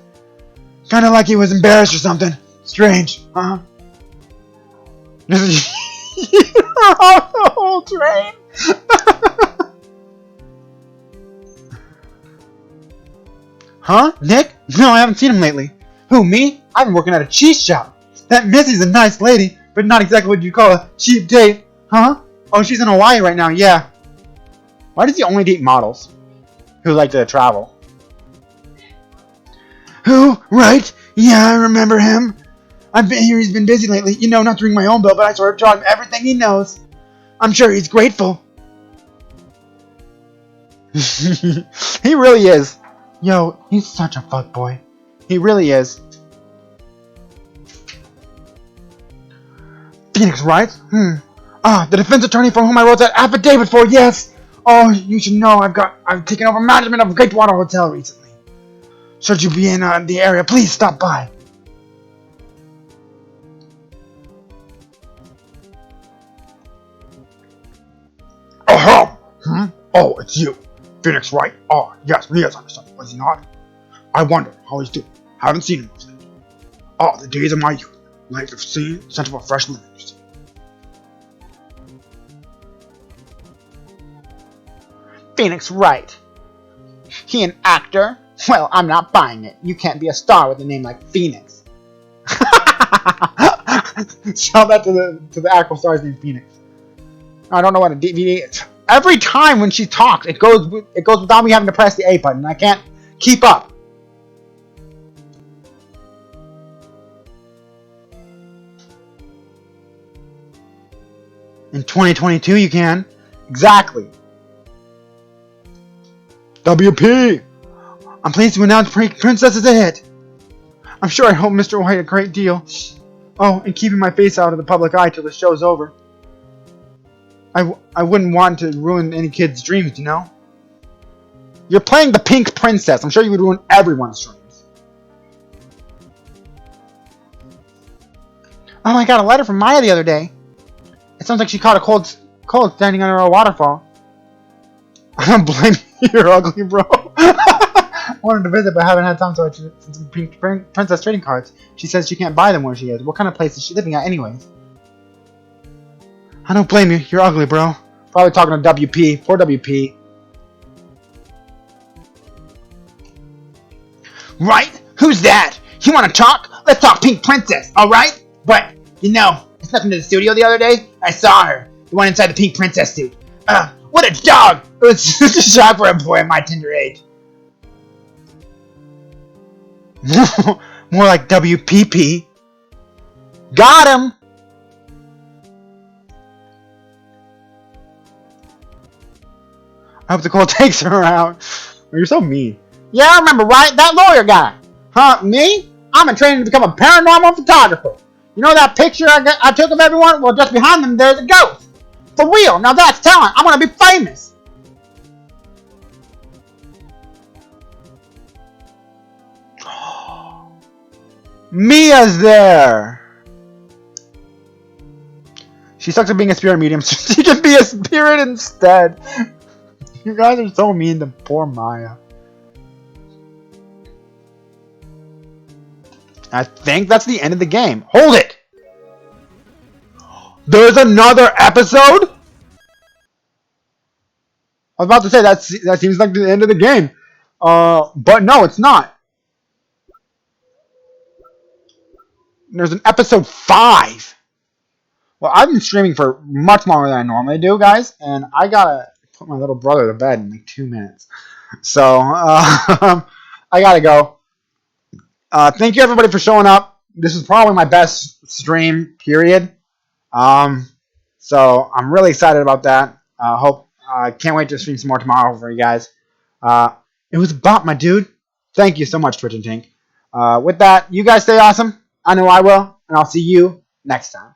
Kinda like he was embarrassed or something. Strange, huh? You're on the whole train. Huh? Nick? No, I haven't seen him lately. Who, me? I've been working at a cheese shop. That Missy's a nice lady, but not exactly what you'd call a cheap date. Huh? Oh, she's in Hawaii right now, yeah. Why does he only date models who like to travel? Who? Wright? Yeah, I remember him. I've been here, he's been busy lately. You know, not to ring my own bell, but I sort of taught him everything he knows. I'm sure he's grateful. He really is. Yo, he's such a fuckboy. He really is. Phoenix, right? The defense attorney for whom I wrote that affidavit for, yes! Oh, you should know I've taken over management of a Greatwater Hotel recently. Should you be in the area, please stop by. Ahem! Oh, it's you. Phoenix Wright. Oh, yes, Mia's on something, was he not? I wonder how he's doing. Haven't seen him of late. Oh, the days of my youth. Life of scene, scent of a fresh living. Phoenix Wright. He an actor? Well, I'm not buying it. You can't be a star with a name like Phoenix. Shout that to the actual star's named Phoenix. I don't know what a DVD is. Every time when she talks, it goes without me having to press the A button. I can't keep up. In 2022, you can. Exactly. WP! I'm pleased to announce Princess is a hit. I'm sure I hope Mr. White a great deal. Oh, and keeping my face out of the public eye till the show's over. I wouldn't want to ruin any kid's dreams, you know? You're playing the Pink Princess. I'm sure you would ruin everyone's dreams. Oh, I got a letter from Maya the other day. It sounds like she caught a cold standing under a waterfall. I don't blame you, you're ugly, bro. I wanted to visit, but haven't had time to send some Pink Princess trading cards. She says she can't buy them where she is. What kind of place is she living at anyways? I don't blame you. You're ugly, bro. Probably talking to WP. Poor WP. Right? Who's that? You want to talk? Let's talk Pink Princess, alright? But, you know, I snuck into the studio the other day. I saw her. The one inside the Pink Princess suit. What a dog! It was such a shock for a boy at my tender age. More like WPP. Got him! I hope the cold takes her out. You're so mean. Yeah, I remember, right? That lawyer guy. Huh, me? I'm in training to become a paranormal photographer. You know that picture I took of everyone? Well, just behind them, there's a ghost. For real. Now that's talent. I want to be famous. Mia's there. She sucks at being a spirit medium, so she can be a spirit instead. You guys are so mean to poor Maya. I think that's the end of the game. Hold it! There's another episode? I was about to say that seems like the end of the game. But no, it's not. There's an episode 5. Well, I've been streaming for much longer than I normally do, guys, and I gotta put my little brother to bed in like 2 minutes. So, I gotta go. Thank you everybody for showing up. This is probably my best stream, period. So I'm really excited about that. Can't wait to stream some more tomorrow for you guys. It was a bop, my dude. Thank you so much, Twitch and Tink. With that, you guys stay awesome. I know I will, and I'll see you next time.